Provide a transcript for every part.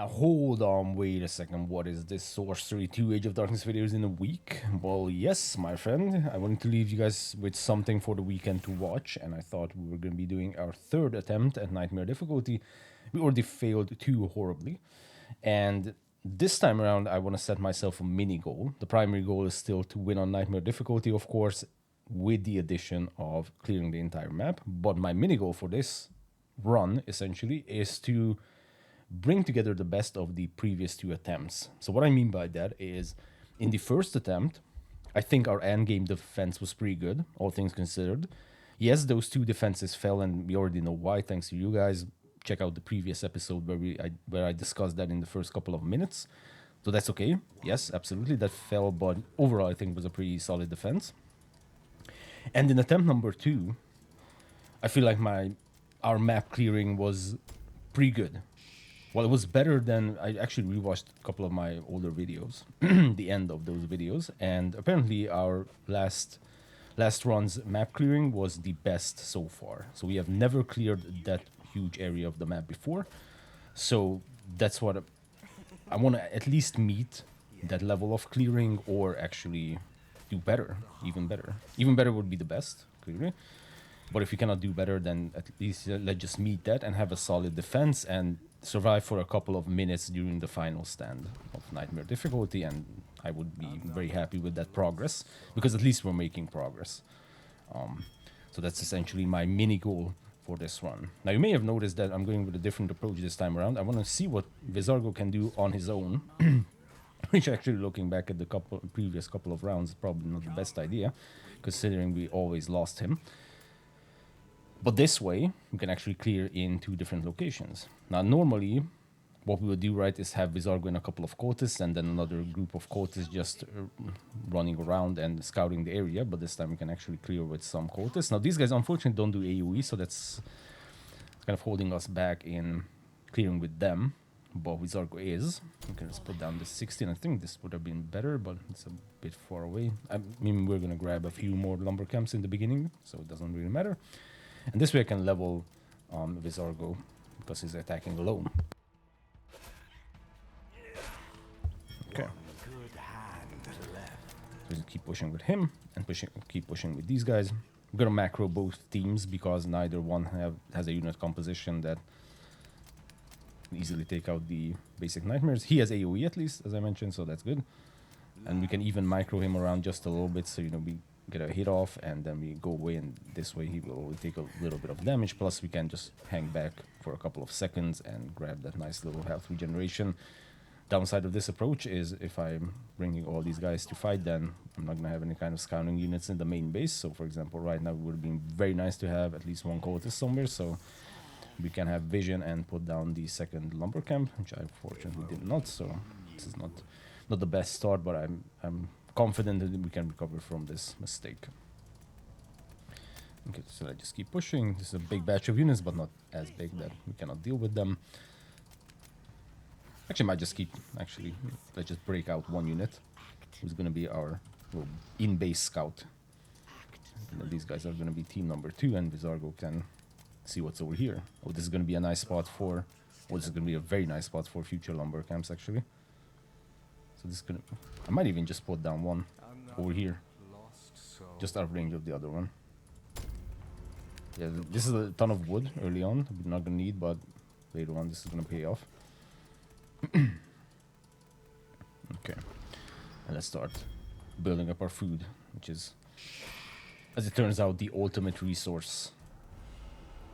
Now hold on, wait a second, what is this Sorcery 2 Age of Darkness videos in a week? Well, yes, my friend, I wanted to leave you guys with something for the weekend to watch, and I thought we were going to be doing our third attempt at Nightmare difficulty. We already failed too horribly, and this time around I want to set myself a mini goal. The primary goal is still to win on Nightmare difficulty, of course, with the addition of clearing the entire map, but my mini goal for this run, essentially, is to bring together the best of the previous two attempts. So what I mean by that is, in the first attempt, I think our endgame defense was pretty good, all things considered. Yes, those two defenses fell, and we already know why, thanks to you guys. Check out the previous episode where I discussed that in the first couple of minutes. So that's okay. Yes, absolutely, that fell, but overall I think it was a pretty solid defense. And in attempt number 2, I feel like our map clearing was pretty good. Well, it was better than... I actually rewatched a couple of my older videos, the end of those videos, and apparently our last run's map clearing was the best so far. So we have never cleared that huge area of the map before. So that's what I want to at least meet, that level of clearing, or actually do better, even better. Even better would be the best, clearly. But if we cannot do better, then at least let's just meet that and have a solid defense and survive for a couple of minutes during the final stand of Nightmare difficulty, and I would be very happy with that progress, because at least we're making progress. So that's essentially my mini goal for this run. Now you may have noticed that I'm going with a different approach this time around. I want to see what Vizargo can do on his own, which actually, looking back at the previous couple of rounds, is probably not the best idea, considering we always lost him. But this way, we can actually clear in 2 different locations. Now, normally, what we would do, right, is have Vizargo in a couple of cultists, and then another group of cultists just running around and scouting the area. But this time we can actually clear with some cultists. Now, these guys, unfortunately, don't do AoE, so that's kind of holding us back in clearing with them. But Vizargo is. We can just put down the 16. I think this would have been better, but it's a bit far away. I mean, we're going to grab a few more lumber camps in the beginning, so it doesn't really matter. And this way I can level Vizargo, because he's attacking alone. Okay. So just keep pushing with him, and keep pushing with these guys. I'm gonna macro both teams, because neither one has a unit composition that can easily take out the basic nightmares. He has AoE at least, as I mentioned, so that's good. And we can even micro him around just a little bit, so we get a hit off, and then we go away, and this way he will only take a little bit of damage, plus we can just hang back for a couple of seconds and grab that nice little health regeneration. Downside of this approach is, if I'm bringing all these guys to fight, then I'm not going to have any kind of scouting units in the main base. So for example, right now it would have been very nice to have at least one cultist somewhere, so we can have vision and put down the second lumber camp, which I fortunately did not, so this is not the best start, but I'm confident that we can recover from this mistake. Okay, so I just keep pushing. This is a big batch of units, but not as big that we cannot deal with them. Actually, might just keep... Actually, let's just break out one unit, who's going to be our in-base scout. And then these guys are going to be team number 2, and Vizargo can see what's over here. Oh, this is going to be a nice spot for... Oh, this is going to be a very nice spot for future lumber camps, actually. So this is gonna... I might even just put down one over here, just out of range of the other one. Yeah, this is a ton of wood early on. We're not gonna need, but later on this is gonna pay off. Okay, and let's start building up our food, which is, as it turns out, the ultimate resource.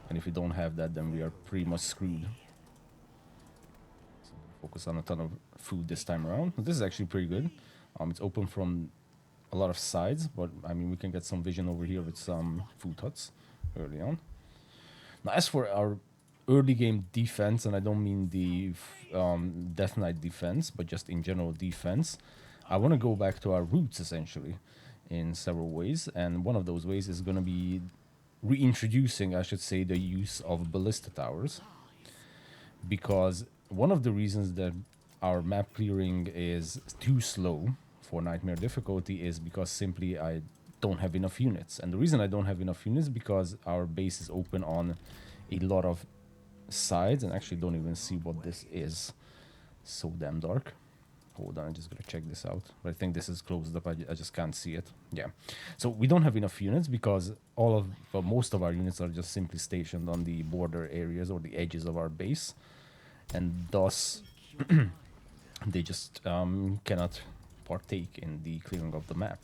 And if we don't have that, then we are pretty much screwed. Focus on a ton of food this time around. This is actually pretty good. It's open from a lot of sides, but I mean, we can get some vision over here with some food huts early on. Now, as for our early game defense, and I don't mean the Death Knight defense, but just in general defense, I want to go back to our roots, essentially, in several ways. And one of those ways is going to be reintroducing, I should say, the use of ballista towers. Because one of the reasons that our map clearing is too slow for Nightmare difficulty is because simply I don't have enough units. And the reason I don't have enough units is because our base is open on a lot of sides, and actually don't even see what this is. So damn dark. Hold on, I'm just gonna check this out. But I think this is closed up. I just can't see it. Yeah. So we don't have enough units because most of our units are just simply stationed on the border areas or the edges of our base, and thus they just cannot partake in the clearing of the map.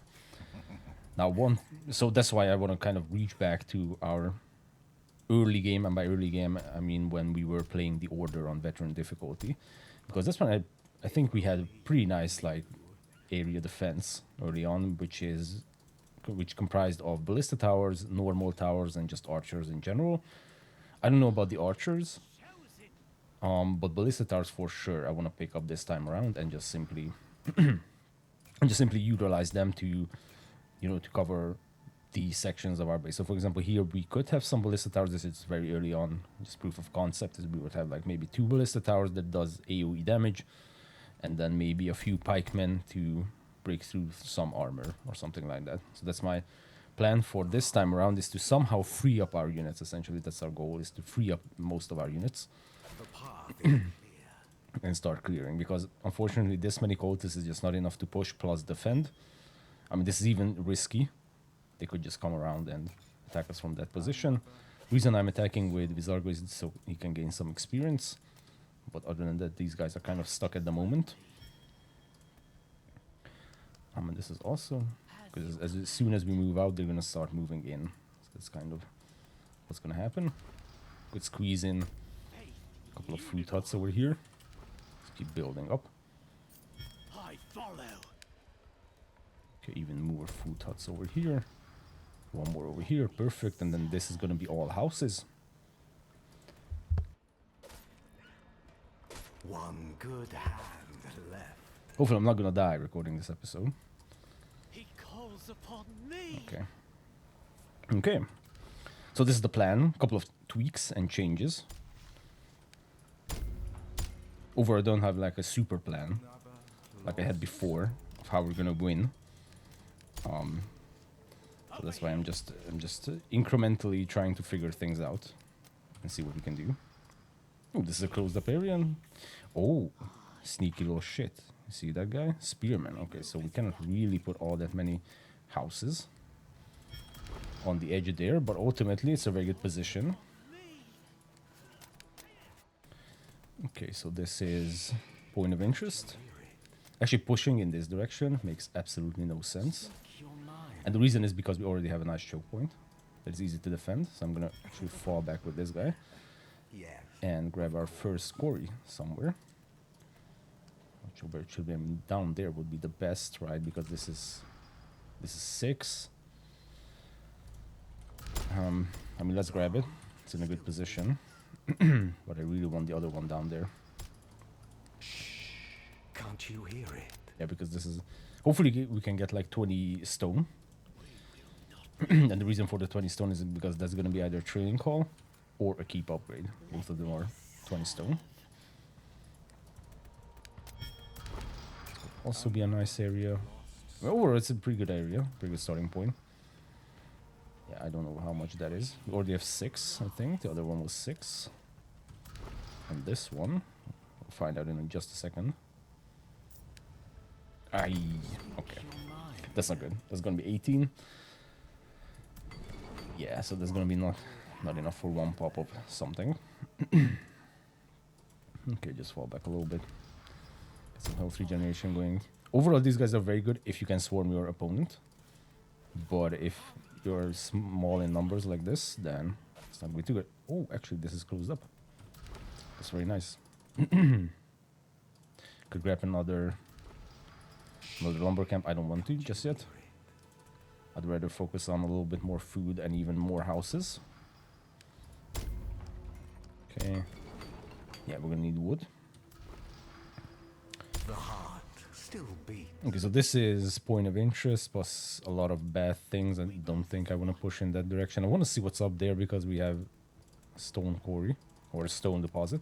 Now, so that's why I want to kind of reach back to our early game, and by early game I mean when we were playing the Order on veteran difficulty, because that's when I think we had a pretty nice like area defense early on, which comprised of ballista towers, normal towers, and just archers in general. I don't know about the archers, but ballista towers for sure I want to pick up this time around and just simply utilize them to, to cover the sections of our base. So for example, here we could have some ballista towers. This is very early on, just proof of concept, is we would have like maybe 2 ballista towers that does AoE damage, and then maybe a few pikemen to break through some armor or something like that. So that's my plan for this time around, is to somehow free up our units. Essentially, that's our goal, is to free up most of our units and start clearing, because unfortunately this many cultists is just not enough to push plus defend. I mean, this is even risky. They could just come around and attack us from that position. Reason I'm attacking with Vizargo is so he can gain some experience. But other than that, these guys are kind of stuck at the moment. And this is also, because as soon as we move out, they're going to start moving in. So that's kind of what's going to happen. Could squeeze in a couple of food huts over here. Let's keep building up. I follow. Okay, even more food huts over here. One more over here, perfect. And then this is going to be all houses. One good hand left. Hopefully I'm not going to die recording this episode. He calls upon me. Okay. Okay. So this is the plan. A couple of tweaks and changes. Over, I don't have like a super plan like I had before of how we're gonna win. So that's why I'm just incrementally trying to figure things out and see what we can do. Oh, this is a closed up area. Oh, sneaky little shit. You see that guy? Spearman. Okay, so we cannot really put all that many houses on the edge there, but ultimately it's a very good position. Okay, so this is point of interest. Actually, pushing in this direction makes absolutely no sense. And the reason is because we already have a nice choke point that is easy to defend. So I'm gonna actually fall back with this guy and grab our first quarry somewhere. Not sure where it should be. I mean, down there would be the best, right? Because this is 6. I mean, let's grab it. It's in a good position. But I really want the other one down there. Can't you hear it? Yeah, because this is... Hopefully we can get like 20 stone. And the reason for the 20 stone is because that's going to be either a training call or a keep upgrade. Both of them are 20 stone. Also be a nice area. Overall, it's a pretty good area. Pretty good starting point. Yeah, I don't know how much that is. We already have 6, I think. The other one was 6. And this one, we'll find out in just a second. Aye, okay. That's not good. That's gonna be 18. Yeah, so there's gonna be not enough for one pop of something. Okay, just fall back a little bit. Get some health regeneration going. Overall, these guys are very good if you can swarm your opponent. But if you're small in numbers like this, then it's not going to be too good. Oh, actually, this is closed up. That's very nice. Could grab another lumber camp. I don't want to just yet. I'd rather focus on a little bit more food and even more houses. Okay. Yeah, we're gonna need wood. The heart still beats. Okay, so this is point of interest plus a lot of bad things. I don't think I want to push in that direction. I want to see what's up there because we have stone quarry or a stone deposit.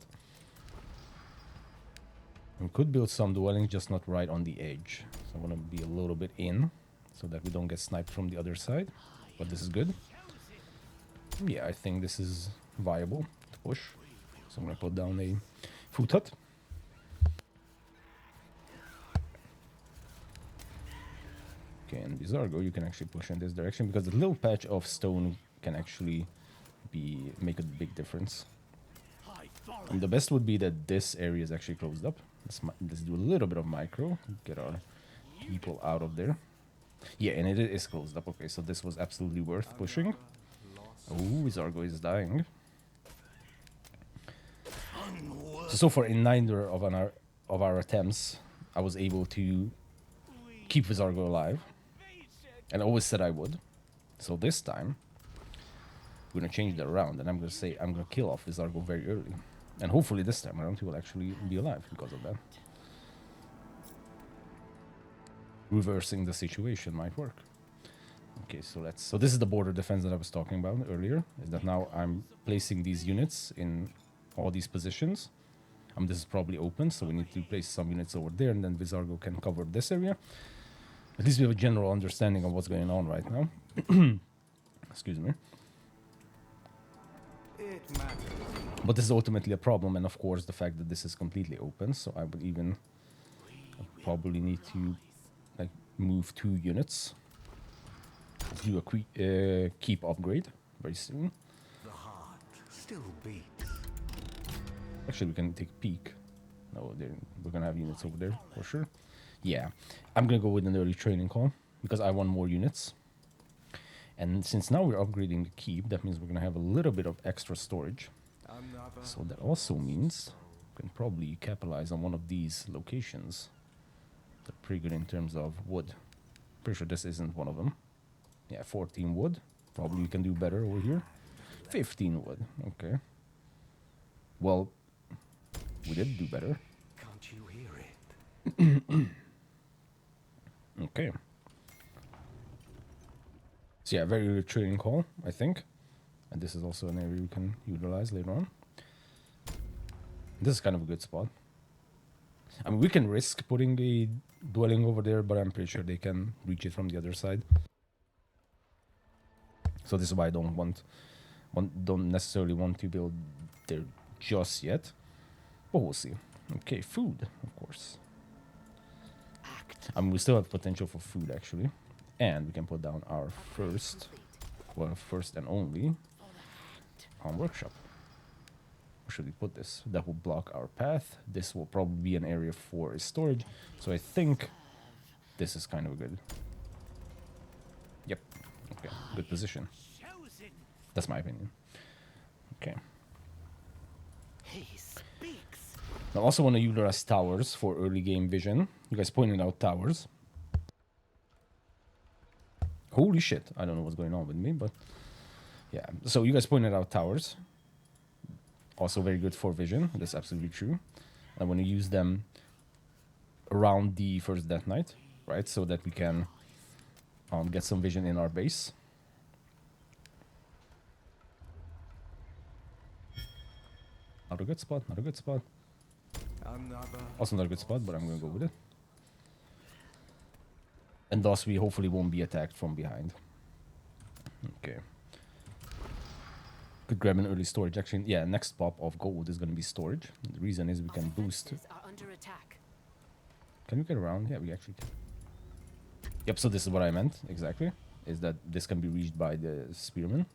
We could build some dwellings, just not right on the edge. So I want to be a little bit in so that we don't get sniped from the other side. But this is good. Yeah, I think this is viable to push. So I'm going to put down a food hut. Okay, and Vizargo, you can actually push in this direction because the little patch of stone can actually make a big difference. And the best would be that this area is actually closed up. Let's do a little bit of micro, get our people out of there. Yeah, and it is closed up. Okay, so this was absolutely worth pushing. Oh, Vizargo is dying. So far in neither of our attempts, I was able to keep Vizargo alive. And I always said I would. So this time, we're gonna change that around, and I'm gonna say I'm gonna kill off Vizargo very early. And hopefully this time around he will actually be alive because of that. Reversing the situation might work. Okay, so this is the border defense that I was talking about earlier, is that now I'm placing these units in all these positions. This is probably open, so we need to place some units over there, and then Vizargo can cover this area. At least we have a general understanding of what's going on right now. Excuse me. But this is ultimately a problem, and of course the fact that this is completely open, so I would even probably need to like move 2 units. Do a keep upgrade very soon. The heart still beats. Actually, we can take a peek. No, we're gonna have units over there for sure. Yeah, I'm gonna go with an early training call because I want more units. And since now we're upgrading the keep, that means we're gonna have a little bit of extra storage. So that also means we can probably capitalize on one of these locations. They're pretty good in terms of wood. Pretty sure this isn't one of them. Yeah, 14 wood. Probably we can do better over here. 15 wood. Okay. Well, we did do better. Can't you hear it? Okay. So yeah, very good trading call, I think. And this is also an area we can utilize later on. This is kind of a good spot. I mean, we can risk putting a dwelling over there, but I'm pretty sure they can reach it from the other side. So this is why I don't necessarily want to build there just yet. But we'll see. Okay, food, of course. I mean, we still have potential for food, actually. And we can put down our first and only workshop. Where should we put this? That will block our path. This will probably be an area for storage. So I think this is kind of good. Yep. Okay, good position. That's my opinion. Okay. I also want to utilize towers for early game vision. You guys pointed out towers. Holy shit. I don't know what's going on with me, but yeah. So you guys pointed out towers. Also very good for vision. That's absolutely true. I want to use them around the first Death Knight, right? So that we can get some vision in our base. Not a good spot, not a good spot. Also not a good spot, but I'm going to go with it. And thus we hopefully won't be attacked from behind. Okay. Could grab an early storage. Actually, yeah, next pop of gold is going to be storage. The reason is we can boost. Can we get around? Yeah, we actually can. Yep, so this is what I meant, exactly. Is that this can be reached by the spearman.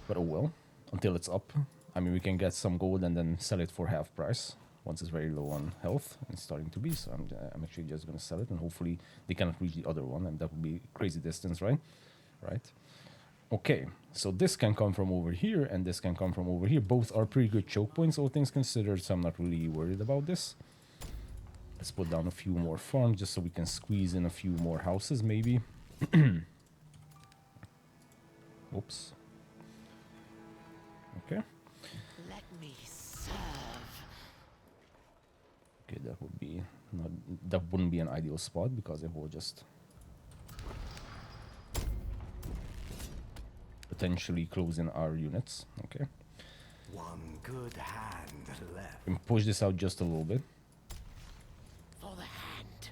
But oh well, until it's up. I mean, we can get some gold and then sell it for half price. Once it's very low on health and starting to be, so I'm actually just going to sell it, and hopefully they cannot reach the other one, and that would be crazy distance, right? Right. Okay, so this can come from over here, and this can come from over here. Both are pretty good choke points, all things considered, so I'm not really worried about this. Let's put down a few more farms, just so we can squeeze in a few more houses, maybe. Oops. Okay. Okay, that wouldn't be an ideal spot because it will just potentially close in our units. Okay. One good hand left. And push this out just a little bit. For the hand.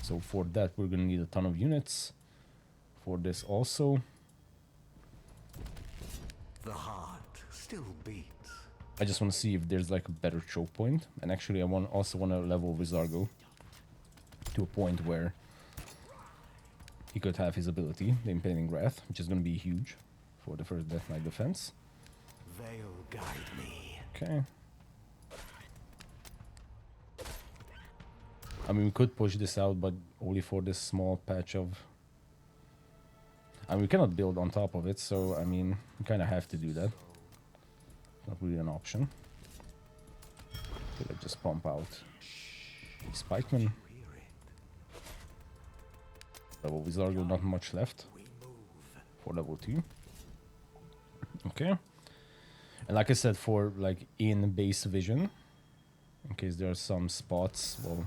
So for that we're gonna need a ton of units. For this also. The heart still beats. I just want to see if there's like a better choke point, and actually I also want to level Vizargo to a point where he could have his ability, the Impaling Wrath, which is going to be huge for the first Death Knight defense. They'll guide me. Okay. I mean, we could push this out, but only for this small patch of... I mean, we cannot build on top of it, so, I mean, we kind of have to do that. Not really an option. Okay, let's just pump out these pikemen. Level Vizargo, not much left for level 2. Okay. And like I said, for like in base vision, in case there are some spots, well,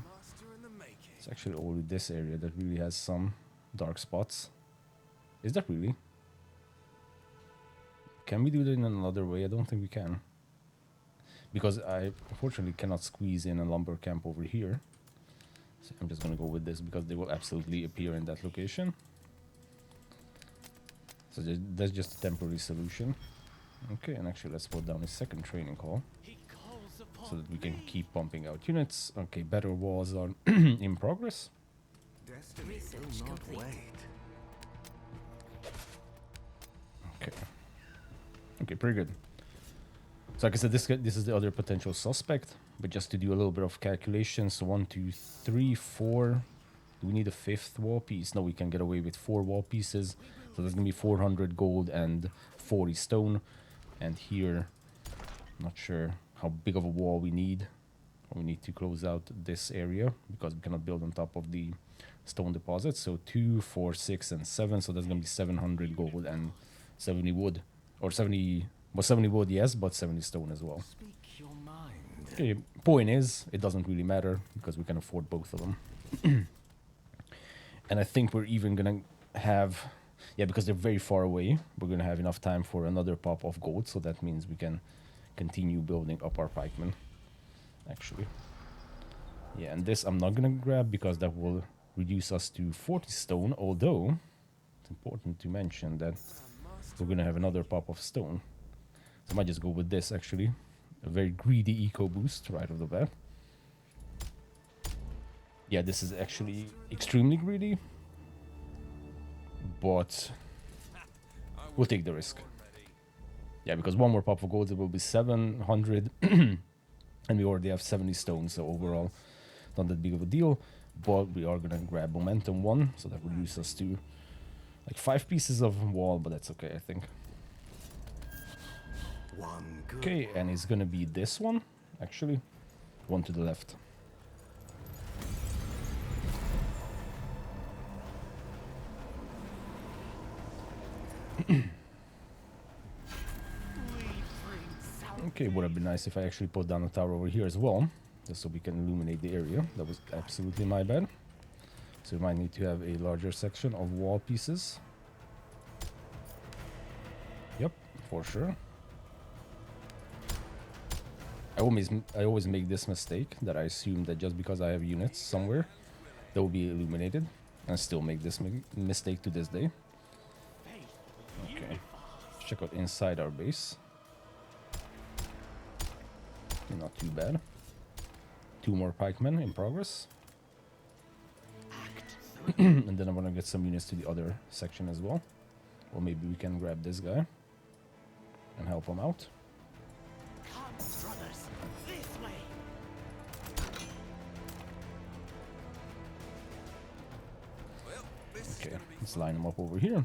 it's actually only this area that really has some dark spots. Is that really? Can we do that in another way? I don't think we can. Because I unfortunately cannot squeeze in a lumber camp over here. So I'm just gonna go with this because they will absolutely appear in that location. So that's just a temporary solution. Okay, and actually let's put down a second training hall. So that we can keep pumping out units. Okay, better walls are in progress. Destiny will not wait. Okay. Okay, pretty good. So like I said, this is the other potential suspect. But just to do a little bit of calculations, so 1, 2, 3, 4. Do we need a 5th wall piece? No, we can get away with 4 wall pieces. So that's gonna be 400 gold and 40 stone. And here, not sure how big of a wall we need. We need to close out this area because we cannot build on top of the stone deposit. So 2, 4, 6, and 7. So that's gonna be 700 gold and 70 wood, or 70. Well, 70 wood, yes, but 70 stone as well. Speak your mind. Okay, point is, it doesn't really matter because we can afford both of them. And I think we're even gonna have, yeah, because they're very far away, we're gonna have enough time for another pop of gold. So that means we can continue building up our pikemen. Actually, yeah, and this I'm not gonna grab because that will reduce us to 40 stone. Although it's important to mention that we're gonna have another pop of stone. So I might just go with this actually. A very greedy eco boost right off the bat. Yeah, this is actually extremely greedy. But we'll take the risk. Yeah, because one more pop of gold, it will be 700. And we already have 70 stones, so overall, not that big of a deal. But we are gonna grab momentum 1, so that will reduce us to like 5 pieces of wall, but that's okay, I think. One good. Okay, and it's gonna be this one, actually. One to the left. Okay, would have been nice if I actually put down a tower over here as well, just so we can illuminate the area. That was absolutely my bad. So we might need to have a larger section of wall pieces. Yep, for sure. I always make this mistake that I assume that just because I have units somewhere, they will be illuminated. And I still make this mistake to this day. Okay, let's check out inside our base. Not too bad. 2 more pikemen in progress. And then I'm gonna get some units to the other section as well. Or maybe we can grab this guy and help him out. Come, brothers, this way. Okay, let's line them up over here.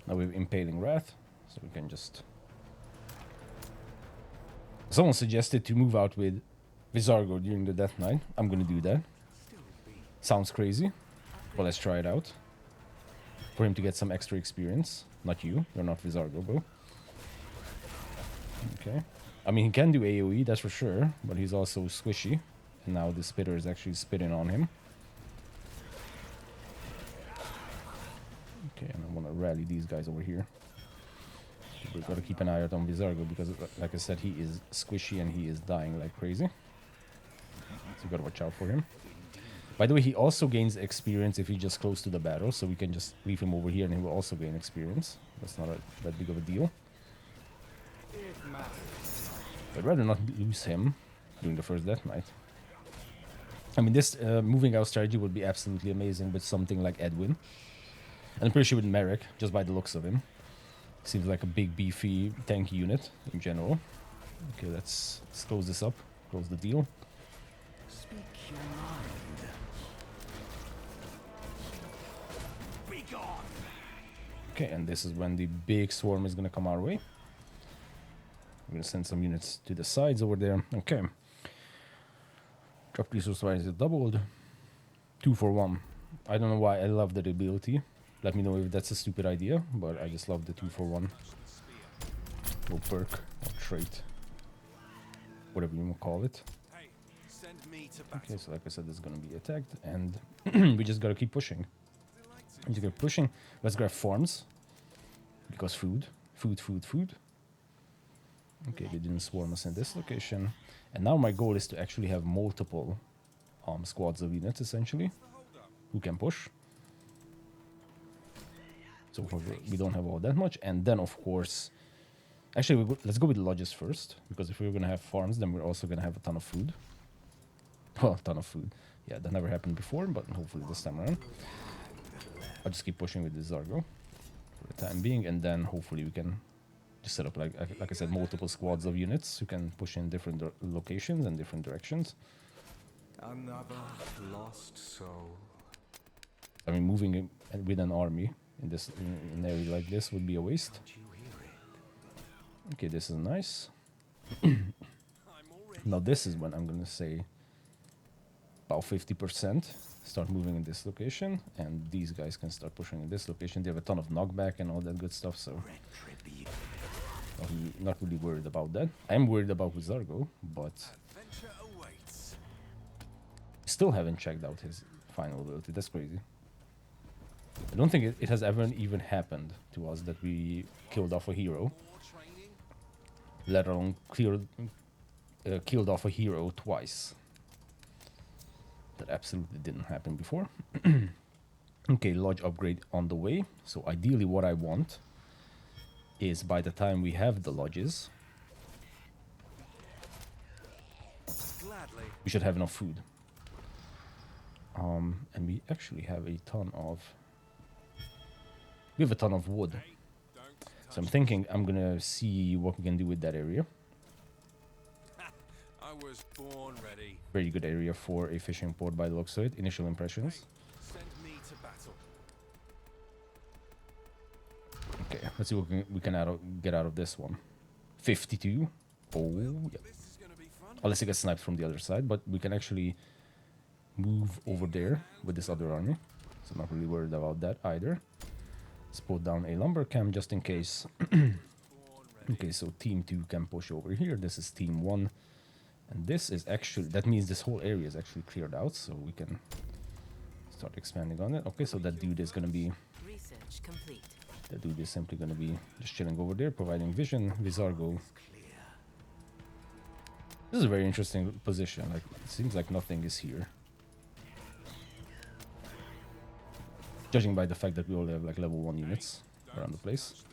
Now we have Impaling Wrath, so we can just... Someone suggested to move out with Vizargo during the Death Knight. I'm gonna do that. Sounds crazy, but let's try it out. For him to get some extra experience. Not you, you're not Vizargo, bro. Okay. I mean, he can do AoE, that's for sure, but he's also squishy. And now the spitter is actually spitting on him. Okay, and I want to rally these guys over here. We've got to keep an eye out on Vizargo because, like I said, he is squishy and he is dying like crazy. So we got to watch out for him. By the way, he also gains experience if he's just close to the battle, so we can just leave him over here and he will also gain experience. That's not that big of a deal. I'd rather not lose him during the first Death Knight. I mean, this moving out strategy would be absolutely amazing with something like Edwin. And I'm pretty sure with Merrick, just by the looks of him. Seems like a big, beefy tank unit in general. Okay, let's close this up. Close the deal. Speak your mind. Be gone. Okay, and this is when the big swarm is going to come our way. We're going to send some units to the sides over there. Okay. Drop resource wise is doubled. 2 for 1. I don't know why I love that ability. Let me know if that's a stupid idea, but I just love the 2 for 1. Or perk, or trait. Whatever you want to call it. Hey, send me to battle. Okay, so like I said, it's going to be attacked, and we just got to keep pushing. Just keep pushing. Let's grab farms. Because food. Food. Okay, they didn't swarm us in this location. And now my goal is to actually have multiple squads of units, essentially, who can push. So far, we don't have all that much. And then, of course... Actually, let's go with lodges first. Because if we're going to have farms, then we're also going to have a ton of food. Well, a ton of food. Yeah, that never happened before, but hopefully this time around. I'll just keep pushing with the Vizargo for the time being. And then, hopefully, we can... just set up, like I said, multiple squads of units who can push in different locations and different directions. Another lost soul. I mean, moving with an army in this in an area like this would be a waste. Don't you hear it? Okay, this is nice. Now this is when I'm gonna say about 50% start moving in this location, and these guys can start pushing in this location. They have a ton of knockback and all that good stuff, so Retribution. not really worried about that. I'm worried about Vizargo, but Adventure awaits. still haven't checked out his final ability. That's crazy. I don't think it has ever even happened to us that we killed off a hero, More training. let alone killed off a hero twice. That absolutely didn't happen before. Okay, lodge upgrade on the way. So ideally what I want is by the time we have the lodges, Gladly. we should have enough food. And we actually have a ton of... We have a ton of wood. So I'm thinking I'm gonna see what we can do with that area. I was born ready. Very good area for a fishing port by the looks of it. Initial impressions. Send me to battle. Okay, let's see what we can get out of this one. 52. Oh, yeah. This is gonna be fun. Unless it gets sniped from the other side, but we can actually move over there with this other army. So I'm not really worried about that either. Let's put down a lumber camp just in case. Okay, so team 2 can push over here. This is team 1. And this is actually, that means this whole area is actually cleared out, so we can start expanding on it. Okay, so that dude is gonna be, Research complete. that dude is simply gonna be just chilling over there, providing vision. Vizargo. This is a very interesting position. Like, it seems like nothing is here. Judging by the fact that we all have like level 1 units around the place.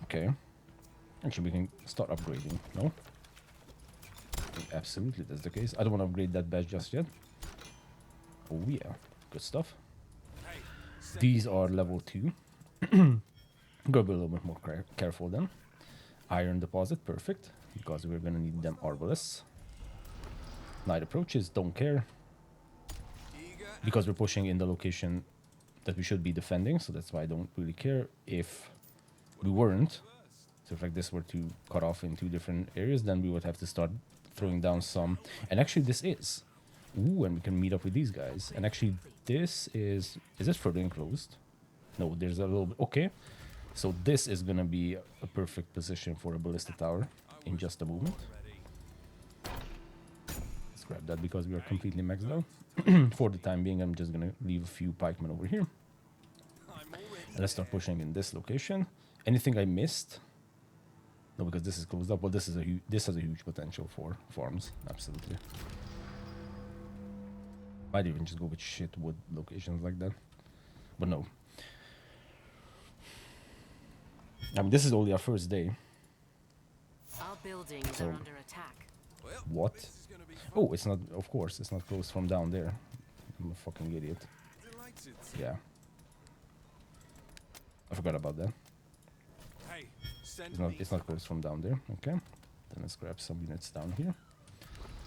Okay. Actually, we can start upgrading, no? Okay, absolutely, that's the case. I don't want to upgrade that badge just yet. Oh yeah, good stuff. These are level 2. Gotta be a little bit more careful then. Iron deposit, perfect. Because we're gonna need them arbalists. Night approaches, don't care. Because we're pushing in the location that we should be defending, so that's why I don't really care. If we weren't, so if like this were to cut off in 2 different areas, then we would have to start throwing down some. And actually this is. Ooh, and we can meet up with these guys. And actually this is this further enclosed? No, there's a little bit. Okay. So this is gonna be a perfect position for a ballista tower in just a moment. Let's grab that because we are completely maxed out. For the time being, I'm just gonna leave a few pikemen over here. And let's start pushing in this location. Anything I missed? No, because this is closed up. Well, this is this has a huge potential for farms. Absolutely. Might even just go with shit wood locations like that. But no. I mean, this is only our first day. Our buildings So- are under attack. Well, What? this is gonna be fun. Oh, it's not, of course, it's not closed from down there. I'm a fucking idiot. Delighted to. Yeah. I forgot about that. Hey, send It's not, me it's to not closed from down there. Okay. Then let's grab some units down here.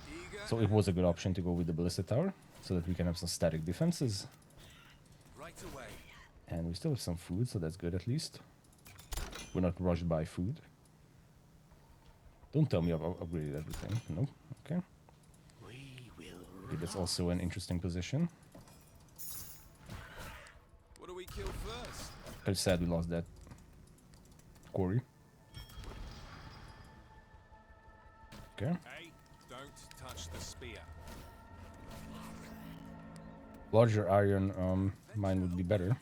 eager So it was a good option to go with the ballista tower, so that we can have some static defenses. right away. And we still have some food, so that's good at least. We're not rushed by food. Don't tell me I've upgraded everything. No. Okay. We will Okay, that's also an interesting position. What do we kill first? I'm sad we lost that quarry. Okay. Hey, don't touch the spear. Larger iron mine would be better.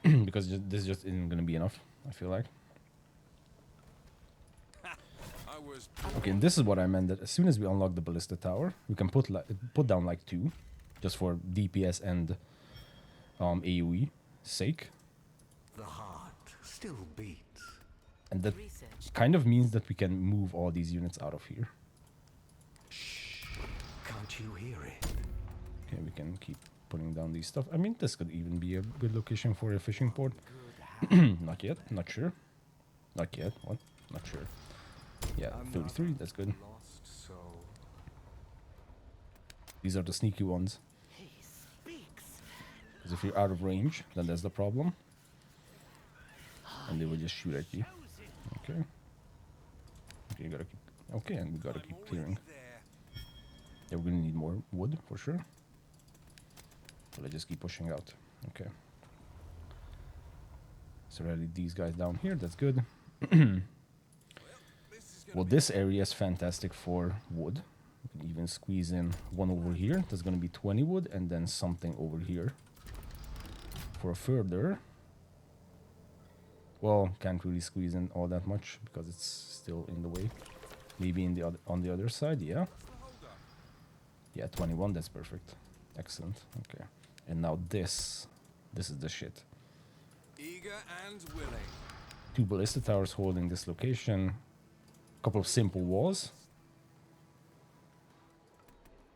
Because this just isn't gonna be enough, I feel like. I was Okay, and this is what I meant, that as soon as we unlock the ballista tower, we can put down like 2, just for DPS and AoE sake. The heart still beats. And that research. kind of means that we can move all these units out of here. Can't you hear it? Okay, we can keep putting down these stuff. I mean, this could even be a good location for a fishing port. Not yet, not sure. Not yet, what? Not sure. Yeah, 33, that's good. Lost soul. These are the sneaky ones. He speaks. Because if you're out of range, then that's the problem. And they will just shoot at you. Okay. Okay, you gotta keep... Okay, and we gotta keep clearing. there. Yeah, we're gonna need more wood, for sure. So let's just keep pushing out. Okay. So rally these guys down here, that's good. Well, this area is fantastic for wood. We can even squeeze in one over here. There's gonna be 20 wood, and then something over here. For a further... Well, can't really squeeze in all that much, because it's still in the way. Maybe in the on the other side, yeah. Yeah, 21, that's perfect. Excellent, okay. And now this is the shit. Eager and willing. 2 ballista towers holding this location. Couple of simple walls.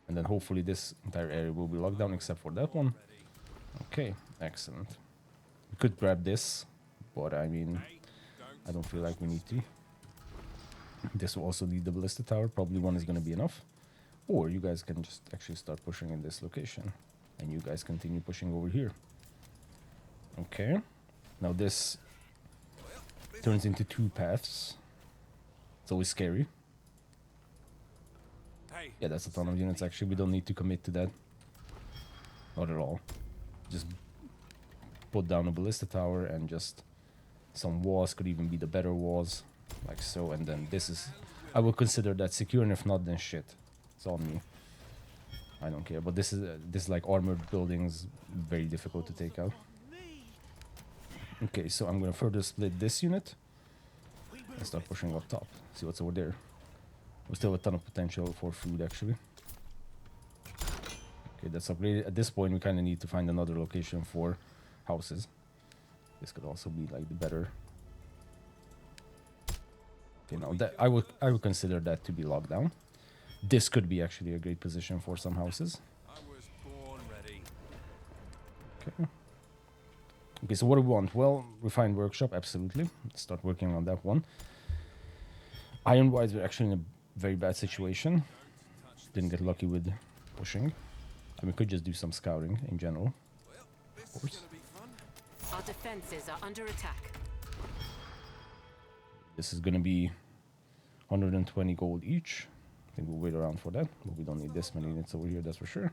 And then hopefully this entire area will be locked down except for that one. Okay, excellent. We could grab this, but I mean, Hey, don't. I don't feel like we need to. This will also need the ballista tower. Probably one is going to be enough. Or you guys can just actually start pushing in this location. And you guys continue pushing over here. Okay. Now this turns into 2 paths. It's always scary. Hey, Yeah, that's a ton of units actually. We don't need to commit to that. Not at all. Just put down a ballista tower and just some walls, could even be the better walls. Like so, and then this is... I will consider that secure, and if not, then shit. It's on me. I don't care, but this is like armored buildings, very difficult to take out. Okay, so I'm gonna further split this unit and start pushing up top. See what's over there. We still have a ton of potential for food, actually. Okay, that's upgraded. At this point, we kind of need to find another location for houses. This could also be like the better. Okay, now that I would consider that to be locked down. This could be actually a great position for some houses. I was born ready. Okay. Okay, so what do we want? Well, refined workshop, absolutely. Let's start working on that one. Iron-wise, we're actually in a very bad situation. Didn't get lucky with pushing. And we could just do some scouting in general. Well, this is course. gonna be fun. Our defenses are under attack. This is gonna be 120 gold each. I think we'll wait around for that, but we don't need this many units over here, that's for sure.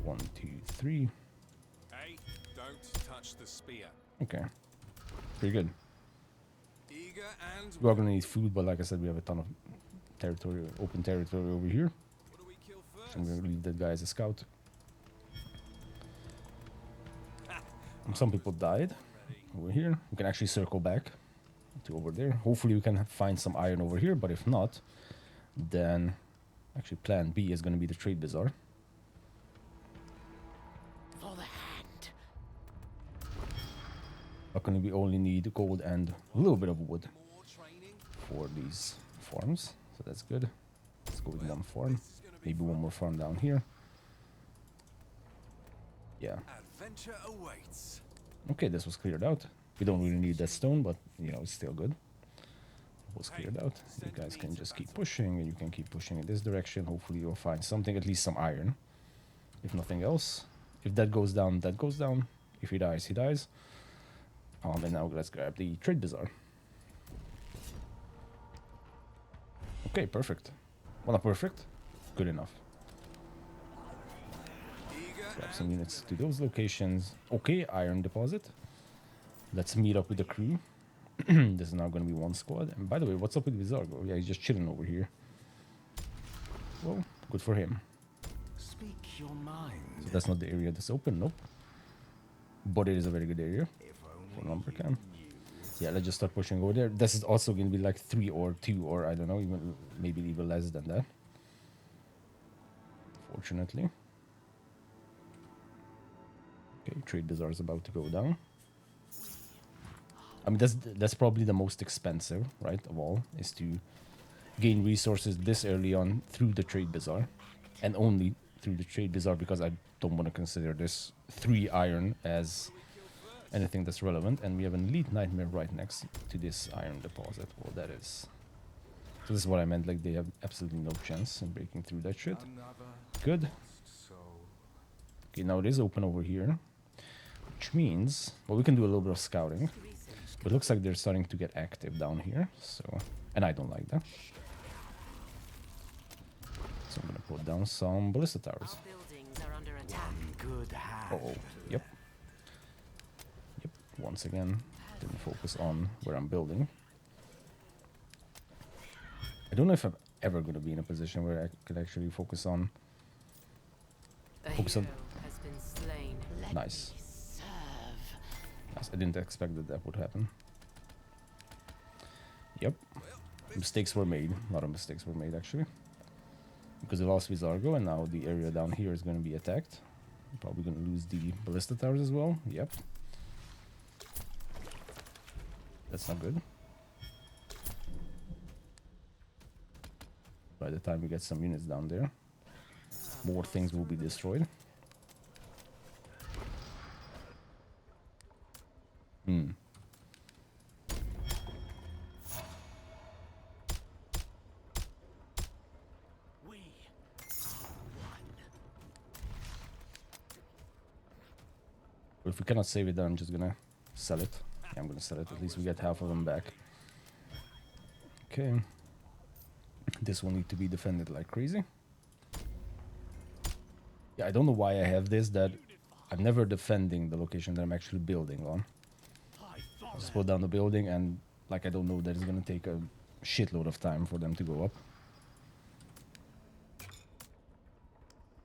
1, 2, 3. Hey, don't touch the spear. Okay. Pretty good. Eager and We are gonna need food, but like I said, we have a ton of territory, open territory over here. what do we kill first? I'm gonna leave that guy as a scout. And some people died over here. We can actually circle back to over there. Hopefully we can find some iron over here, but if not, then actually plan B is gonna be the trade bazaar. For the hand. Luckily we only need gold and a little bit of wood. More training. for these farms, so that's good. Let's go with one farm, maybe one more farm down here. Yeah. Adventure awaits. Okay, this was cleared out. We don't really need that stone, but you know, it's still good. It was cleared out. You guys can just keep pushing, and you can keep pushing in this direction. Hopefully you'll find something, at least some iron. If nothing else. If that goes down, that goes down. If he dies, he dies. And now let's grab the trade bazaar. Okay, perfect. Well, not perfect. Good enough. Grab some units to those locations. Okay, iron deposit. Let's meet up with the crew. This is now going to be one squad. And by the way, what's up with Vizargo? Yeah, he's just chilling over here. Well, good for him. Speak your mind. So that's not the area that's open, nope. But it is a very good area If for only lumber you camp. knew. Yeah, let's just start pushing over there. This is also going to be like 3 or 2 or I don't know, even maybe even less than that. Fortunately. Okay, trade bazaar is about to go down. I mean, that's probably the most expensive, right, of all, is to gain resources this early on through the trade bazaar, and only through the trade bazaar, because I don't want to consider this 3 iron as anything that's relevant. And we have an elite nightmare right next to this iron deposit. Well, that is. So this is what I meant. Like, they have absolutely no chance in breaking through that shit. Another Good. lost soul. Okay, now it is open over here, which means, well, we can do a little bit of scouting. But it looks like they're starting to get active down here, so, and I don't like that. So I'm gonna put down some ballista towers. Our buildings are under attack. Good hand. Oh, yep. Yep, once again, didn't focus on where I'm building. I don't know if I'm ever gonna be in a position where I could actually focus on. A Focus on- hero has been slain. Nice. Serve. Nice. I didn't expect that that would happen. Yep. Mistakes were made. A lot of mistakes were made, actually. Because we lost Vizargo, and now the area down here is going to be attacked. Probably going to lose the ballista towers as well. Yep. That's not good. By the time we get some units down there, more things will be destroyed. Hmm. We But if we cannot save it, then I'm just gonna sell it. Yeah, I'm gonna sell it. At least we get half of them back. Okay. This will need to be defended like crazy. Yeah, I don't know why I have this, that I'm never defending the location that I'm actually building on. I just put down the building, and like I don't know that it's gonna take a shitload of time for them to go up.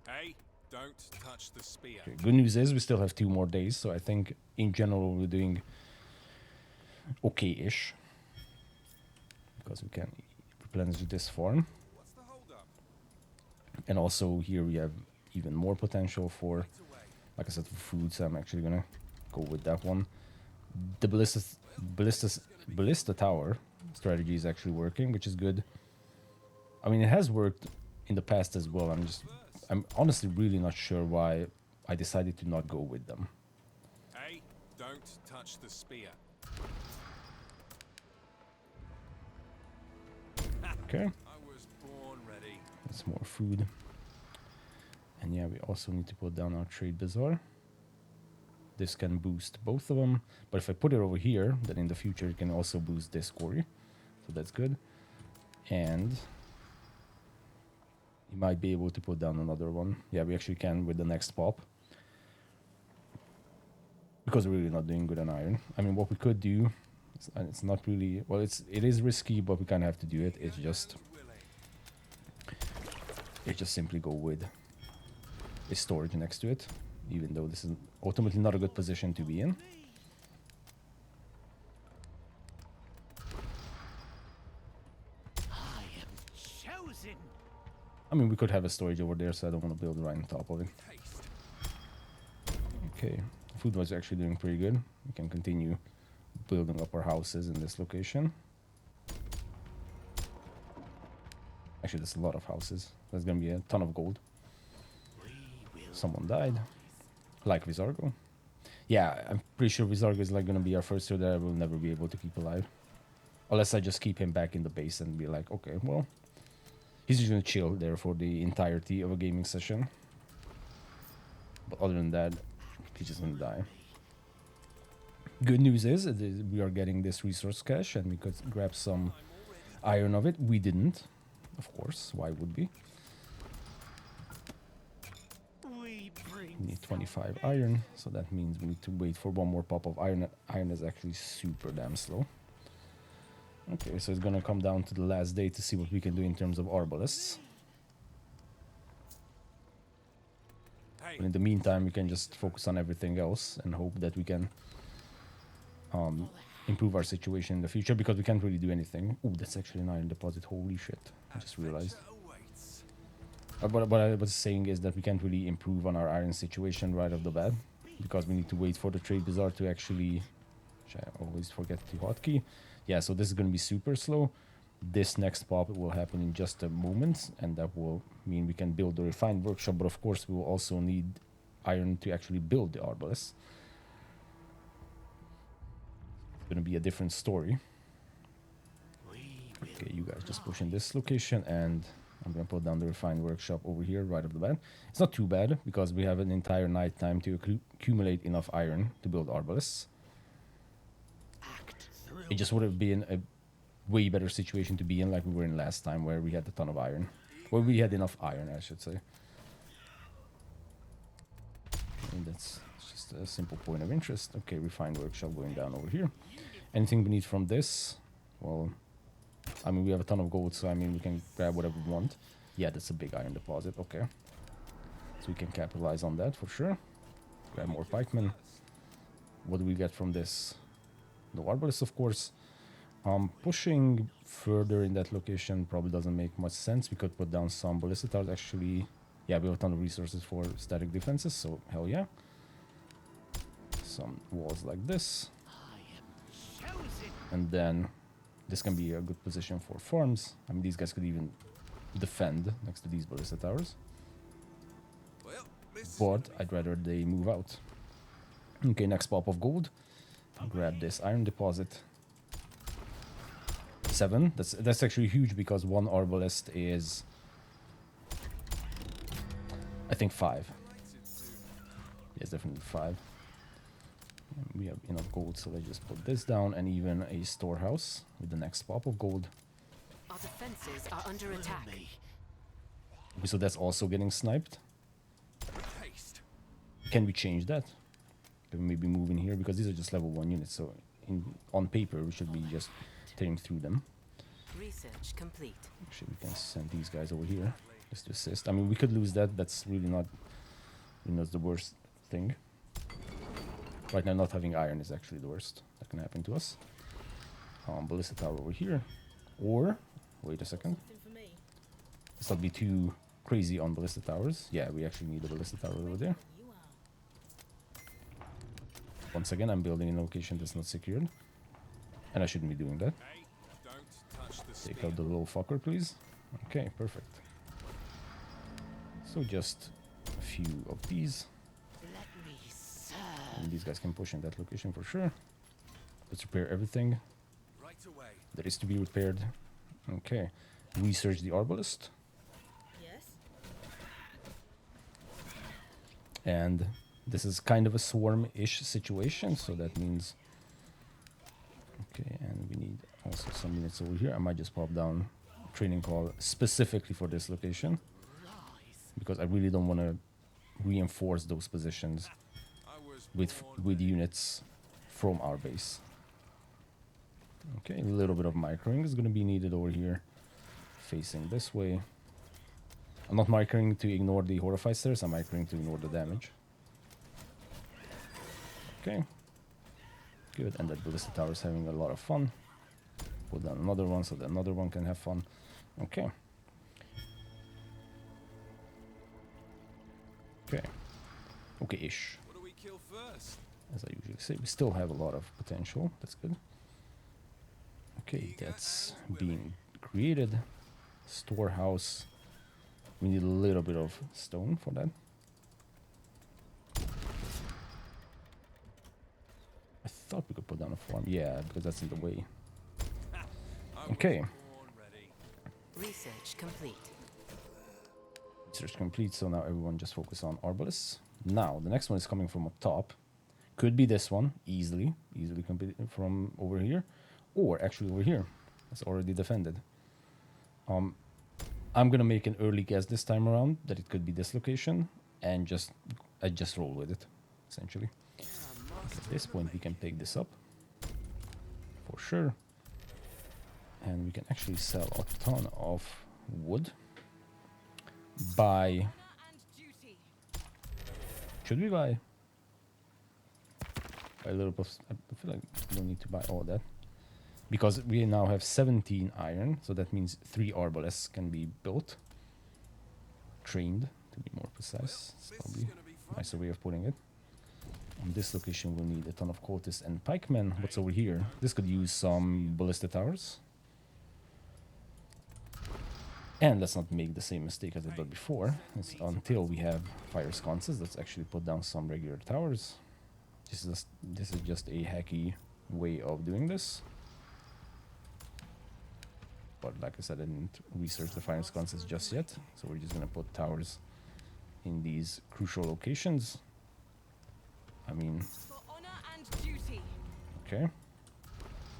Hey, don't touch the spear. Okay, good news is we still have 2 more days, so I think in general we're doing okay-ish. Because we can replenish this farm. What's the hold up? And also here we have even more potential for, like I said, for food, so I'm actually gonna go with that one. The ballista tower strategy is actually working, which is good. I mean, it has worked in the past as well. I'm honestly really not sure why I decided to not go with them. Hey, don't touch the spear. Okay, I was born ready. that's more food. And yeah, we also need to put down our trade bazaar. This can boost both of them, but if I put it over here, then in the future it can also boost this quarry, so that's good. And you might be able to put down another one. Yeah, we actually can with the next pop, because we're really not doing good on iron. I mean, what we could do, it's not really, well, it is risky, but we kind of have to do it. It's just simply go with a storage next to it, even though this is ultimately not a good position to be in. I am chosen. I mean, we could have a storage over there, so I don't want to build right on top of it. Taste. Okay, food was actually doing pretty good. We can continue building up our houses in this location. Actually, there's a lot of houses. There's gonna be a ton of gold. Someone died. Like Vizargo. Yeah, I'm pretty sure Vizargo is like gonna be our first hero that I will never be able to keep alive. Unless I just keep him back in the base and be like, okay, well, he's just gonna chill there for the entirety of a gaming session. But other than that, he's just gonna die. Good news is we are getting this resource cache and we could grab some iron of it. We didn't, of course. Why would we? We bring We need 25 iron, so that means we need to wait for one more pop of iron. Iron is actually super damn slow. Okay, so it's gonna come down to the last day to see what we can do in terms of arbalists. Hey, But in the meantime, we can just focus on everything else and hope that we can improve our situation in the future, because we can't really do anything. Oh, that's actually an iron deposit. Holy shit. I just realized. awaits. What I was saying is that we can't really improve on our iron situation right off the bat, because we need to wait for the trade bazaar to actually, which I always forget to hotkey. Yeah, so this is going to be super slow. This next pop will happen in just a moment, and that will mean we can build the refined workshop, but of course we will also need iron to actually build the arbalists. It's going to be a different story. Okay, you guys just push in this location, and I'm going to put down the refined workshop over here right off the bat. It's not too bad, because we have an entire night time to accumulate enough iron to build arbalists. It just would have been a way better situation to be in, like we were in last time, where we had a ton of iron. Well, we had enough iron, I should say. And that's just a simple point of interest. Okay, refined workshop going down over here. Anything we need from this? Well, I mean, we have a ton of gold, so I mean, we can grab whatever we want. Yeah, that's a big iron deposit. Okay. So we can capitalize on that for sure. Grab more pikemen. What do we get from this? No arbalists, of course. Pushing further in that location probably doesn't make much sense. We could put down some ballista towers. Actually, yeah, we have a ton of resources for static defenses, so hell yeah. Some walls like this. And then this can be a good position for farms. I mean, these guys could even defend next to these ballista towers. Well, this But I'd rather they move out. Okay, next pop of gold. Grab this iron deposit. 7. That's actually huge, because one arbalist is, I think, 5. Yes, definitely 5. And we have enough gold, so let's just put this down, and even a storehouse with the next pop of gold. Our defenses are under attack. Okay, so that's also getting sniped. haste. Can we change that? Can we maybe move in here? Because these are just level 1 units, so on paper we should be just tearing through them. Research complete. Actually, we can send these guys over here just to assist. I mean, we could lose that. That's really not, the worst thing. Right now, not having iron is actually the worst that can happen to us. Ballista tower over here. Or, wait a second. Let's not be too crazy on ballista towers. Yeah, we actually need a ballista tower over there. Once again, I'm building in a location that's not secured. And I shouldn't be doing that. Hey, don't touch the spear. Take out the little fucker, please. Okay, perfect. So just a few of these. Let me serve. And these guys can push in that location for sure. Let's repair everything Right away. that is to be repaired. Okay. Research the arbalist. Yes. And this is kind of a swarm-ish situation, so that means... Okay, and we need also some units over here. I might just pop down a training call specifically for this location, because I really don't want to reinforce those positions I was with units from our base. Okay, a little bit of microing is going to be needed over here, facing this way. I'm not microing to ignore the horrified stairs, I'm microing to ignore the damage. Okay. Good, and that ballista tower is having a lot of fun. Put down another one so that another one can have fun. Okay. Okay. Okay-ish. What do we kill first? As I usually say, we still have a lot of potential. That's good. Okay, that's being created. Storehouse. We need a little bit of stone for that. I thought we could put down a farm. Yeah, because that's in the way. Okay. Born ready. Research complete. Research complete, so now everyone just focus on Arbalists. Now, the next one is coming from up top. Could be this one, easily complete from over here. Or actually over here. It's already defended. I'm gonna make an early guess this time around that it could be this location, and I just roll with it, essentially. At this point we can pick this up for sure, and we can actually sell a ton of wood. Buy. Should we buy a little bit? I feel like we don't need to buy all that. Because we now have 17 iron, so that means 3 arbalists can be built. Trained, to be more precise. It's probably a nicer way of putting it. On this location we'll need a ton of cultists and pikemen. What's over here? This could use some ballista towers. And let's not make the same mistake as I did before. It's until we have fire sconces, let's actually put down some regular towers. This is just a hacky way of doing this. But like I said, I didn't research the fire sconces just yet, so we're just gonna put towers in these crucial locations. I mean, okay.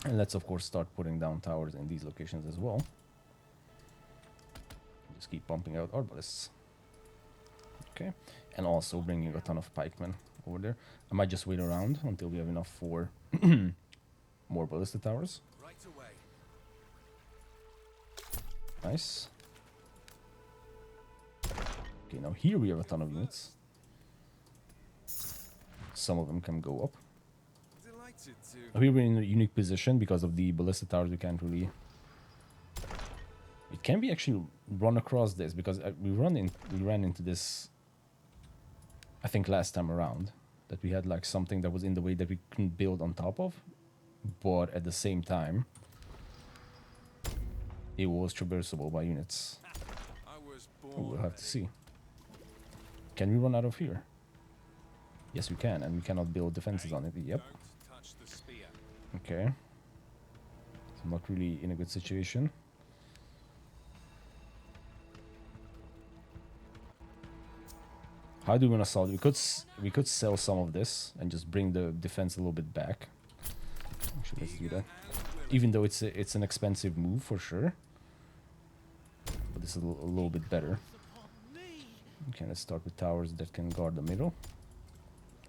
And let's of course start putting down towers in these locations as well. Just keep pumping out arbalists. Okay, and also bringing a ton of pikemen over there. I might just wait around until we have enough for more ballista towers. Right away. Nice. Okay, now here we have a ton of units. Some of them can go up. Delighted to. Here we're in a unique position because of the ballista towers. We can't really. It can be actually run across this because we ran into this. I think last time around that we had like something that was in the way that we couldn't build on top of, but at the same time. It was traversable by units. I was born We'll have to see. Can we run out of here? Yes, we can, and we cannot build defenses on it. Yep. Don't touch the spear. Okay. So not really in a good situation. How do we want to solve it? We could sell some of this and just bring the defense a little bit back. Actually, let's do that. Even though it's an expensive move for sure, but this is a little bit better. Okay, let's start with towers that can guard the middle.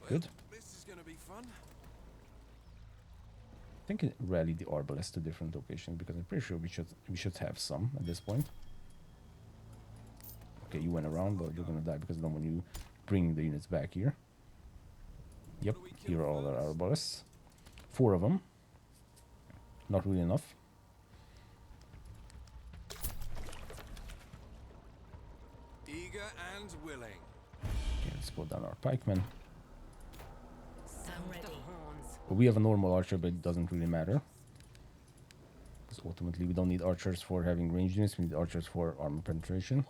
Good. This is gonna be fun. I think it rallied the arbalest to different locations because I'm pretty sure we should have some at this point. Okay, you went around, but you're gonna die because then when you bring the units back here. Yep, here are all our arbalests. 4 of them. Not really enough. Eager and willing. Okay, let's put down our pikemen. Sound the horns. But we have a normal archer, but it doesn't really matter. Because ultimately we don't need archers for having ranged units, we need archers for armor penetration.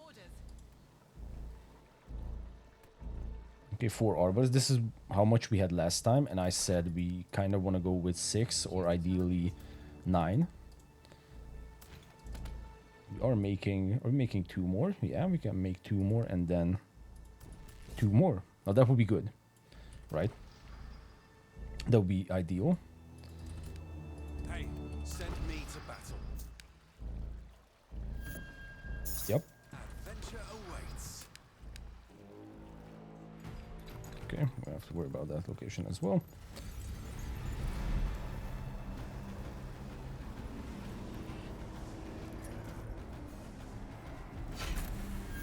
Okay, 4 arbors. This is how much we had last time, and I said we kind of want to go with 6 or ideally 9. Are we making 2 more? Yeah, we can make 2 more and then 2 more. Now that would be good, right? That would be ideal. Hey, send me to battle. Yep. Adventure awaits. Okay, we don't have to worry about that location as well.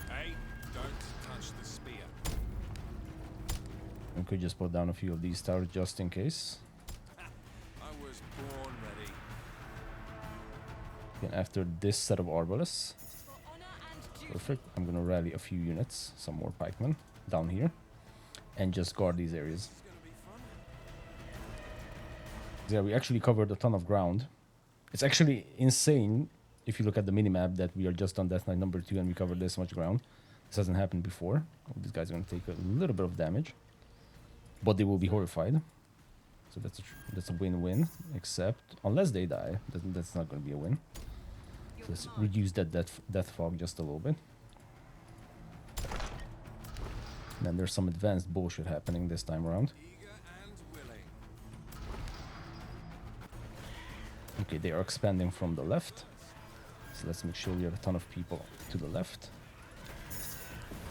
Hey, don't touch the spear. We could just put down a few of these towers just in case. I was born ready. And after this set of arbalists, perfect. I'm gonna rally a few units, some more pikemen down here, and just guard these areas. This is gonna be fun. Yeah, we actually covered a ton of ground. It's actually insane if you look at the minimap that we are just on Death Knight number 2 and we covered this much ground. This hasn't happened before. These guys are going to take a little bit of damage, but they will be horrified. So that's a win-win, except unless they die, that's not going to be a win. So let's reduce that death fog just a little bit. And then there's some advanced bullshit happening this time around. Eager and willing. Okay, they are expanding from the left. So let's make sure we have a ton of people to the left.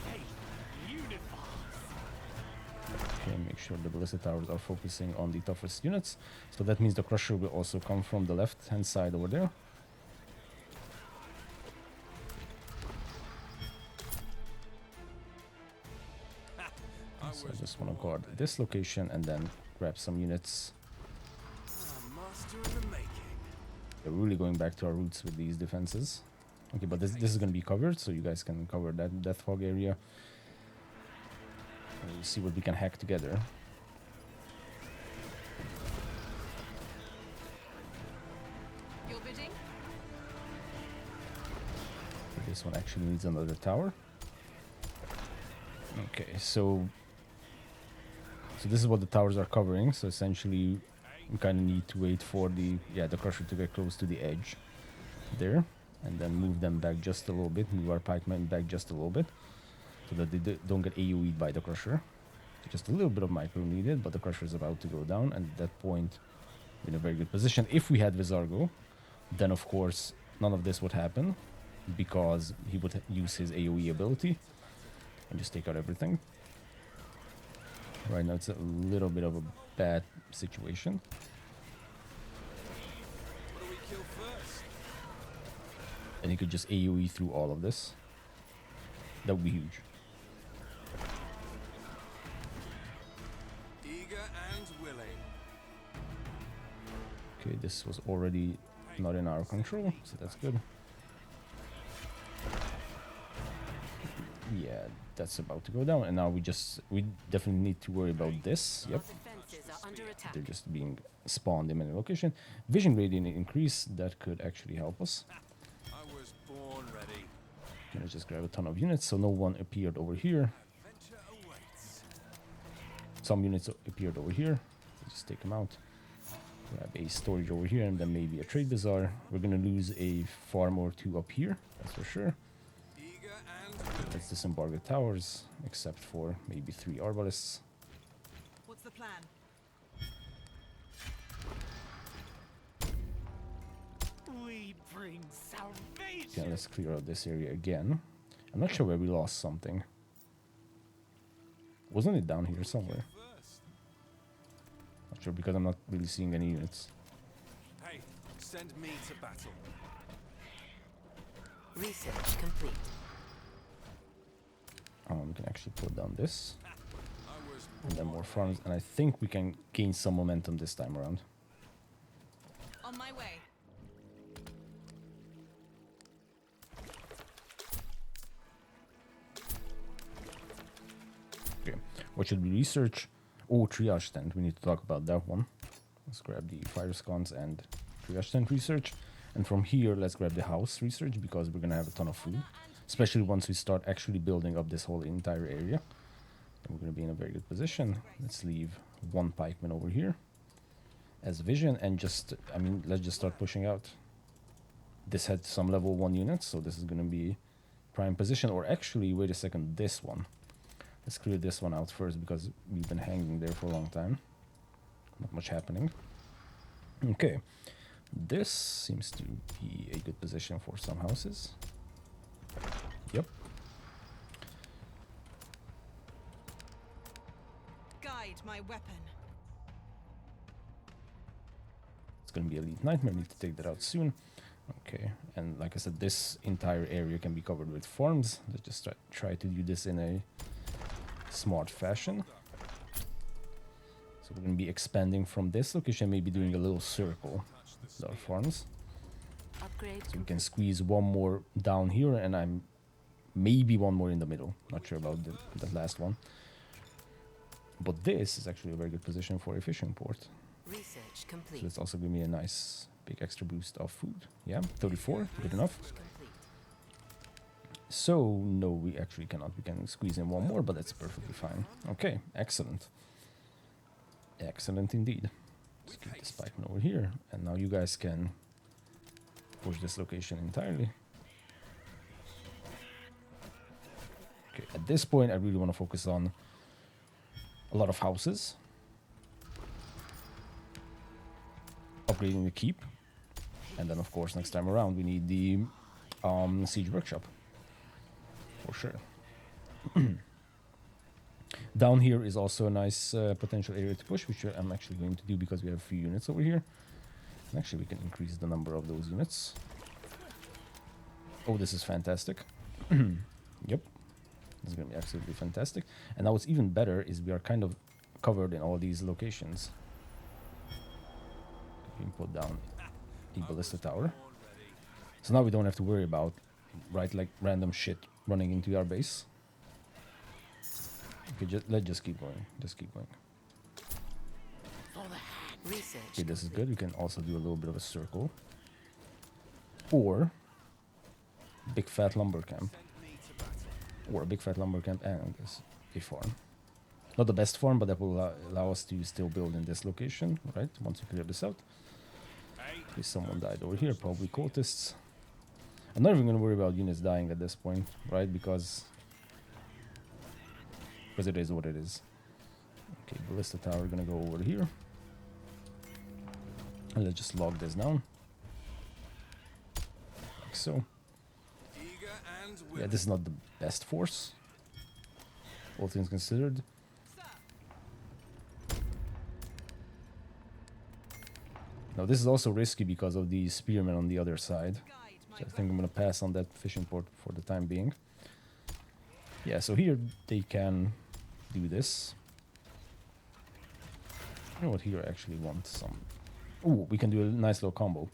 Hey, unify. Okay, make sure the ballista towers are focusing on the toughest units. So that means the crusher will also come from the left hand side over there. So I just want to guard this location and then grab some units. Master of the making. We're really going back to our roots with these defenses. Okay, but this is going to be covered, so you guys can cover that death fog area. We'll see what we can hack together. Your bidding? This one actually needs another tower. Okay, so this is what the towers are covering. So essentially, we kind of need to wait for the crusher to get close to the edge there, and then move them back just a little bit. Move our pikemen back just a little bit, so that they don't get AoE'd by the crusher. Just a little bit of micro needed, but the crusher is about to go down, and at that point, we're in a very good position. If we had Vizargo, then of course none of this would happen, because he would use his AoE ability and just take out everything. Right now it's a little bit of a bad situation. What do we kill first? And he could just AoE through all of this. That would be huge. Eager and willing. Okay, this was already not in our control, so that's good. Yeah, that's about to go down, and now we definitely need to worry about this. Yep, Defenses are under attack. they're just being spawned in any location. Vision radiant increase, that could actually help us. I was born ready. Let's just grab a ton of units, so no one appeared over here. Adventure awaits. Some units appeared over here, so just take them out. Grab a storage over here, and then maybe a trade bazaar. We're gonna lose a farm or two up here, that's for sure. Eager and willing. Let's disembark the towers, except for maybe 3 arbalists. What's the plan? We bring salvation. Okay, let's clear out this area again. I'm not sure where we lost something. Wasn't it down here somewhere? First. Not sure, because I'm not really seeing any units. Hey, send me to battle. Research complete. We can actually put down this, I was and then more farms, and I think we can gain some momentum this time around. On my way. Okay, what should we research? Oh, triage tent. We need to talk about that one. Let's grab the fire sconce and triage tent research. And from here, let's grab the house research, because we're gonna have a ton of food. Especially once we start actually building up this whole entire area. Then we're gonna be in a very good position. Let's leave 1 pikeman over here as vision, and let's just start pushing out. This had some level 1 units, so this is gonna be prime position. Or actually, wait a second, this one. Let's clear this one out first, because we've been hanging there for a long time. Not much happening. Okay, this seems to be a good position for some houses. Yep. Guide my weapon. It's gonna be Elite Nightmare. Need to take that out soon. Okay, and like I said, this entire area can be covered with farms. Let's just try to do this in a smart fashion. So we're gonna be expanding from this location, maybe doing a little circle with our farms. Upgrade. So we can squeeze 1 more down here, and maybe 1 more in the middle. Not sure about that last one. But this is actually a very good position for a fishing port. Research So complete. that's also giving me a nice Big extra boost of food. Yeah, 34, good enough. Complete. So, no, we actually cannot. We can squeeze in one more, but that's perfectly fine. Okay, excellent. Excellent indeed. Let's keep this pikeman over here. And now you guys can push this location entirely. Okay, at this point, I really want to focus on a lot of houses. Upgrading the keep. And then, of course, next time around, we need the siege workshop. For sure. Down here is also a nice potential area to push, which I'm actually going to do because we have a few units over here. And actually, we can increase the number of those units. Oh, this is fantastic. Yep. This is going to be absolutely fantastic. And now what's even better is we are kind of covered in all these locations. We can put down the ballista tower. So now we don't have to worry about, right, like random shit running into our base. Okay, let's just keep going. Just keep going. Research. Okay, this is good. We can also do a little bit of a circle. Or big fat lumber camp. Or a big fat lumber camp and a farm. Not the best farm, but that will allow us to still build in this location, right? Once we clear this out. Okay, someone died over here, probably cultists. I'm not even going to worry about units dying at this point, right? Because it is what it is. Okay, ballista tower gonna go over here. And let's just log this down. Like so. Yeah, this is not the best force, all things considered. Now this is also risky because of the spearmen on the other side. So I think I'm gonna pass on that fishing port for the time being. Yeah, so here they can do this. You know what, here I actually want some... Ooh, we can do a nice little combo.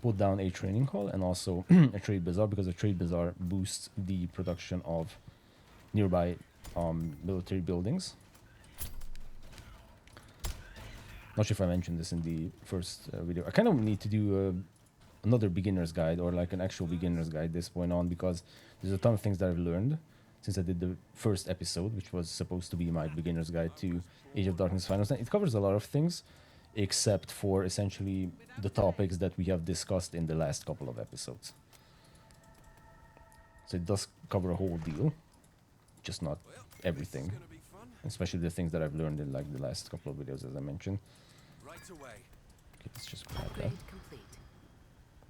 Put down a training hall and also a trade bazaar, because a trade bazaar boosts the production of nearby military buildings. Not sure if I mentioned this in the first video. I kind of need to do another beginner's guide, or like an actual beginner's guide this point on, because there's a ton of things that I've learned since I did the first episode, which was supposed to be my beginner's guide to Age of Darkness Finals. It covers a lot of things, except for essentially the topics that we have discussed in the last couple of episodes. So it does cover a whole deal, just not everything, especially the things that I've learned in like the last couple of videos, as I mentioned. Okay, let's just grab that. Upgrade complete.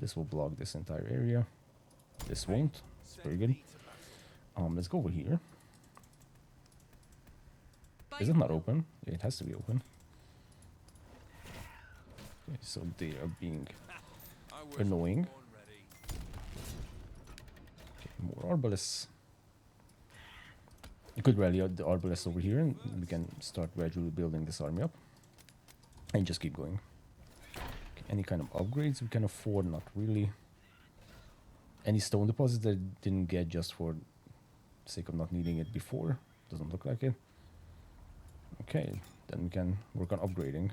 This will block this entire area. This won't. It's very good. Let's go over here. Is it not open? Yeah, it has to be open. Okay, so they are being annoying. Okay, more arbalists. You could rally out the arbalists over here and we can start gradually building this army up. And just keep going. Okay, any kind of upgrades we can afford? Not really. Any stone deposits that I didn't get just for the sake of not needing it before? Doesn't look like it. Okay, then we can work on upgrading.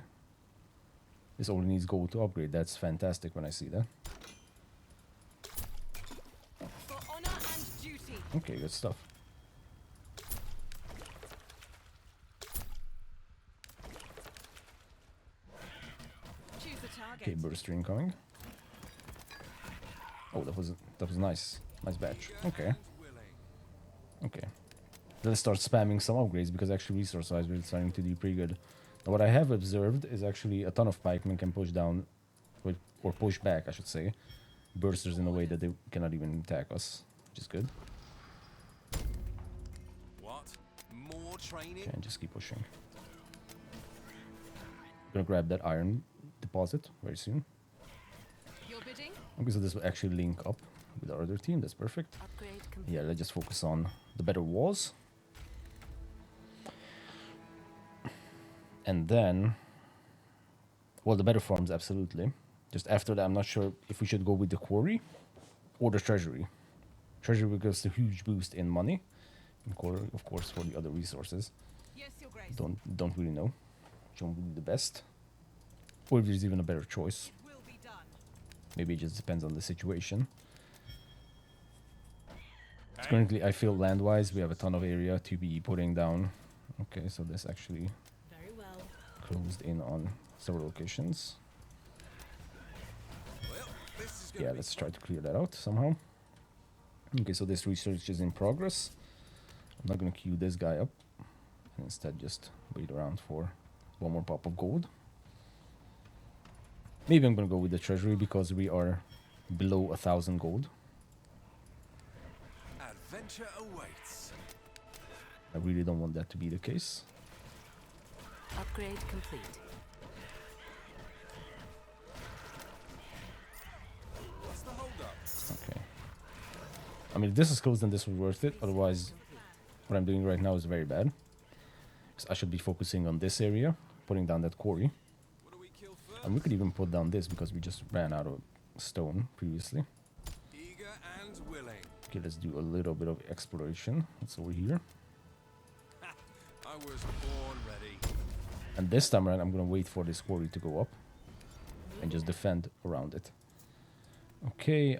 This only needs gold to upgrade. That's fantastic when I see that. For honor and duty. Okay, good stuff. Choose the target. Okay, burster incoming. Oh, that was nice. Nice batch. Okay. Okay. Let's start spamming some upgrades, because actually resource-wise we're starting to do pretty good. Now, what I have observed is actually a ton of pikemen can push down, or push back, I should say, bursters in a way that they cannot even attack us, which is good. What? More training? Okay, and just keep pushing. Gonna grab that iron deposit very soon. Your bidding. Okay, so this will actually link up with our other team. That's perfect. Upgrade complete. Yeah, let's just focus on the better walls. And then, well, the better farms, absolutely. Just after that, I'm not sure if we should go with the quarry or the treasury. Treasury gives a huge boost in money, and quarry, of course, for the other resources. Yes, Your Grace. Don't really know which one would be the best, or if there's even a better choice. Will be done. Maybe it just depends on the situation. So currently, I feel land-wise, we have a ton of area to be putting down. Okay, so this actually Very well. closed in on several locations. Well, this is gonna Yeah, be let's fun. try to clear that out somehow. Okay, so this research is in progress. I'm not gonna queue this guy up. And instead, just wait around for one more pop of gold. Maybe I'm gonna go with the treasury because we are below 1,000 gold. Adventure awaits. I really don't want that to be the case. Upgrade complete. What's the holdup? Okay. I mean, if this is closed, then this was worth it. Otherwise, what I'm doing right now is very bad. 'Cause I should be focusing on this area, putting down that quarry. What do we kill first? And we could even put down this because we just ran out of stone previously. Eager and willing. Okay, let's do a little bit of exploration. It's over here. I was born ready. And this time around, I'm gonna wait for this quarry to go up and just defend around it. Okay,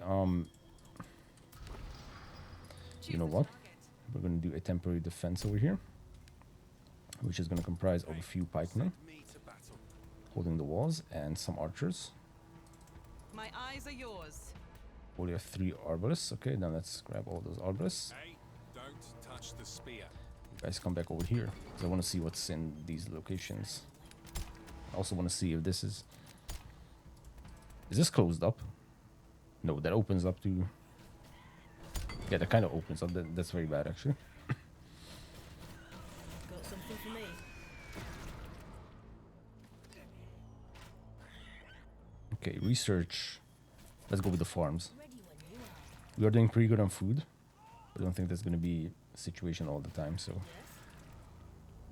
you know what? We're gonna do a temporary defense over here, which is gonna comprise of a few pikemen Send me to battle. holding the walls and some archers. My eyes are yours. We have 3 arbalists. Okay, then let's grab all those arbalists. Hey, don't touch the spear. You guys come back over here because I want to see what's in these locations. I also want to see if this is this closed up? No, that opens up to. Yeah, that kind of opens up. That's very bad, actually. Got something for me. Okay, research. Let's go with the farms. We are doing pretty good on food. I don't think that's going to be a situation all the time, so.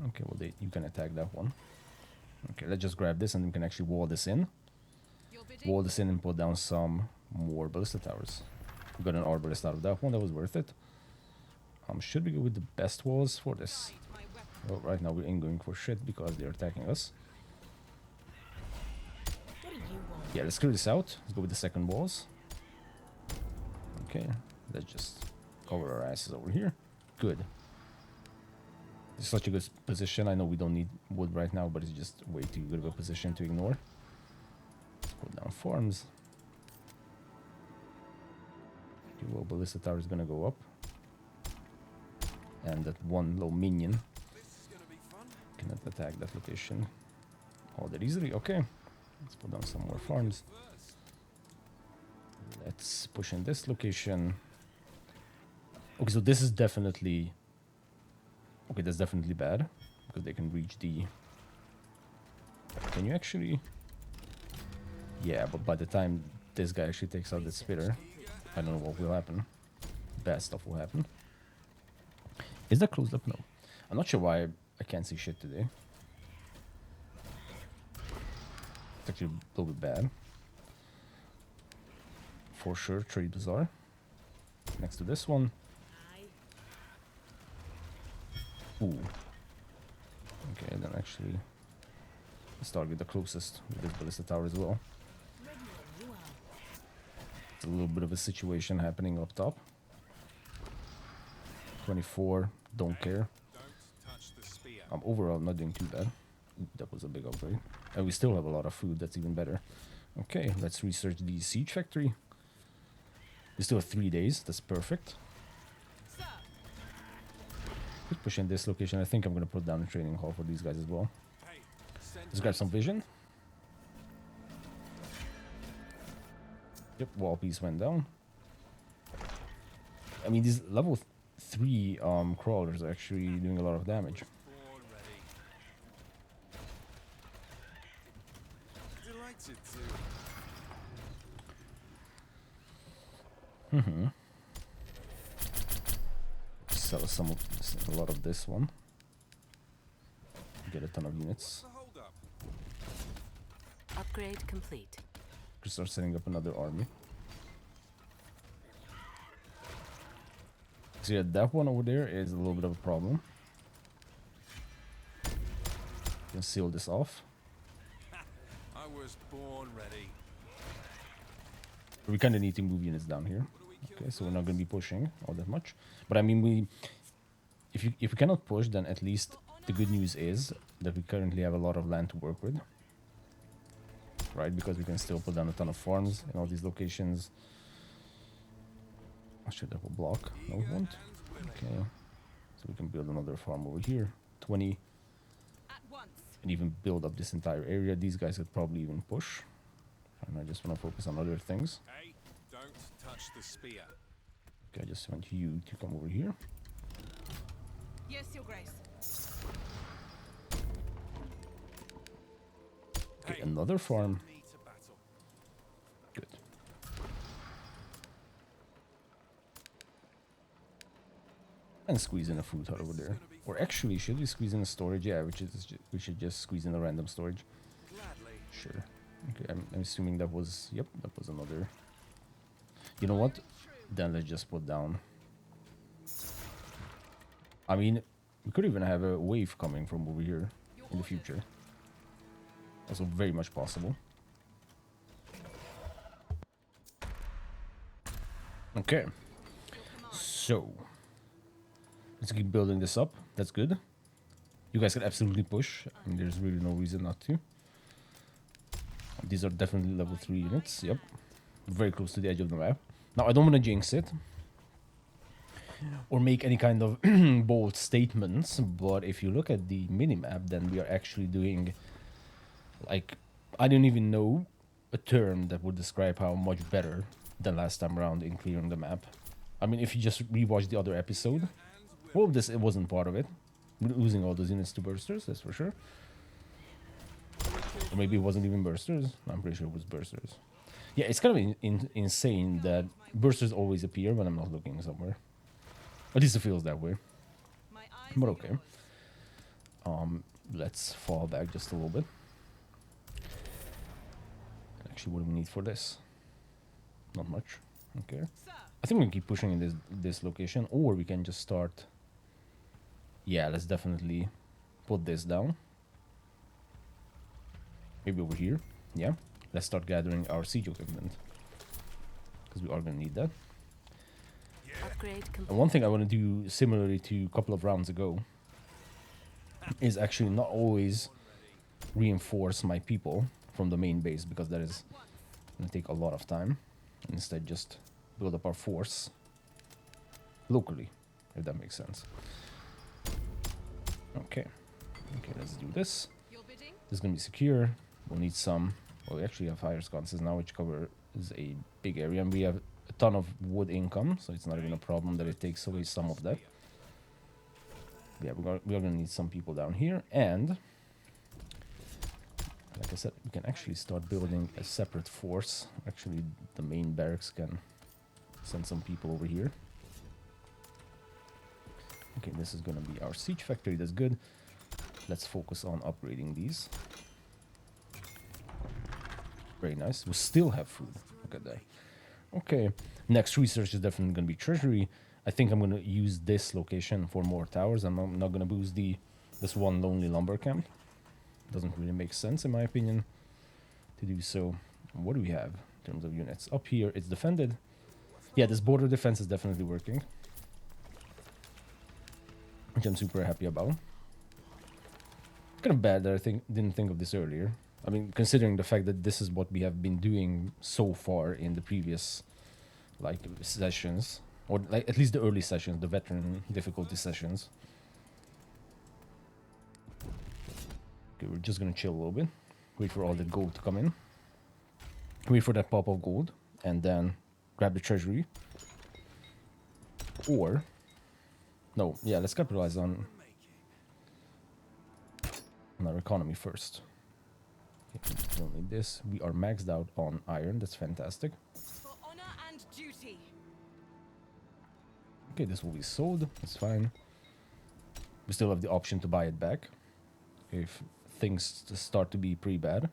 Okay, well, you can attack that one. Okay, let's just grab this and we can actually wall this in. You're bidding. Wall this in and put down some more ballista towers. We got an arbalist out of that one. That was worth it. Should we go with the best walls for this? Guide my weapon. Well, right now we ain't going for shit because they're attacking us. What do you want? Yeah, let's clear this out. Let's go with the second walls. Okay, let's just cover our asses over here. Good. It's such a good position. I know we don't need wood right now, but it's just way too good of a position to ignore. Let's put down farms. Okay, well, ballista tower is gonna go up. And that one low minion This is gonna be fun. cannot attack that location all that easily. Okay, let's put down some more farms. First. Let's push in this location. Okay, so this is definitely... Okay, that's definitely bad. Because they can reach the... Can you actually... Yeah, but by the time this guy actually takes out the spitter, I don't know what will happen. Bad stuff will happen. Is that closed up? No. I'm not sure why I can't see shit today. It's actually a little bit bad. For sure, trade bazaar. Next to this one. Ooh. Okay, then actually let's target the closest with this ballista tower as well. It's a little bit of a situation happening up top. 24, don't care. Don't touch the spear. Overall, not doing too bad. Ooh, that was a big upgrade. And we still have a lot of food, that's even better. Okay, let's research the siege factory. We still have 3 days, that's perfect. Sir, Let's push in this location. I think I'm going to put down a training hall for these guys as well. Hey, send Let's grab some vision. Yep, wall piece went down. I mean, these level 3 crawlers are actually doing a lot of damage. born ready. Delighted to. Sell some of this, a lot of this one. Get a ton of units. The holdup. upgrade complete. Just start setting up another army. So yeah, that one over there is a little bit of a problem. Can seal this off. I was born ready. We kind of need to move units down here. Okay, so we're not going to be pushing all that much. But I mean, if we cannot push, then at least the good news is that we currently have a lot of land to work with. Right, because we can still put down a ton of farms in all these locations. I should have a block. No, we won't. Okay. So we can build another farm over here. 20. At once. And even build up this entire area. These guys could probably even push. And I just want to focus on other things. Hey, don't touch the spear. Okay, I just want you to come over here. Yes, Your Grace. Okay, another farm. Need to battle. Good. And squeeze in a food hut over there. Or actually, should we squeeze in a storage? Yeah, we should just squeeze in a random storage. Gladly. Sure. Okay, I'm assuming that was... Yep, that was another... You know what? Then let's just put down... I mean, we could even have a wave coming from over here in the future. Also very much possible. Okay. So... Let's keep building this up. That's good. You guys can absolutely push. I mean, there's really no reason not to. These are definitely level 3 units. Yep. Very close to the edge of the map. Now, I don't want to jinx it. Or make any kind of bold statements. But if you look at the minimap, then we are actually doing... Like, I don't even know a term that would describe how much better than last time around in clearing the map. I mean, if you just rewatch the other episode... Well, it wasn't part of it. We're losing all those units to bursters, that's for sure. Or maybe it wasn't even bursters. I'm pretty sure it was bursters. Yeah, it's kind of insane that bursters always appear when I'm not looking somewhere. At least it feels that way. My eyes But are okay. yours. Let's fall back just a little bit. Actually, what do we need for this? Not much. Okay. Sir. I think we can keep pushing in this location, or we can just start... Yeah, let's definitely put this down. Maybe over here. Yeah. Let's start gathering our siege equipment. Because we are going to need that. Upgrade And complete. one thing I want to do, similarly to a couple of rounds ago, is actually not always reinforce my people from the main base, because that is going to take a lot of time. Instead, just build up our force locally, if that makes sense. Okay. Okay, let's do this. Your bidding? This is going to be secure. We'll need some... Well, we actually have higher sconces now, which covers a big area. And we have a ton of wood income, so it's not even a problem that it takes away some of that. Yeah, we are going to need some people down here. And, like I said, we can actually start building a separate force. Actually, the main barracks can send some people over here. Okay, this is going to be our siege factory. That's good. Let's focus on upgrading these. Very nice. We still have food. Look at that. Okay. Next research is definitely going to be treasury. I think I'm going to use this location for more towers. I'm not going to boost this one lonely lumber camp. Doesn't really make sense, in my opinion, to do so. What do we have in terms of units? Up here, it's defended. Yeah, this border defense is definitely working, which I'm super happy about. Kind of bad that I didn't think of this earlier. I mean, considering the fact that this is what we have been doing so far in the previous, like, sessions, or like at least the early sessions, the veteran difficulty sessions. Okay, we're just gonna chill a little bit, wait for all the gold to come in, wait for that pop of gold, and then grab the treasury. Or, no, yeah, let's capitalize on our economy first. Okay, we don't need this. We are maxed out on iron. That's fantastic. For honor and duty. Okay, this will be sold. That's fine. We still have the option to buy it back if things start to be pretty bad.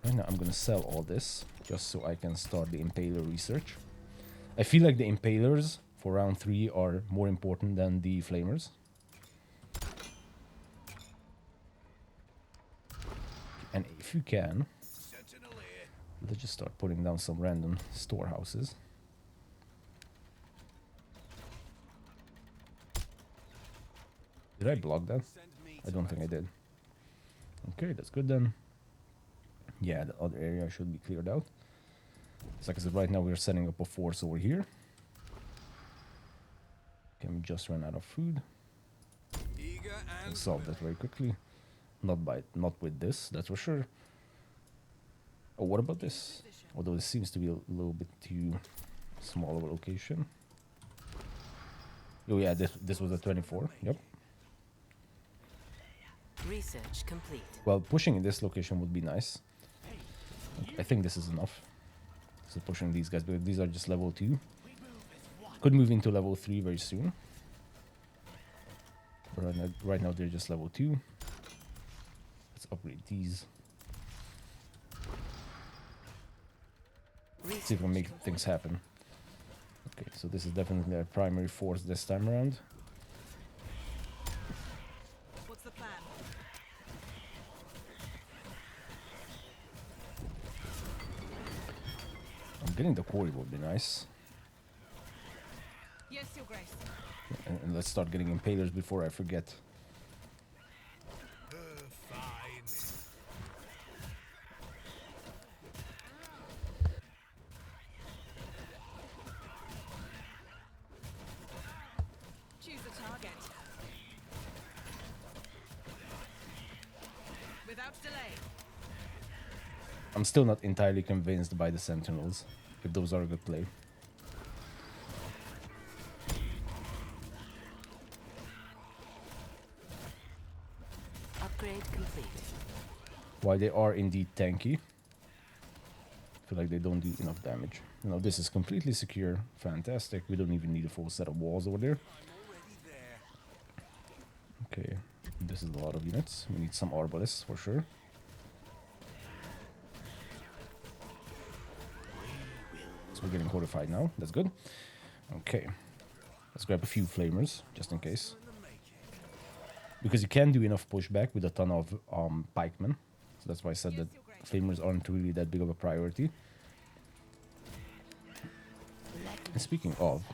Right now, I'm gonna sell all this just so I can start the impaler research. I feel like the impalers for round 3 are more important than the flamers. And if you can, Let's just start putting down some random storehouses. Did I block that? I don't think I did. Okay, that's good then. Yeah, the other area should be cleared out. So like I said, right now we're setting up a force over here. Can we just run out of food? Eager Can and solve that very quickly. Not with this, that's for sure. Oh, what about this? Although this seems to be a little bit too small of a location. Oh yeah, this was a 24. Yep. Research complete. Well, pushing in this location would be nice. I think this is enough. So pushing these guys, but these are just level 2. Could move into level 3 very soon. But right now they're just level 2. Let's upgrade these. See if we can make things happen. Okay, so this is definitely a primary force this time around. What's the plan? Getting the quarry would be nice. Yes, Your Grace. And let's start getting impalers before I forget. Choose the target. Without delay. I'm still not entirely convinced by the sentinels, if those are a good play. Upgrade complete. While they are indeed tanky, I feel like they don't do enough damage. You know, this is completely secure. Fantastic. We don't even need a full set of walls over there. Okay, this is a lot of units. We need some arbalists for sure. So we're getting codified now. That's good. Okay, let's grab a few flamers just in case, because you can do enough pushback with a ton of pikemen. So that's why I said that flamers aren't really that big of a priority. And speaking of,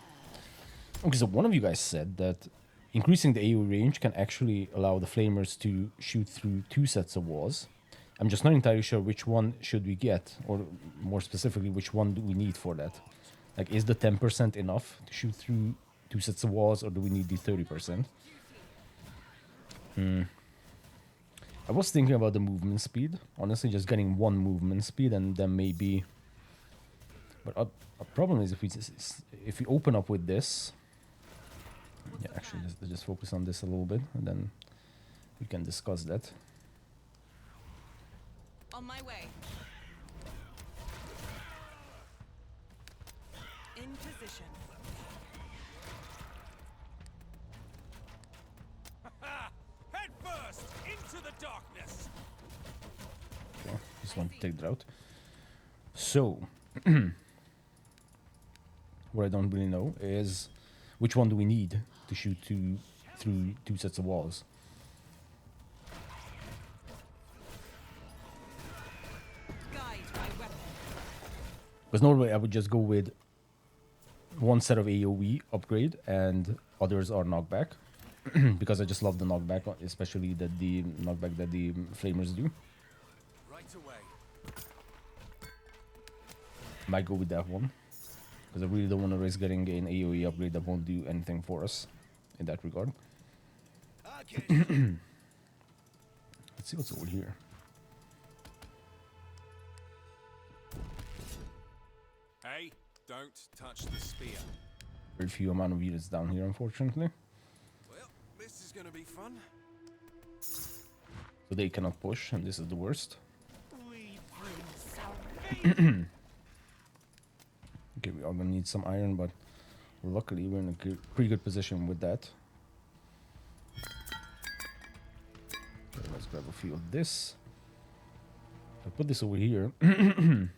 okay, so one of you guys said that increasing the AoE range can actually allow the flamers to shoot through 2 sets of walls. I'm just not entirely sure which one should we get, or more specifically, which one do we need for that? Like, is the 10% enough to shoot through 2 sets of walls, or do we need the 30%? I was thinking about the movement speed. Honestly, just getting 1 movement speed, and then maybe... But our problem is if we open up with this... Yeah, actually, just focus on this a little bit, and then we can discuss that. On my way. In position. Head first into the darkness. Okay, just want to take that out. So, what I don't really know is which one do we need to shoot through 2 sets of walls. Guide my weapon. Because normally I would just go with 1 set of AoE upgrade and others are knockback. Because I just love the knockback, especially the knockback that the flamers do. right away. Might go with that one. Because I really don't want to risk getting an AoE upgrade that won't do anything for us in that regard. Let's see what's over here. Hey, don't touch the spear. Very few amount of units down here, unfortunately. Well, this is gonna be fun. So they cannot push, and this is the worst. We bring salvation. Okay, we are gonna need some iron, but luckily we're in a pretty good position with that. Okay, let's grab a few of this. If I put this over here, I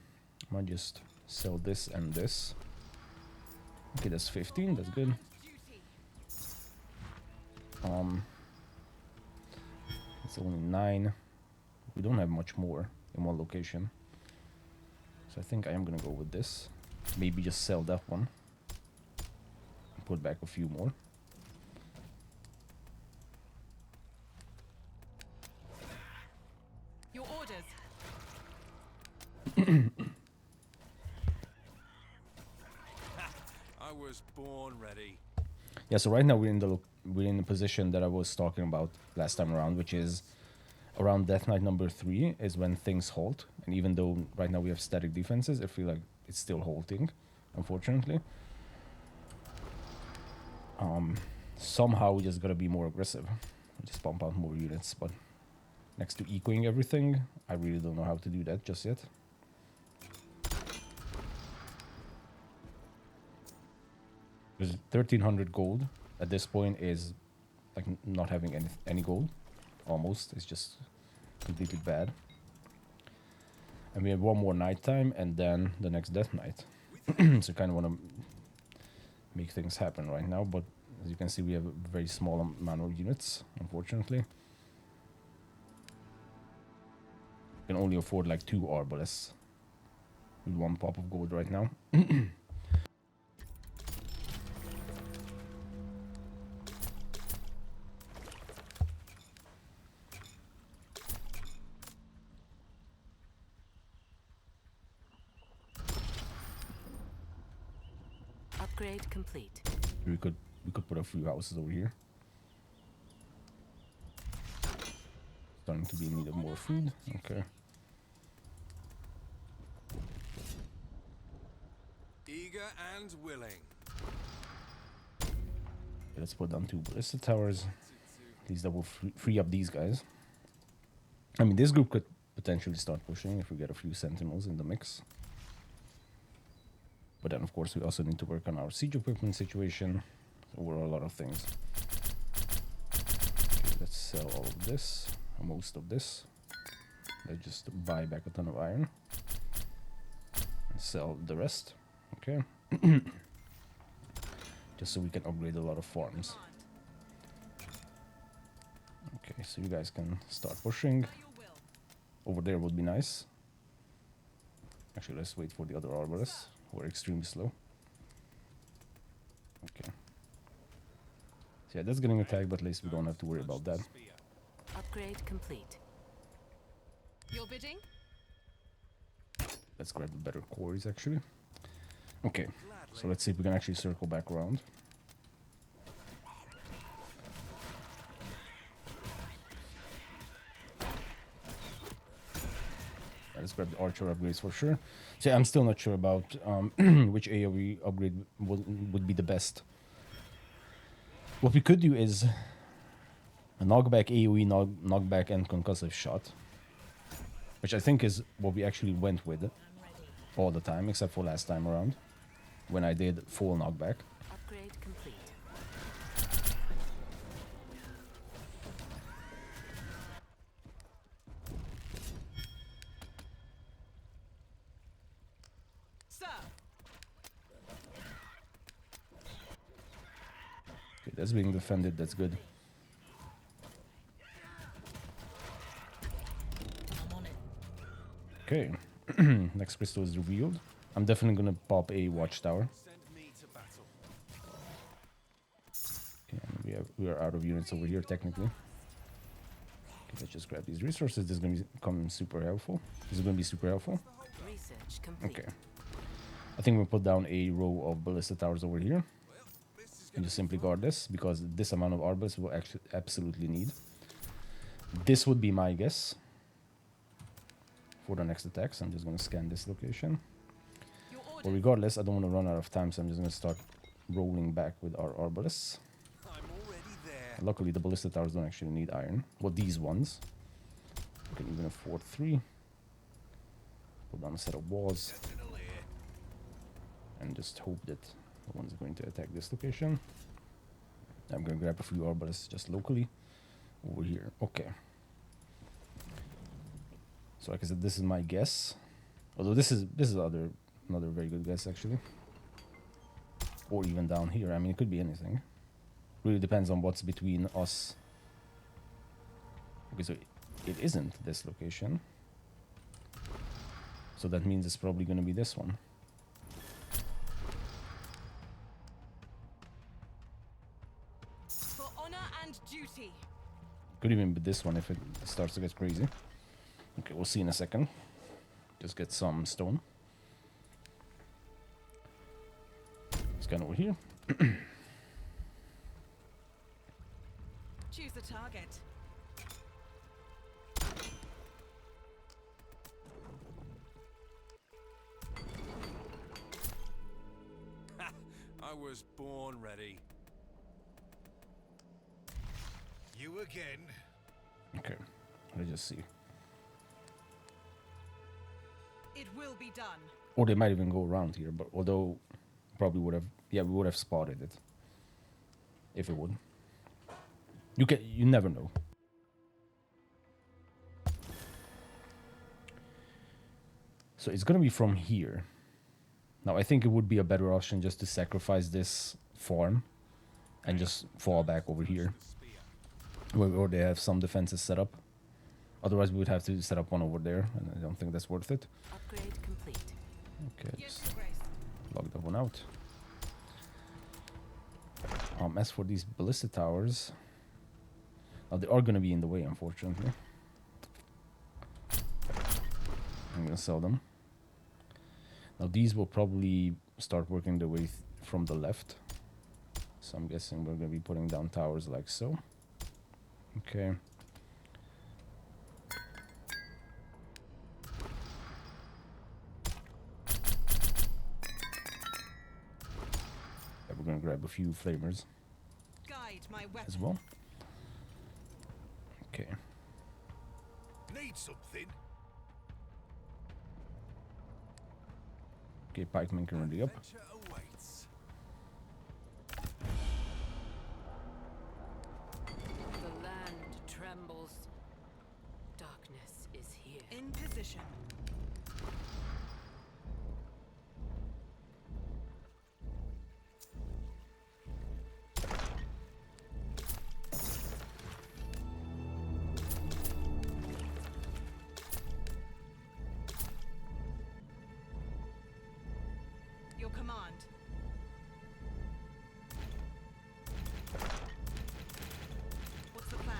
might just sell this and this. Okay, that's 15, that's good. It's only 9. We don't have much more in one location. So I think I am gonna go with this. Maybe just sell that one. Put back a few more. Your orders. I was born ready. Yeah, so right now we're in the position that I was talking about last time around, which is around Death Knight number 3 is when things halt. And even though right now we have static defenses, I feel like it's still halting, unfortunately. Somehow we just gotta be more aggressive. Just pump out more units, but next to ecoing everything, I really don't know how to do that just yet. Because 1300 gold at this point is like not having any gold, almost. It's just completely bad. And we have one more nighttime and then the next Death Knight. So kind of want to make things happen right now, but as you can see we have a very small amount of units, unfortunately. Can only afford like 2 Arbalists with 1 pop of gold right now. Upgrade complete. We could put a few houses over here. Starting to be in need of more food. Okay. Eager and willing. Let's put down 2 ballista towers. At least that will free up these guys. I mean, this group could potentially start pushing if we get a few sentinels in the mix. But then, of course, we also need to work on our siege equipment situation. Over a lot of things. Okay, let's sell all of this, or most of this. Let's just buy back a ton of iron. And sell the rest. Okay. Just so we can upgrade a lot of farms. Okay, so you guys can start pushing. Over there would be nice. Actually, let's wait for the other arborists, who are extremely slow. Okay. So yeah, that's getting attacked, but at least we don't have to worry about that. Upgrade complete. Your bidding? Let's grab the better quarries, actually. Okay, so let's see if we can actually circle back around. Let's grab the archer upgrades for sure. So yeah, I'm still not sure about which AoE upgrade would be the best. What we could do is a knockback AoE, knockback and concussive shot. Which I think is what we actually went with all the time, except for last time around, when I did full knockback. Upgrade complete. Sir. Okay, that's being defended, that's good. Okay, next crystal is revealed. I'm definitely gonna pop a watchtower. Okay, and we are out of units over here technically. Okay, let's just grab these resources. This is gonna become super helpful. This is gonna be super helpful. Research complete. Okay. I think we'll put down a row of ballista towers over here. And just simply guard this, because this amount of arbalists will actually absolutely need. This would be my guess for the next attacks. I'm just going to scan this location. But regardless, I don't want to run out of time, so I'm just going to start rolling back with our arbalists. I'm already there. Luckily, the ballista towers don't actually need iron. Well, these ones. We can even afford 3. Put down a set of walls. And just hope that no one's going to attack this location. I'm going to grab a few arbalists just locally over here. Okay. So like I said, this is my guess. Although this is another very good guess actually. Or even down here. I mean, it could be anything. Really depends on what's between us. Okay, so it isn't this location. So that means it's probably gonna be this one. For honor and duty. Could even be this one if it starts to get crazy. Okay, we'll see in a second. Just get some stone. Scan over here. Choose a target. I was born ready. You again. Okay, let's just see. It will be done. Or they might even go around here, but although probably would have, yeah, we would have spotted it if it would. You never know. So it's gonna be from here. Now I think it would be a better option just to sacrifice this farm and just fall back over here, where they have some defenses set up. Otherwise, we would have to set up one over there, and I don't think that's worth it. Upgrade complete. Okay, Yes, just Your Grace. log that one out. As for these ballista towers, now they are going to be in the way, unfortunately. I'm going to sell them. Now these will probably start working their way from the left. So I'm guessing we're going to be putting down towers like so. Okay. Yeah, we're going to grab a few flamers Guide my weapon. as well. Okay. Need something? Okay, pikemen can ready up. Adventure awaits. The land trembles. Darkness is here. In position. Your command. What's the plan?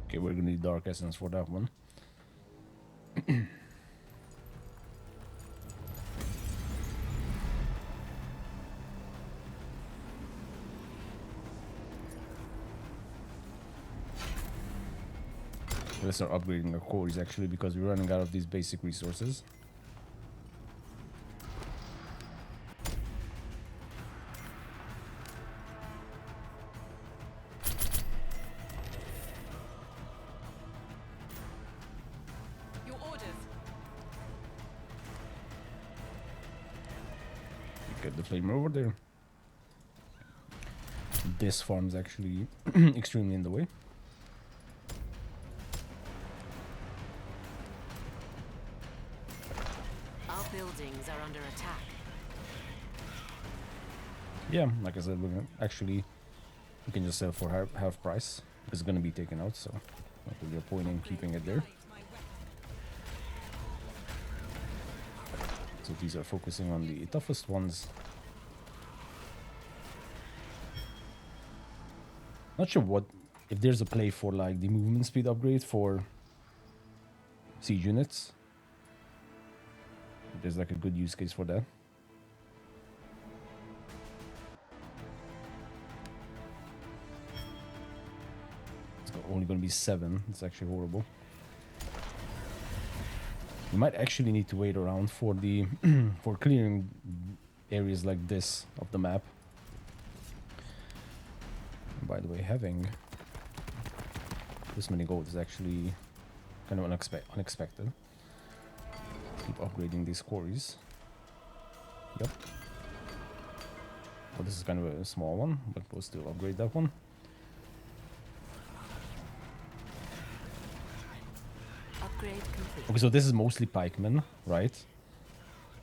Okay, we're gonna need dark essence for that one. Let's start upgrading our quarries actually, because we're running out of these basic resources. Your orders. Get the flamer over there. This farm's actually extremely in the way. Our buildings are under attack. Yeah, like I said, we're gonna actually, we can just sell for half price. It's gonna be taken out, so not really a point in keeping it there. Guide my weapon. So these are focusing on the toughest ones. Not sure what, if there's a play for like the movement speed upgrade for siege units. If there's like a good use case for that. It's only going to be 7. It's actually horrible. We might actually need to wait around for the for clearing areas like this of the map. By the way, having this many gold is actually kind of unexpected. Keep upgrading these quarries. Yep. Well, this is kind of a small one, but we'll still upgrade that one. Upgrade complete. Okay, so this is mostly pikemen, right?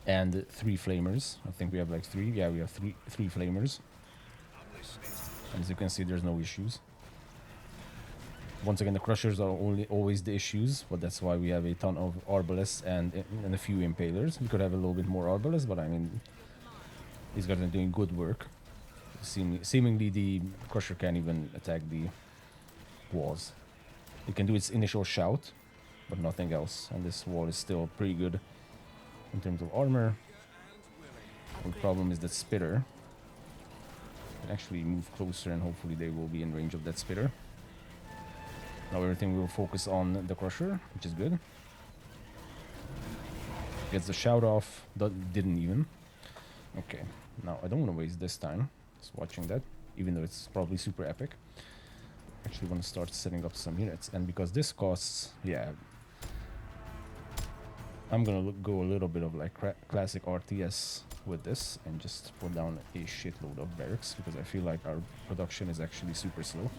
And 3 flamers. I think we have like 3. Yeah, we have three flamers. And as you can see, there's no issues. Once again, the crushers are always the issues, but that's why we have a ton of arbalists and a few impalers. We could have a little bit more arbalists, but I mean, these guys are doing good work. Seemingly, the crusher can't even attack the walls. It can do its initial shout, but nothing else. And this wall is still pretty good in terms of armor. The problem is that spitter can actually move closer, and hopefully they will be in range of that spitter. Now everything will focus on the crusher, which is good. Gets the shout off, didn't even. Okay, now I don't want to waste this time just watching that, even though it's probably super epic. Actually want to start setting up some units, and because this costs, yeah, I'm gonna go a little bit of like classic RTS with this and just put down a shitload of barracks, because I feel like our production is actually super slow.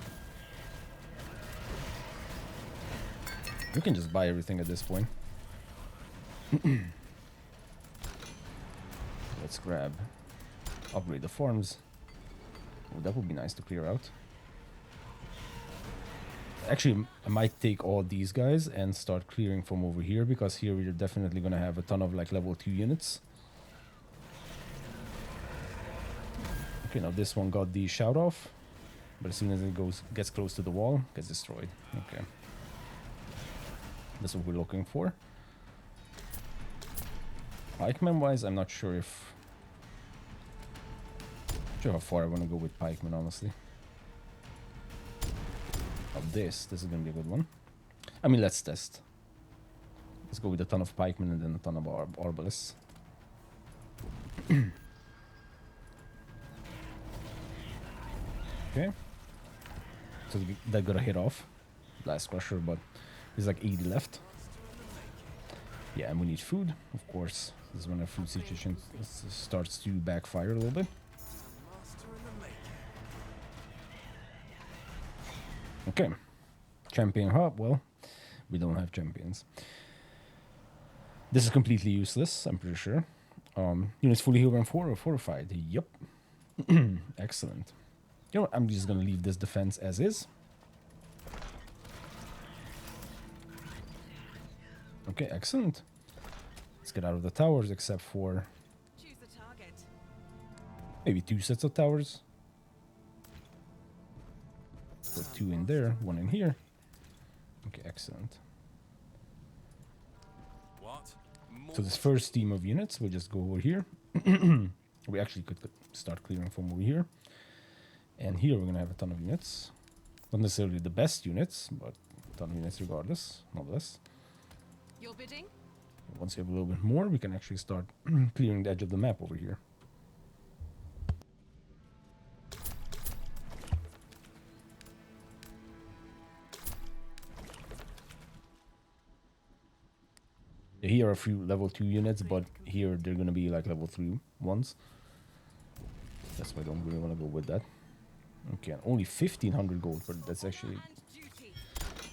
We can just buy everything at this point. Let's upgrade the farms. Oh, that would be nice to clear out. Actually, I might take all these guys and start clearing from over here, because here we're definitely gonna have a ton of like level 2 units. Okay, now this one got the shout off, but as soon as it gets close to the wall, gets destroyed. Okay. That's what we're looking for. Pikeman wise, I'm not sure how far I want to go with pikemen, honestly. Oh, this is gonna be a good one. I mean, let's test. Let's go with a ton of pikemen and then a ton of arbalists. Okay. So that got a hit off. Last crusher, but there's like 80 left. Yeah, and we need food, of course. This is when our food situation starts to backfire a little bit. Okay. Champion hub. Well, we don't have champions. This is completely useless, I'm pretty sure. Units fully healed and fortified. Yup. Excellent. You know what? I'm just gonna leave this defense as is. Okay, excellent. Let's get out of the towers, except for Choose the target. maybe 2 sets of towers. Put 2 in there, 1 in here. Okay, excellent. What? So this first team of units will just go over here. We actually could start clearing from over here. And here we're gonna have a ton of units. Not necessarily the best units, but a ton of units regardless, nonetheless. Your bidding? Once you have a little bit more, we can actually start clearing the edge of the map over here. Here are a few level 2 units, but here they're going to be like level 3 ones. That's why I don't really want to go with that. Okay, only 1500 gold, but that's actually...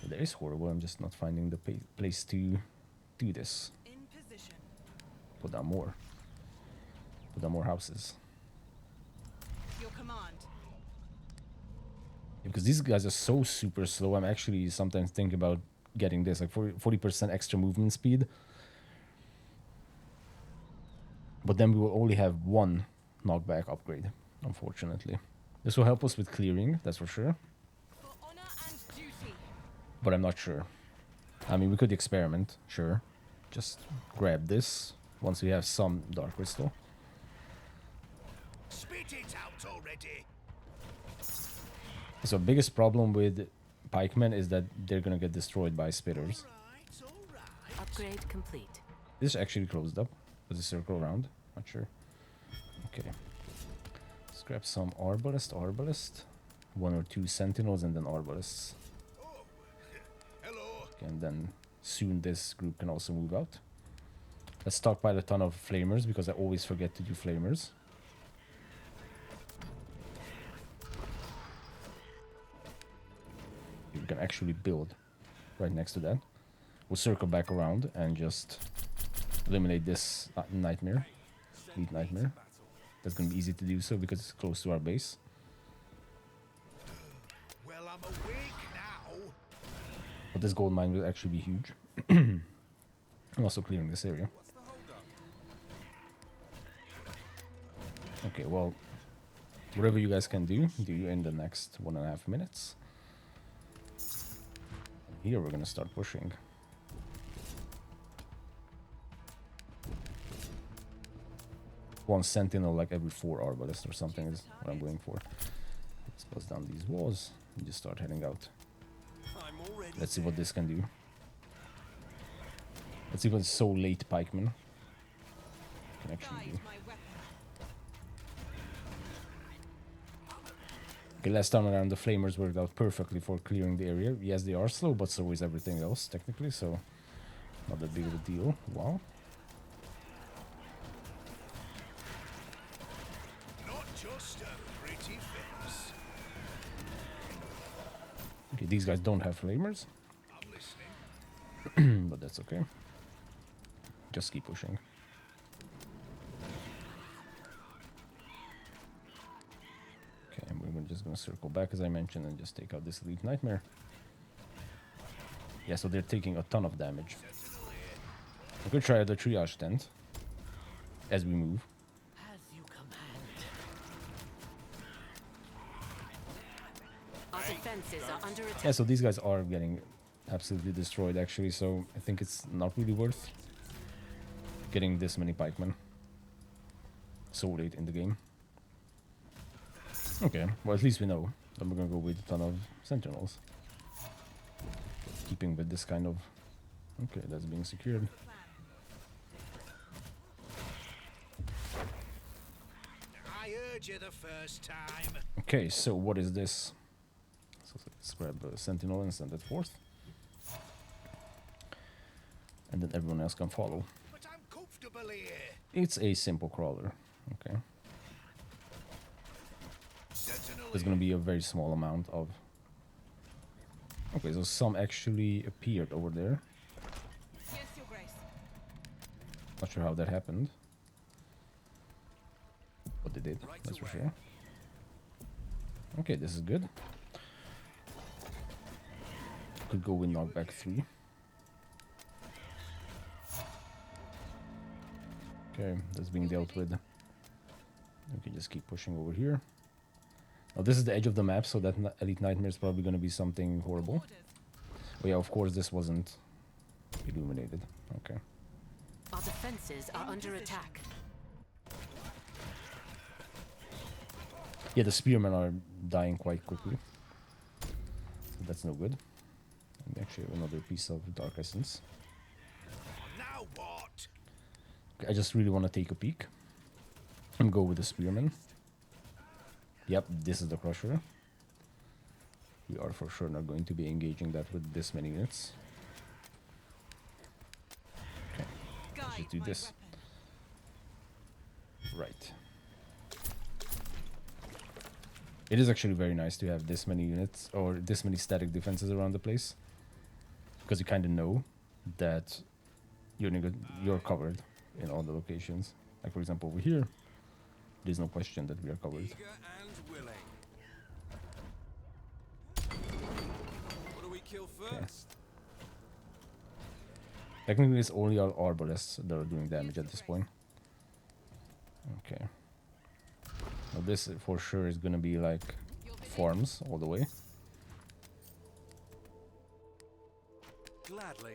That is horrible. I'm just not finding the place to do this. In position. Put down more. Put down more houses. Your command. Because these guys are so super slow, I'm actually sometimes thinking about getting this, like 40% extra movement speed. But then we will only have 1 knockback upgrade, unfortunately. This will help us with clearing, that's for sure. For honor and duty. But I'm not sure. I mean, we could experiment, sure. Just grab this once we have some dark crystal. Spit it out already. So biggest problem with pikemen is that they're gonna get destroyed by spitters. All right. Upgrade complete. This actually closed up. Does it circle around? Not sure. Okay. Let's grab some arbalist. 1 or 2 sentinels and then arbalists. Oh, hello. Okay, and then soon this group can also move out. Let's stockpile a ton of flamers because I always forget to do flamers. You can actually build right next to that. We'll circle back around and just eliminate this nightmare. Fleet nightmare. That's gonna be easy to do so because it's close to our base. I'm awake now. But this gold mine will actually be huge. I'm also clearing this area. What's the hold up? Okay, well, whatever you guys can do in the next 1.5 minutes. Here we're gonna start pushing. One sentinel like every 4 arbalists or something is what I'm going for. Let's bust down these walls and just start heading out. I'm already Let's see what this can do. Let's see what so late pikemen can actually do. Guide my weapon. Okay, last time around the flamers worked out perfectly for clearing the area. Yes, they are slow, but so is everything else technically, so not that big of a deal. Wow. Not just a pretty face. Okay, these guys don't have flamers, I'm listening. but that's okay. Just keep pushing. Okay, and we're just gonna circle back as I mentioned and just take out this elite nightmare. Yeah, so they're taking a ton of damage. We could try the triage tent as we move. As you command. Our defenses are under attack. Yeah, so these guys are getting absolutely destroyed actually, so I think it's not really worth getting this many pikemen so late in the game. Okay, well at least we know. Then we're gonna go with a ton of sentinels. Keeping with this kind of... Okay, that's being secured. I heard you the first time. Okay, so what is this? So let's grab a sentinel and send it forth. And then everyone else can follow. But I'm comfortable here. It's a simple crawler. Okay. Sentinel There's gonna be a very small amount of... Okay, so some actually appeared over there. Yes, Your Grace. Not sure how that happened. But they did, that's for sure. Okay, this is good. Could go with knockback 3. Okay, that's being dealt with. We can just keep pushing over here. Now this is the edge of the map, so that elite nightmare is probably going to be something horrible. Orders. Oh yeah, of course this wasn't illuminated. Okay. Our defenses are under attack. Yeah, the spearmen are dying quite quickly. So that's no good. And actually another piece of dark essence. now what? Okay, I just really want to take a peek and go with the spearmen. Yep, this is the crusher. We are for sure not going to be engaging that with this many units. Okay, let's Guide just do my this. weapon. Right. It is actually very nice to have this many units or this many static defenses around the place, because you kind of know that you're covered in all the locations. Like for example over here, there's no question that we are covered. Eager and willing. What do we kill first? Technically it's only our arbalists that are doing damage at this point. Okay. Now this for sure is gonna be like farms all the way. Gladly.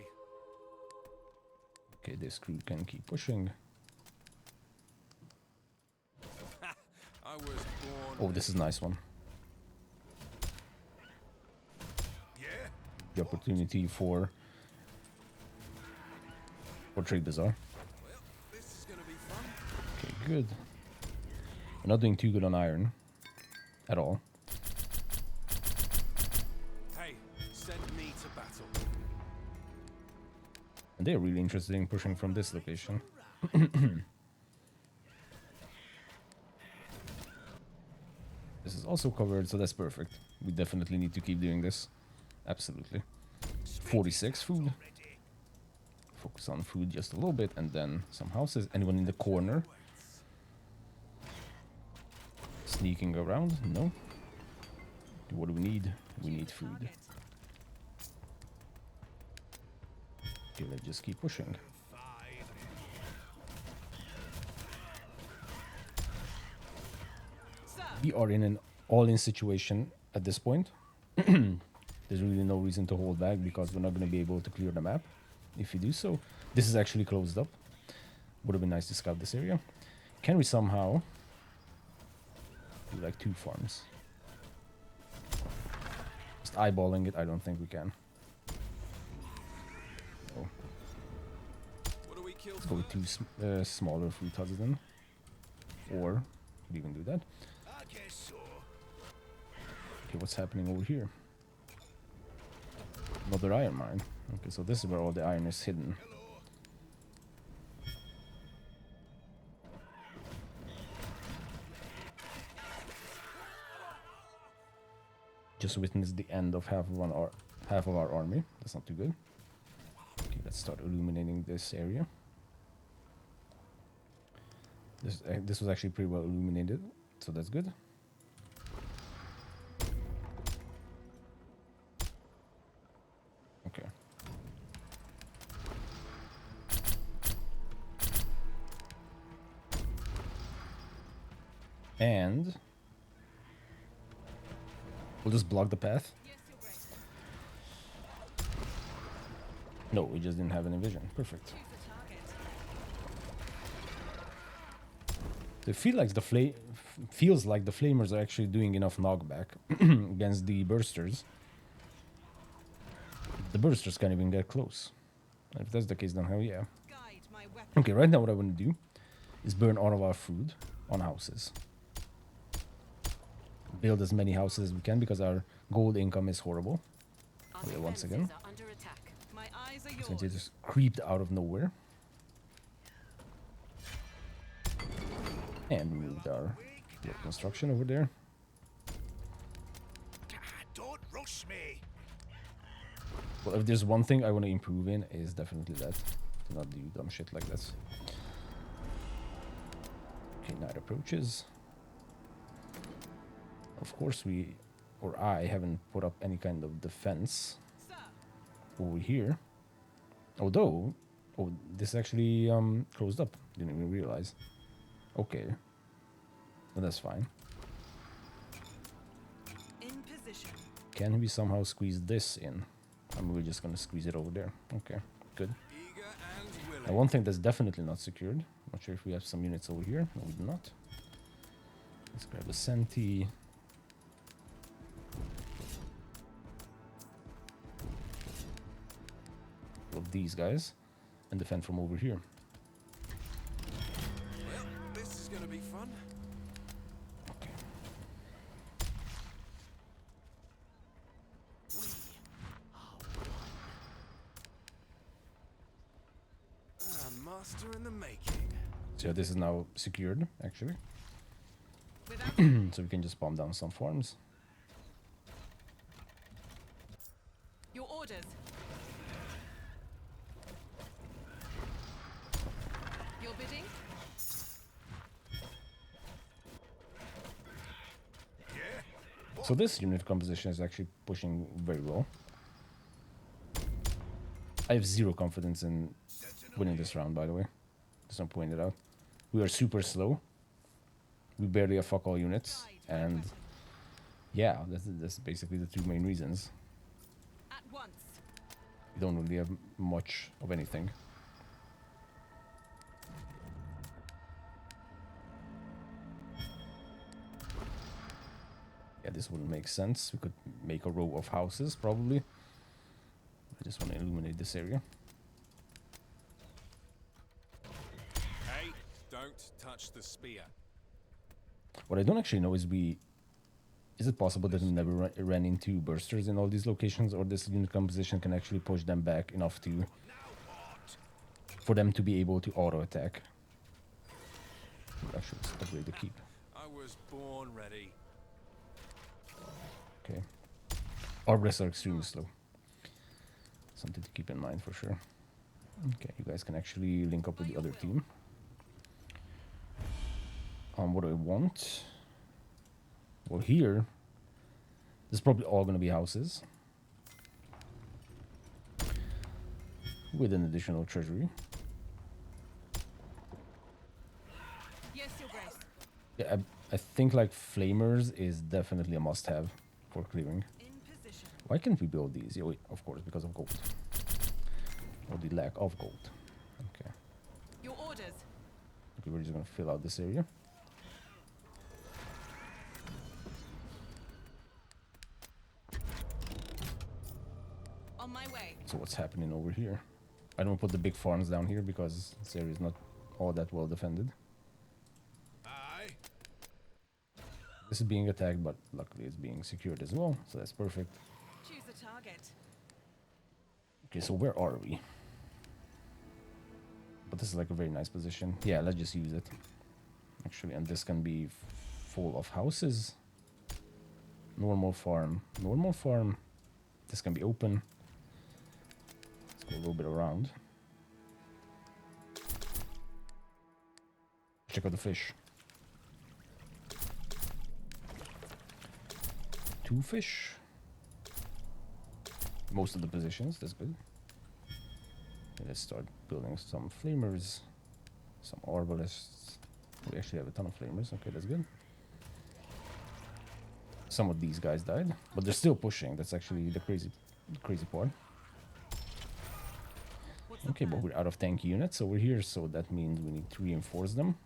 Okay, this crew can keep pushing. I was born. Oh, this is a nice one. Yeah? The opportunity for trade bazaar. Well, this is gonna be fun. Okay, good. We're not doing too good on iron at all. Hey, send me to battle. And they're really interested in pushing from this location. This is also covered, so that's perfect. We definitely need to keep doing this. Absolutely. 46 food. Ready. Focus on food just a little bit, and then some houses. Anyone in the corner? Sneaking around? No. What do we need? We need food. Okay, let's just keep pushing. We are in an all-in situation at this point. There's really no reason to hold back because we're not going to be able to clear the map if we do so. This is actually closed up. Would have been nice to scout this area. Can we somehow do like 2 farms? Just eyeballing it, I don't think we can. Oh. What do we kill Let's go with 2 smaller fruit houses then. Or we even do that. I guess so. Okay, what's happening over here? Another iron mine. Okay, so this is where all the iron is hidden. Just witnessed the end of half of our army. That's not too good. Okay, let's start illuminating this area. This was actually pretty well illuminated, so that's good. Okay. And we'll just block the path. No, we just didn't have any vision. Perfect. So it feels like the flamers are actually doing enough knockback against the bursters. The bursters can't even get close. If that's the case, then hell yeah. Okay, right now what I want to do is burn all of our food on houses. Build as many houses as we can because our gold income is horrible. Okay, once again. Since it just creeped out of nowhere. And we moved our construction over there. Don't rush me. Well, if there's one thing I want to improve in, is definitely that. To not do dumb shit like this. Okay, night approaches. Of course I haven't put up any kind of defense over here. Although, this actually closed up. Didn't even realize. Okay. Well, that's fine. In position. Can we somehow squeeze this in? I mean, we're just gonna squeeze it over there. Okay, good. Eager and willing. Now, one thing that's definitely not secured. Not sure if we have some units over here. No, we do not. Let's grab a Senti. Of these guys and defend from over here. Well, this is gonna be fun. Okay. Master in the making. So this is now secured, actually. So we can just bomb down some farms. Your orders. Your bidding. So this unit composition is actually pushing very well. I have 0 confidence in winning this round, by the way. Just want to point it out. We are super slow. We barely have fuck all units. And yeah, that's basically the 2 main reasons. At once. We don't really have much of anything. Yeah, this wouldn't make sense. We could make a row of houses, probably. I just want to illuminate this area. Hey, don't touch the spear. What I don't actually know is is it possible that we never ran into bursters in all these locations, or this unit composition can actually push them back enough for them to be able to auto-attack? Actually, let's upgrade the keep. I was born ready. Okay. Our breasts are extremely slow. Something to keep in mind for sure. Okay, you guys can actually link up with the other team. What do I want? Well, here, There's probably all going to be houses with an additional treasury. Yes, Your Grace. Yeah, I think like flamers is definitely a must-have for clearing. In position. Why can't we build these? Yeah, wait, of course, because of gold. Or the lack of gold. Okay. Your orders. Okay, we're just gonna fill out this area. On my way. So what's happening over here? I don't put the big farms down here because this area is not all that well defended. Aye. This is being attacked, but luckily it's being secured as well, so that's perfect. Choose a target. Okay, so where are we? But this is like a very nice position. Yeah, let's just use it. Actually, and this can be full of houses. Normal farm. Normal farm. This can be open. Let's go a little bit around. Check out the fish. 2 fish. Most of the positions, that's good. Okay, let's start building some flamers, some arbalists. We actually have a ton of flamers. Okay, that's good. Some of these guys died, but they're still pushing. That's actually the crazy part. Okay, but we're out of tank units over here, so that means we need to reinforce them.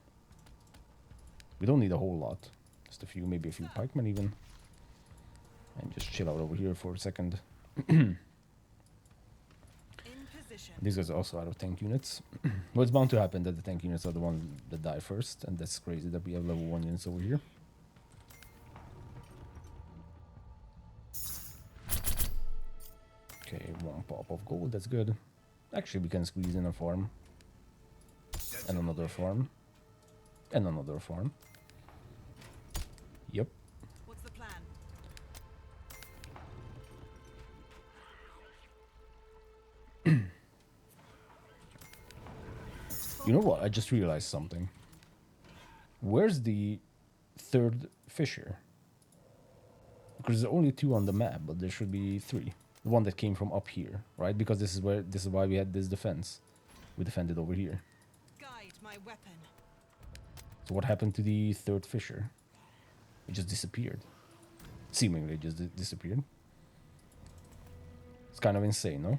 We don't need a whole lot. Just a few, maybe a few pikemen even. And just chill out over here for a second. These guys are also out of tank units. Well, it's bound to happen that the tank units are the ones that die first, and that's crazy that we have level 1 units over here. Okay, 1 pop of gold, that's good. Actually, we can squeeze in a farm. And another farm. And another farm. Yep. What's the plan? You know what? I just realized something. Where's the 3rd fisher? Because there's only 2 on the map, but there should be 3. The one that came from up here, right? Because this is why we had this defense. We defended over here. Guide my weapon. So what happened to the 3rd fisher? It just disappeared. Seemingly it just disappeared. It's kind of insane, no?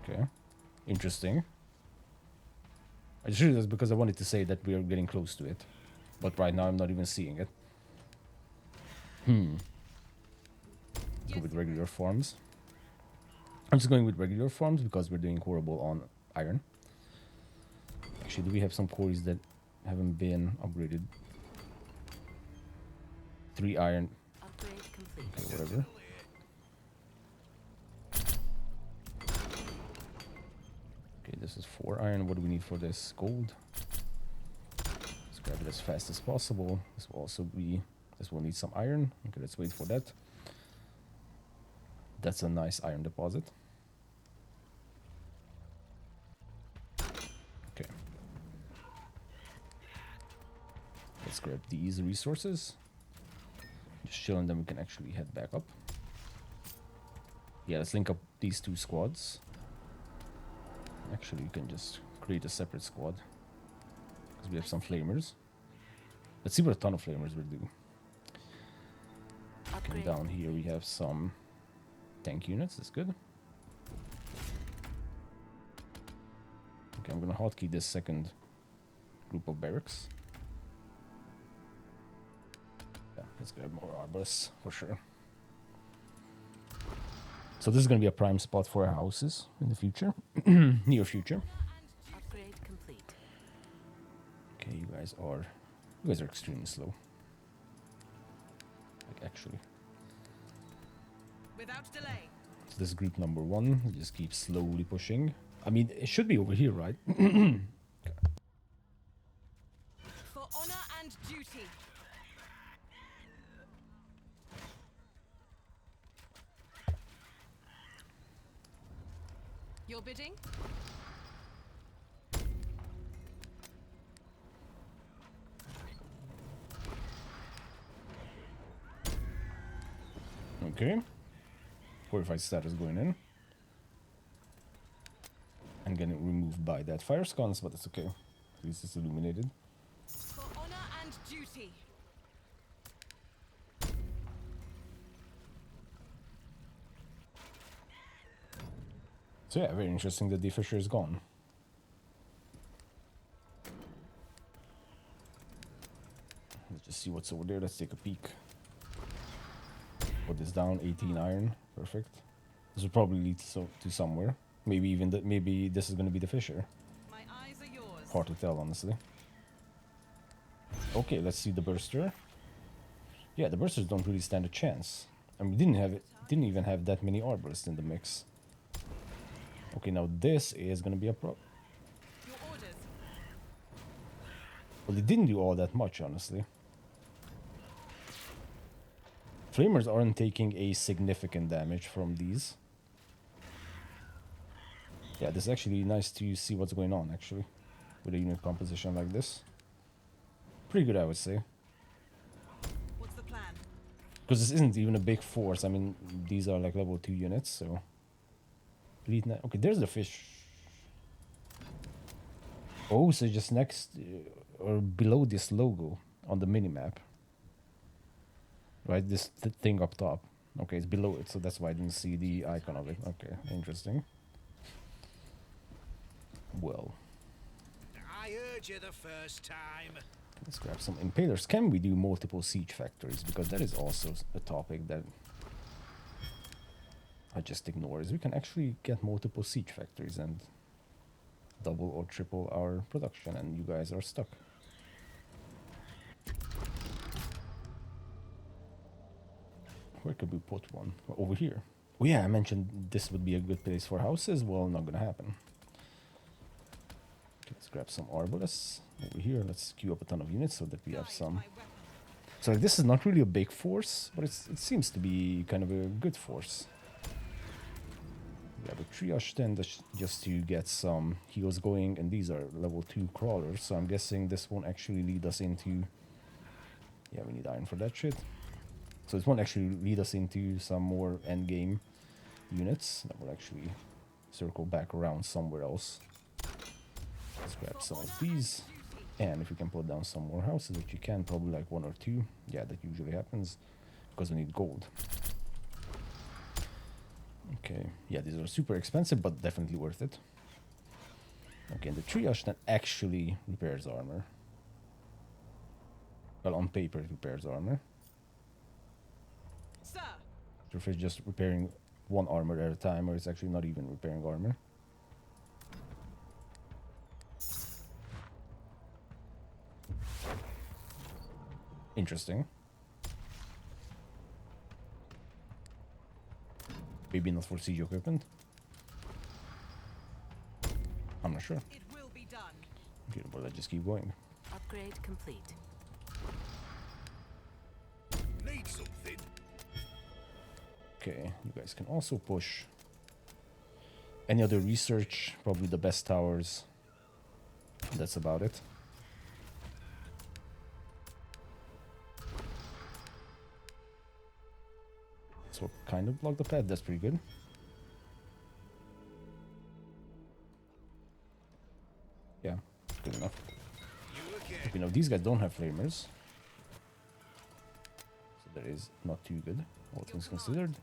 Okay. Interesting. I just realized because I wanted to say that we are getting close to it. But right now I'm not even seeing it. Let's go with regular farms. I'm just going with regular farms because we're doing horrible on iron. Actually, do we have some quarries that haven't been upgraded? 3 iron. Upgrade complete. Okay, whatever. Okay, this is 4 iron. What do we need for this? Gold. Let's grab it as fast as possible. This will also be... This will need some iron. Okay, let's wait for that. That's a nice iron deposit. Okay. Let's grab these resources. Just chill and then we can actually head back up. Yeah, let's link up these 2 squads. Actually, you can just create a separate squad. Because we have some flamers. Let's see what a ton of flamers will do. Okay, down here we have some tank units. That's good. Okay, I'm gonna hotkey this second group of barracks. Yeah, let's grab more arborists for sure. So this is gonna be a prime spot for our houses in the future, near future. Upgrade complete. Okay, you guys are extremely slow. Like actually. Without delay. So this is group number 1. We just keep slowly pushing. I mean, it should be over here, right? For honor and duty. Your bidding? Okay. Fortified status going in. And getting removed by that fire sconce, but it's okay. At least it's illuminated. For honor and duty. So yeah, very interesting that the fisher is gone. Let's just see what's over there. Let's take a peek. Put this down. 18 iron. Perfect. This will probably lead to somewhere. Maybe even that. Maybe this is going to be the fisher. My eyes are yours. Hard to tell, honestly. Okay, let's see the burster. Yeah, the bursters don't really stand a chance. I mean, didn't even have that many arborists in the mix. Okay, now this is gonna be a problem. Your orders. Well, they didn't do all that much, honestly. Flamers aren't taking a significant damage from these. Yeah, this is actually nice to see what's going on, actually, with a unit composition like this. Pretty good, I would say. What's the plan? Because this isn't even a big force. I mean, these are like level 2 units, so... Okay, there's the fish. Oh, so just next... or below this logo on the minimap. Right, this thing up top. Okay, it's below it, so that's why I didn't see the icon of it. Okay, interesting. Well... I heard you the first time. Let's grab some impalers. Can we do multiple siege factories? Because that is also a topic that I just ignore. Is we can actually get multiple siege factories and double or triple our production, and you guys are stuck. Where could we put one? Well, over here. Oh yeah, I mentioned this would be a good place for houses. Well, not gonna happen. Let's grab some arbalists over here. Let's queue up a ton of units so that we have some. So like, this is not really a big force, but it seems to be kind of a good force. Grab a triage then just to get some heals going, and these are level 2 crawlers, so I'm guessing this won't actually lead us into... Yeah, we need iron for that shit. So this won't actually lead us into some more endgame units that will actually circle back around somewhere else. Let's grab some of these, and if we can put down some more houses, which you can, probably like 1 or 2. Yeah, that usually happens, because we need gold. Okay, yeah, these are super expensive, but definitely worth it. Okay, and the triage then actually repairs armor. Well, on paper it repairs armor. Sir. So if it's just repairing 1 armor at a time, or it's actually not even repairing armor. Interesting. Maybe not for siege equipment. I'm not sure. It will be done. Okay, but let's just keep going. Upgrade complete. Need something? Okay, you guys can also push. Any other research? Probably the best towers. That's about it. So kind of block the path. That's pretty good. Yeah, good enough. You again? Okay, now these guys don't have flamers, so that is not too good, all things considered.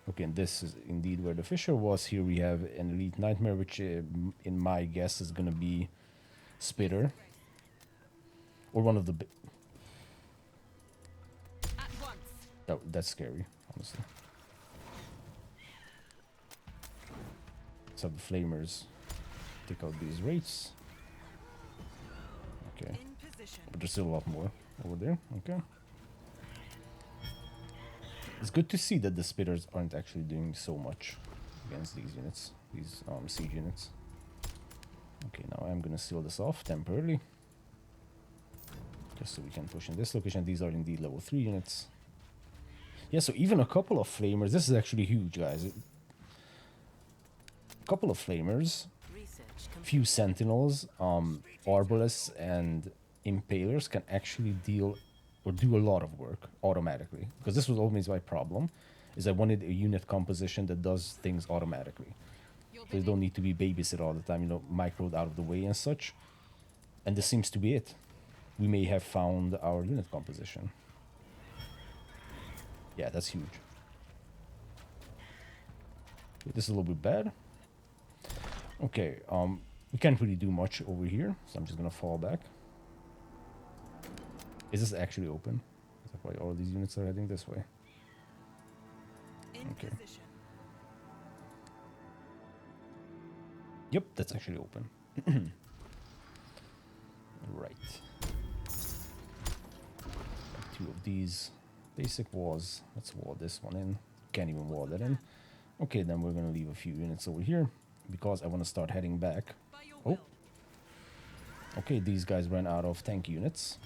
Okay, and this is indeed where the fisher was. Here we have an elite nightmare, which in my guess is gonna be Spitter, or one of the At once. that's scary, honestly. Let's have the flamers take out these rates. Okay, In position. but there's still a lot more over there. Okay. It's good to see that the spitters aren't actually doing so much against these units, these siege units. Okay, now I'm gonna seal this off temporarily, just so we can push in this location. These are indeed level 3 units. Yeah, so even a couple of flamers. This is actually huge, guys. A couple of flamers, Research complete. few sentinels, arbalists, and impalers can actually deal or do a lot of work automatically, because this was always my problem. is I wanted a unit composition that does things automatically. So they don't need to be babysit all the time, you know, microed out of the way and such. And this seems to be it. We may have found our unit composition. Yeah, that's huge. Okay, this is a little bit bad. Okay, we can't really do much over here, so I'm just gonna fall back. Is this actually open? Is that why all these units are heading this way? Okay. Yep, that's actually open. Right. Two of these basic walls. Let's wall this one in. Can't even wall that in. Okay, then we're gonna leave a few units over here because I want to start heading back. Oh. Okay, these guys ran out of tank units.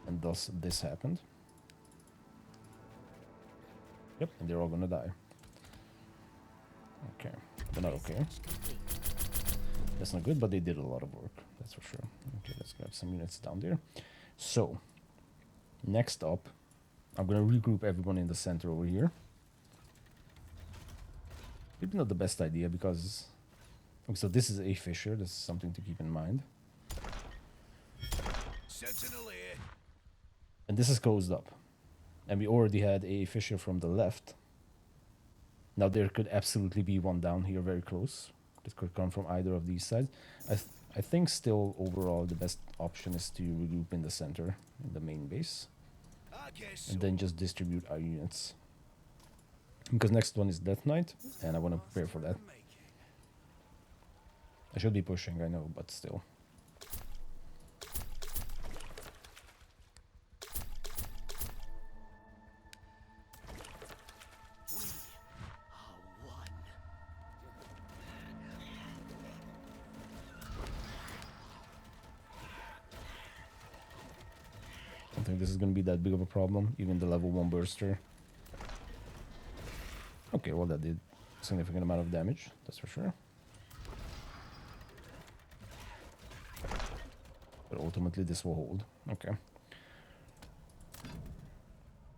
And thus this happened. Yep, and they're all gonna die. Okay, they're not okay. That's not good, but they did a lot of work, that's for sure. Okay, let's grab some units down there. So, next up, I'm gonna regroup everyone in the center over here. Maybe not the best idea because... Okay, so this is a fissure, that's something to keep in mind. Sentinel here. And this is closed up. And we already had a fissure from the left. Now there could absolutely be one down here very close. This could come from either of these sides. I think still overall the best option is to regroup in the center, in the main base. And then just distribute our units. Because next one is Death Knight, and I want to prepare for that. I should be pushing, I know, but still. I don't think this is going to be that big of a problem, even the level 1 burster. Okay, well that did a significant amount of damage, that's for sure. But ultimately this will hold. Okay.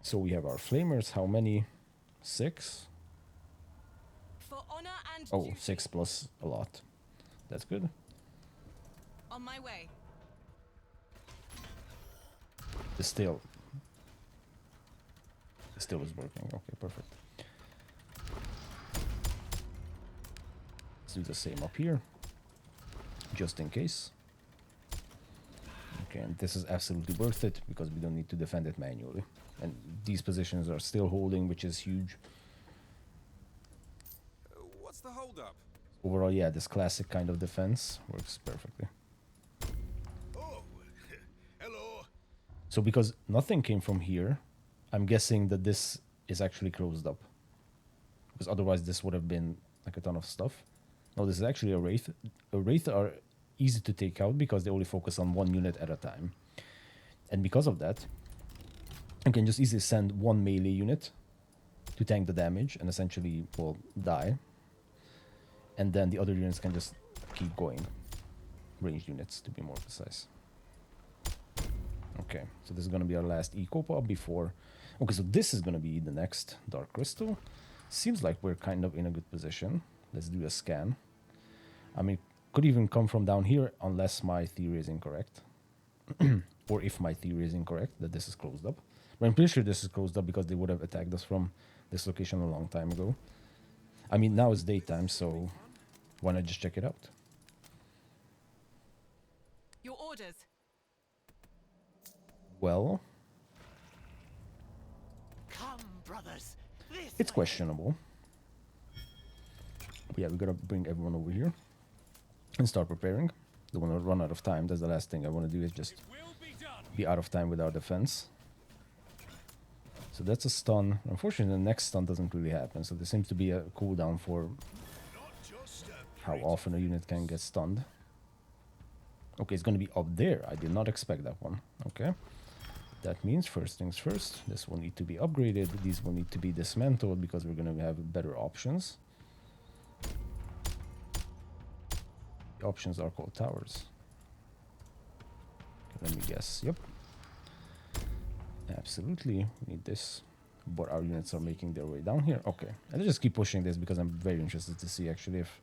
So we have our flamers, how many? 6? For honor and Oh, duty. 6 plus a lot. That's good. On my way. The still is working. Okay, perfect. Let's do the same up here, just in case. Okay, and this is absolutely worth it because we don't need to defend it manually. And these positions are still holding, which is huge. What's the holdup? Overall, yeah, this classic kind of defense works perfectly. Oh, hello. So because nothing came from here, I'm guessing that this is actually closed up. Because otherwise this would have been like a ton of stuff. No, this is actually a Wraith. A Wraith are easy to take out because they only focus on one unit at a time. And because of that, I can just easily send one melee unit to tank the damage and essentially will die. And then the other units can just keep going. Ranged units, to be more precise. Okay, so this is going to be our last eco pop before... Okay, so this is going to be the next Dark Crystal. Seems like we're kind of in a good position. Let's do a scan. I mean, could even come from down here unless my theory is incorrect. Or if my theory is incorrect, that this is closed up. But I'm pretty sure this is closed up because they would have attacked us from this location a long time ago. I mean, now it's daytime, so why not just check it out? Your orders. Well, Come, brothers. This it's questionable. But yeah, we gotta bring everyone over here and start preparing. Don't want to run out of time. That's the last thing I want to do is just be out of time with our defense. So that's a stun. Unfortunately, the next stun doesn't really happen. So there seems to be a cooldown for how often a unit can get stunned. Okay, it's going to be up there. I did not expect that one. Okay. That means first things first. This will need to be upgraded. These will need to be dismantled because we're going to have better options. The options are called towers. Okay, let me guess. Yep. Absolutely. We need this. But our units are making their way down here. Okay, and let's just keep pushing this because I'm very interested to see actually if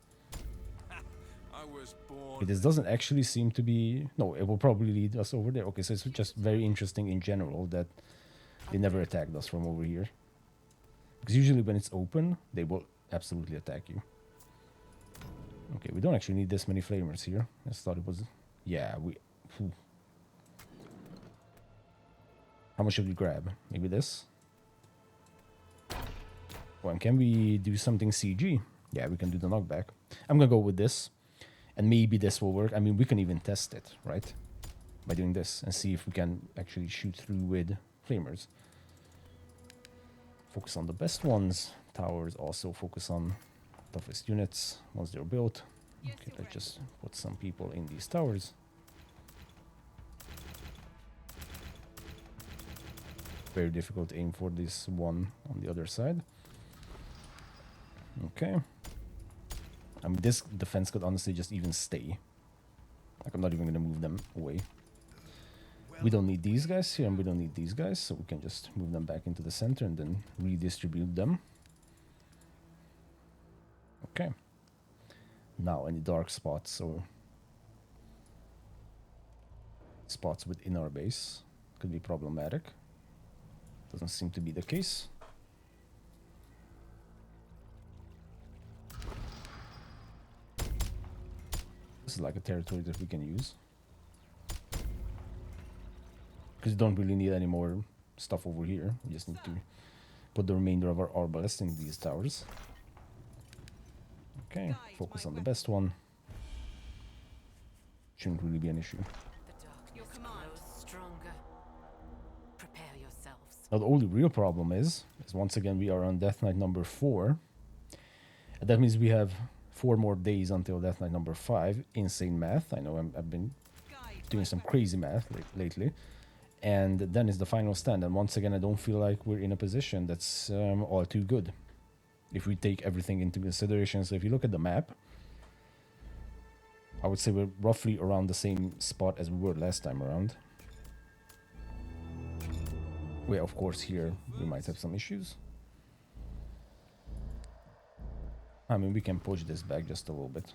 I was born. okay, this doesn't actually seem to be... No, it will probably lead us over there. Okay, so it's just very interesting in general that they never attacked us from over here. Because usually when it's open, they will absolutely attack you. Okay, we don't actually need this many flamers here. I just thought it was... Yeah, we... Phew. How much should we grab? Maybe this? Oh, and can we do something CG? Yeah, we can do the knockback. I'm gonna go with this. And maybe this will work. I mean, we can even test it, right? By doing this and see if we can actually shoot through with flamers. Focus on the best ones. Towers also focus on toughest units once they're built. Okay, let's just put some people in these towers. Very difficult to aim for this one on the other side. Okay. I mean, this defense could honestly just even stay. Like, I'm not even going to move them away. We don't need these guys here, and we don't need these guys, so we can just move them back into the center and then redistribute them. Okay. Now, any dark spots or spots within our base could be problematic. Doesn't seem to be the case. This is like a territory that we can use. Because you don't really need any more stuff over here. We just need to put the remainder of our arbalest in these towers. Okay, focus on the best one. Shouldn't really be an issue. The darkness grows stronger. Prepare yourselves. Now the only real problem is once again we are on Death Knight number 4. And that means we have 4 more days until Death Knight number 5. Insane math. I know I've been doing some crazy math lately. And then is the final stand. And once again, I don't feel like we're in a position that's all too good. If we take everything into consideration. So if you look at the map, I would say we're roughly around the same spot as we were last time around. Well, of course, here we might have some issues. I mean, we can push this back just a little bit.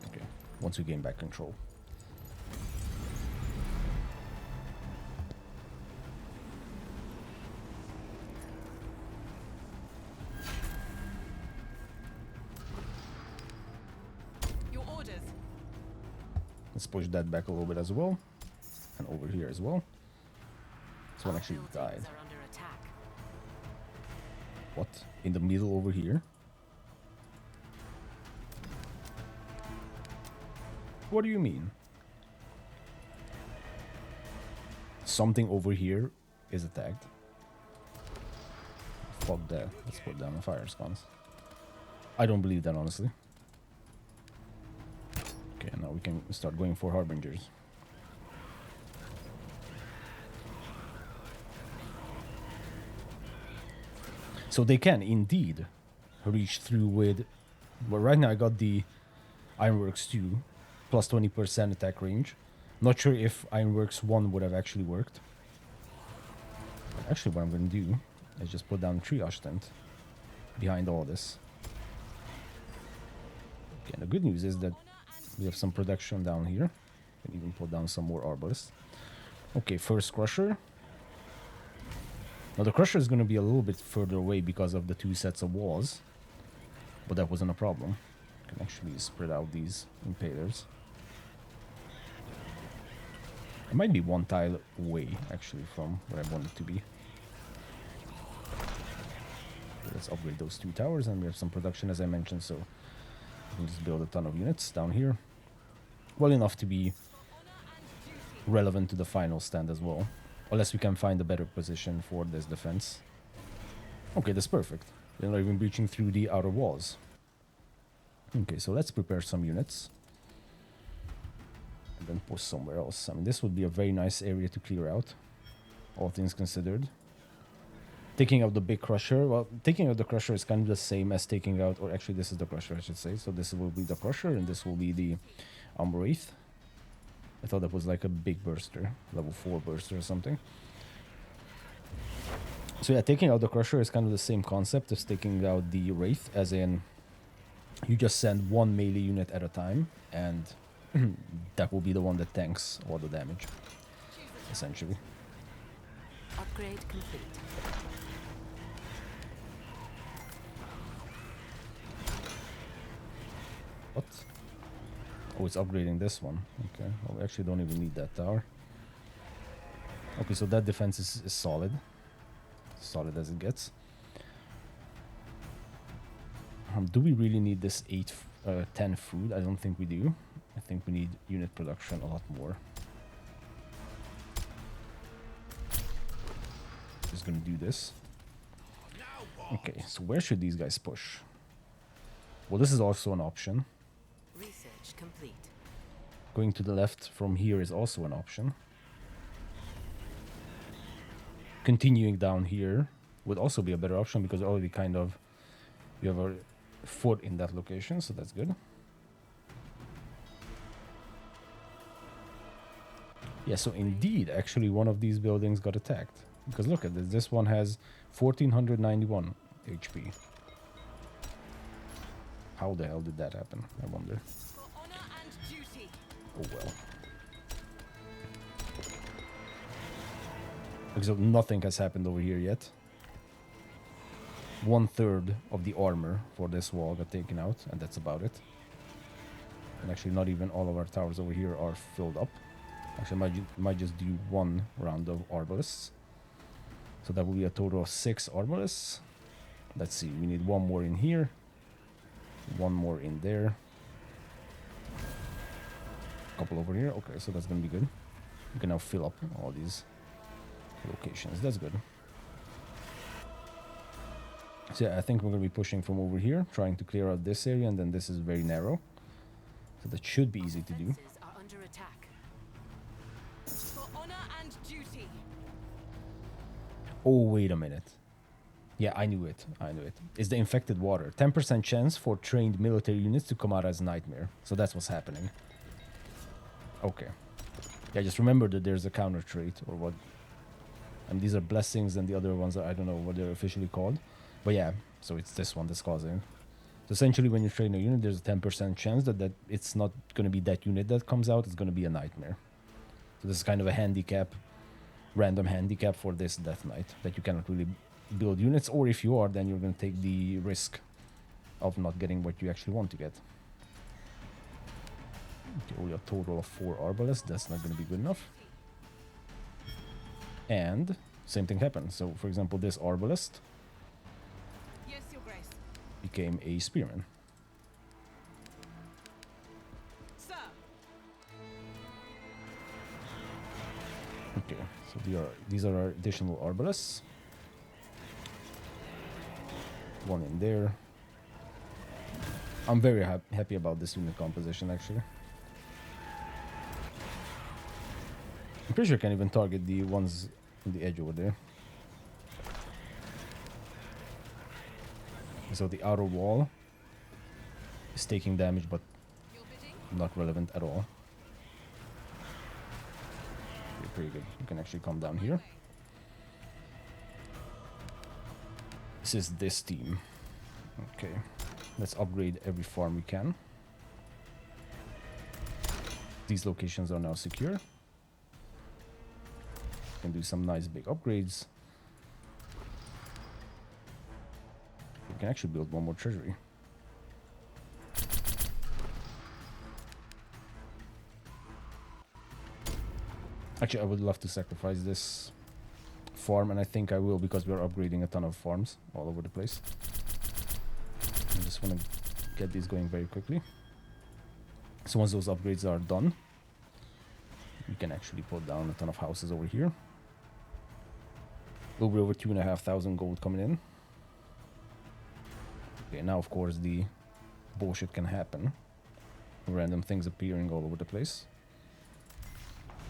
Okay, once we gain back control. Your orders. Let's push that back a little bit as well. And over here as well. This one actually died. Are under attack. What? In the middle over here? What do you mean? Something over here is attacked. Fuck that. Let's put down the fire sconce. I don't believe that, honestly. Okay, now we can start going for harbingers. So they can indeed reach through with... Well, right now I got the Ironworks 2 plus 20% attack range. Not sure if Ironworks 1 would have actually worked. But actually what I'm going to do is just put down a triage tent behind all this. Okay, and the good news is that we have some production down here. Can even put down some more arbalists. Okay, first crusher. Now the crusher is going to be a little bit further away because of the 2 sets of walls. But that wasn't a problem. You can actually spread out these impalers. It might be 1 tile away, actually, from where I want it to be. Okay, let's upgrade those 2 towers, and we have some production, as I mentioned, so we can just build a ton of units down here. Well enough to be relevant to the final stand as well. Unless we can find a better position for this defense. Okay, that's perfect. They're not even breaching through the outer walls. Okay, so let's prepare some units. And then push somewhere else. I mean, this would be a very nice area to clear out. All things considered. Taking out the big crusher. Well, taking out the crusher is kind of the same as taking out... Or actually, this is the crusher, I should say. So this will be the crusher, and this will be the Wraith. I thought that was like a big burster. Level 4 burster or something. So yeah, taking out the Crusher is kind of the same concept as taking out the Wraith, as in you just send one melee unit at a time, and that will be the one that tanks all the damage, essentially. Upgrade complete. What? Oh, it's upgrading this one. Okay, well, we actually don't even need that tower. Okay, so that defense is solid. Solid as it gets. Do we really need this 10 food? I don't think we do. I think we need unit production a lot more. Just gonna do this. Okay, so where should these guys push? Well, this is also an option. Research complete. Going to the left from here is also an option. Continuing down here would also be a better option because already kind of you have a fort in that location, so that's good. Yeah, so indeed, actually one of these buildings got attacked. Because look at this, this one has 1491 HP. How the hell did that happen, I wonder. For honor and duty. Oh well. So nothing has happened over here yet. 1/3 of the armor for this wall got taken out, and that's about it. And actually not even all of our towers over here are filled up. Actually, might just do one round of arbalists. So that will be a total of 6 arbalists. Let's see, we need one more in here. One more in there. A couple over here. Okay, so that's gonna be good. We can now fill up all these locations. That's good. So yeah, I think we're gonna be pushing from over here, trying to clear out this area, and then this is very narrow. So that should be easy to do. Defenses are under attack. For honor and duty. Oh, wait a minute. Yeah, I knew it. I knew it. It's the infected water. 10% chance for trained military units to come out as Nightmare. So that's what's happening. Okay. Yeah, just remember that there's a counter trait or what. And these are blessings, and the other ones are, I don't know what they're officially called. But yeah, so it's this one that's causing. So essentially, when you train a unit, there's a 10% chance that it's not going to be that unit that comes out. It's going to be a Nightmare. So this is kind of a handicap, random handicap for this Death Knight, that you cannot really build units, or if you are, then you're going to take the risk of not getting what you actually want to get. Okay, only a total of 4 arbalists. That's not going to be good enough. And same thing happened. So, for example, this arbalist Yes, Your Grace. became a spearman. Sir. Okay, so these are our additional arbalists. One in there. I'm very happy about this unit composition, actually. I'm pretty sure I can even target the ones on the edge over there. So the outer wall is taking damage, but not relevant at all. Okay, pretty good. You can actually come down here. This is this team. Okay, let's upgrade every farm we can. These locations are now secure. Can do some nice big upgrades. We can actually build one more treasury. Actually, I would love to sacrifice this farm, and I think I will, because we are upgrading a ton of farms all over the place. I just want to get these going very quickly. So once those upgrades are done, we can actually put down a ton of houses over here. Over 2,500 gold coming in. Okay, now of course the bullshit can happen. Random things appearing all over the place.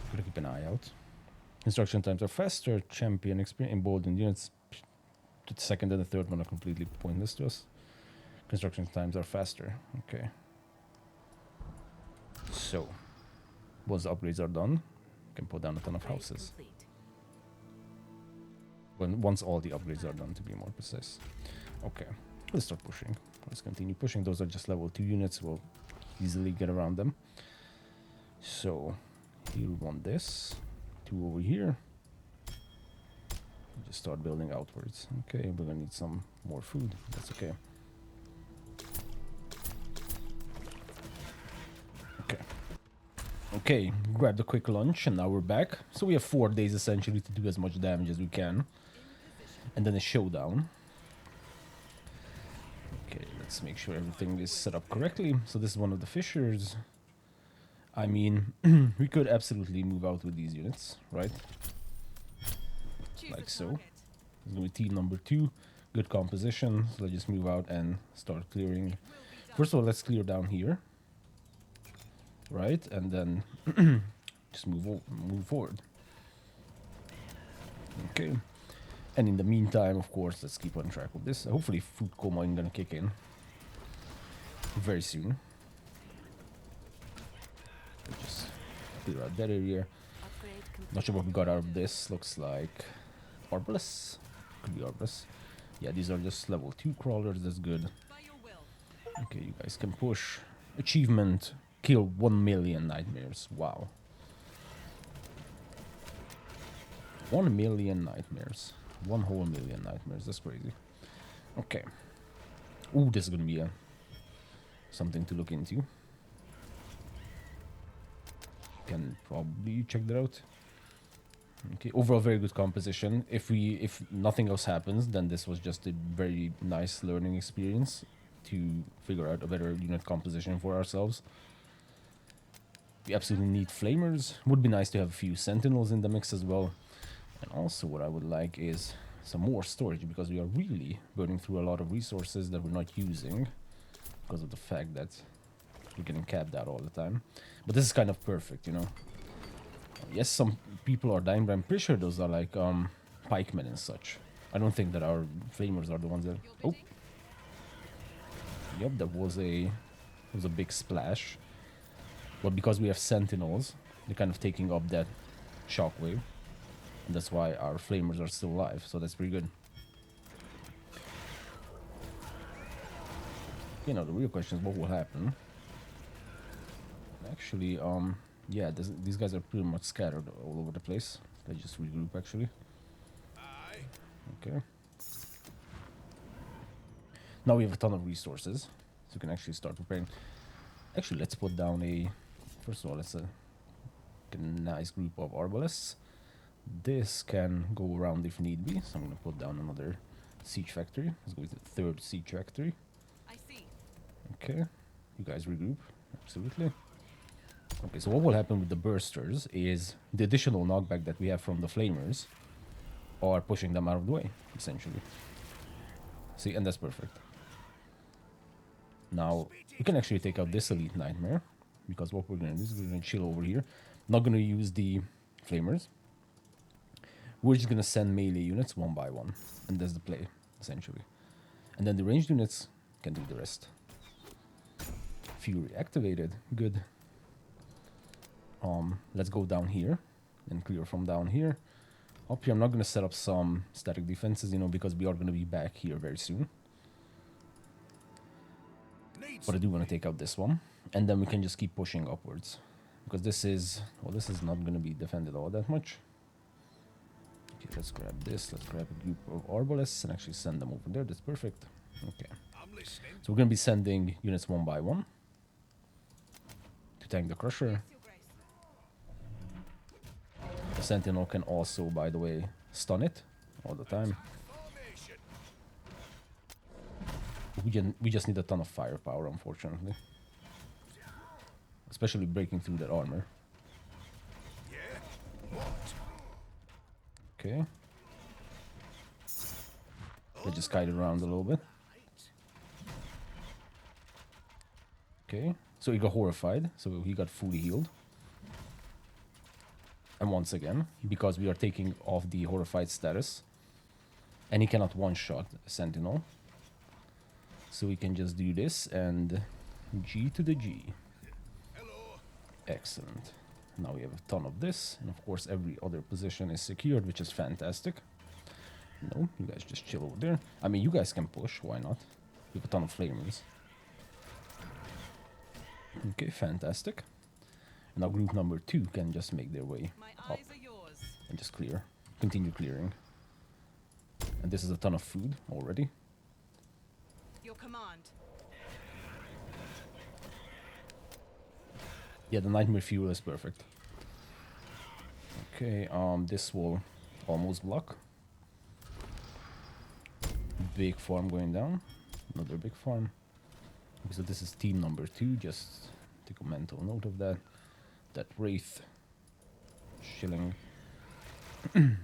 Gotta keep an eye out. Construction times are faster. Champion experience. Emboldened units. The second and the third one are completely pointless to us. Construction times are faster. Okay. So, once the upgrades are done, we can put down a ton of houses. Complete. once all the upgrades are done, to be more precise. Okay, let's start pushing. Let's continue pushing. Those are just level 2 units. We'll easily get around them. So here we want this. 2 over here. Just start building outwards. Okay, we're gonna need some more food. That's okay. Okay, grabbed a quick lunch and now we're back. So we have 4 days essentially to do as much damage as we can. And then a showdown. Okay, let's make sure everything is set up correctly. So this is one of the fissures. I mean, we could absolutely move out with these units, right? Like so. It's going to be team number 2. Good composition. So let's just move out and start clearing. First of all, let's clear down here. Right, and then just move forward. Okay, and in the meantime, of course, let's keep on track of this. Hopefully, food coma ain't gonna kick in very soon. Let's just clear out that area. Not sure what we got out of this. Looks like Arbalest. Could be Arbalest. Yeah, these are just level 2 crawlers. That's good. Okay, you guys can push. Achievement. Kill 1 million nightmares. Wow. 1 million nightmares. 1 whole million nightmares. That's crazy. Okay. Ooh, this is gonna be something to look into. Can probably check that out. Okay, overall very good composition. If nothing else happens, then this was just a very nice learning experience to figure out a better unit composition for ourselves. We absolutely need flamers. Would be nice to have a few sentinels in the mix as well. And also what I would like is some more storage, because we are really burning through a lot of resources that we're not using because of the fact that we're getting capped out all the time. But this is kind of perfect, you know. Yes, some people are dying, but I'm pretty sure those are like pikemen and such. I don't think that our flamers are the ones that... Oh! Yep, that was a big splash. But because we have sentinels, they're kind of taking up that shockwave. And that's why our flamers are still alive, so that's pretty good. You know, the real question is what will happen. Actually, yeah, these guys are pretty much scattered all over the place. Let's just regroup, actually. Okay. Now we have a ton of resources, so we can actually start preparing. Actually, let's put down a... First of all, let's get a nice group of Arbalests. This can go around if need be, so I'm going to put down another siege factory. Let's go with the 3rd siege factory. I see. Okay, you guys regroup. Absolutely. Okay, so what will happen with the bursters is the additional knockback that we have from the flamers are pushing them out of the way, essentially. See, and that's perfect. Now, we can actually take out this elite nightmare, because what we're going to do is we're going to chill over here. Not going to use the flamers. We're just going to send melee units one by one, and that's the play, essentially. And then the ranged units can do the rest. Fury activated, good. Let's go down here and clear from down here. Up here, I'm not going to set up some static defenses, you know, because we are going to be back here very soon. But I do want to take out this one, and then we can just keep pushing upwards, because this is, well, this is not going to be defended all that much. Okay, let's grab this. Let's grab a group of Arbalests and actually send them over there. That's perfect. Okay. So we're going to be sending units one by one to tank the Crusher. The Sentinel can also, by the way, stun it all the time. We just need a ton of firepower, unfortunately. Especially breaking through that armor. Okay. Let's just kite it around a little bit. Okay. So he got horrified, so he got fully healed. And once again, because we are taking off the horrified status, and he cannot one-shot a Sentinel, so we can just do this and G to the G. Excellent. Now we have a ton of this, and of course every other position is secured, which is fantastic. No, you guys just chill over there. I mean, you guys can push. Why not? We have a ton of flamers. Okay, fantastic. And now group number 2 can just make their way My up eyes are yours. and just clear. Continue clearing. And this is a ton of food already. Your command. Yeah, the nightmare fuel is perfect. Okay, this will almost block. Big farm going down. Another big farm. Okay, so this is team number 2. Just take a mental note of that. That wraith shilling. Okay,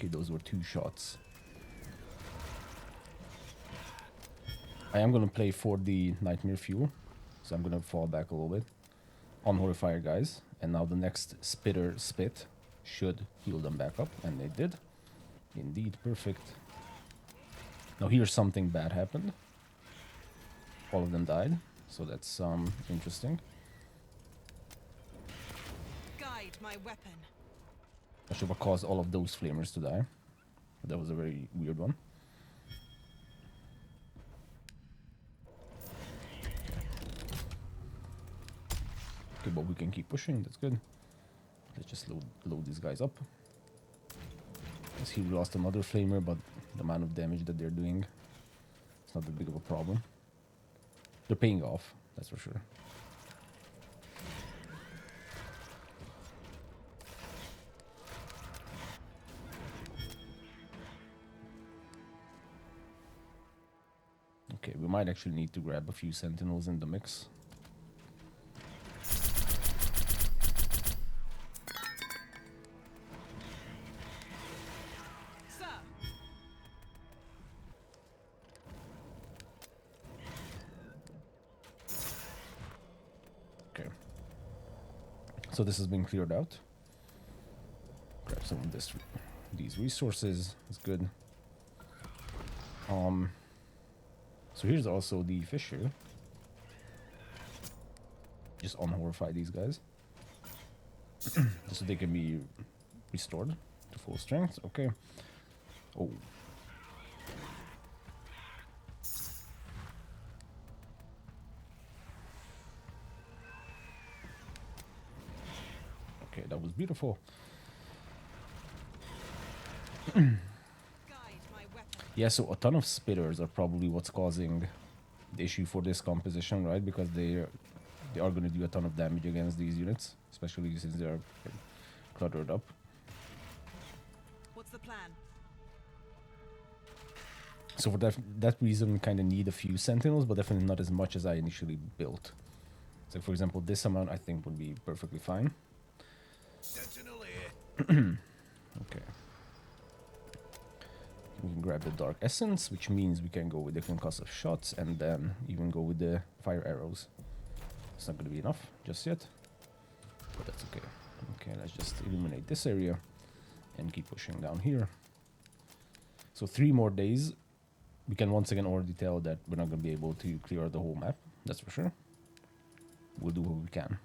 those were 2 shots. I am gonna play for the nightmare fuel, so I'm gonna fall back a little bit on Horrifier guys, and now the next spitter spit should heal them back up, and they did. Indeed, perfect. Now here something bad happened. All of them died, so that's interesting. Guide my weapon. I should have caused all of those flamers to die. That was a very weird one. Okay, but we can keep pushing, that's good. Let's just load these guys up. Yes, he lost another flamer, but the amount of damage that they're doing, it's not that big of a problem. They're paying off, that's for sure. Okay, we might actually need to grab a few sentinels in the mix. Sir. Okay. So this has been cleared out. Grab some of these resources. It's good. So here's also the fissure. Just unhorrify these guys. Just so they can be restored to full strength. Okay. Oh. Okay, that was beautiful. Yeah, so a ton of spitters are probably what's causing the issue for this composition, right? Because they are going to do a ton of damage against these units, especially since they are cluttered up. What's the plan? So for that reason, we kind of need a few sentinels, but definitely not as much as I initially built. So for example, this amount I think would be perfectly fine. Sentinel here. Okay. We can grab the Dark Essence, which means we can go with the concussive shots and then even go with the fire arrows. It's not going to be enough just yet, but that's okay. Okay, let's just illuminate this area and keep pushing down here. So 3 more days. We can once again already tell that we're not going to be able to clear the whole map, that's for sure. We'll do what we can.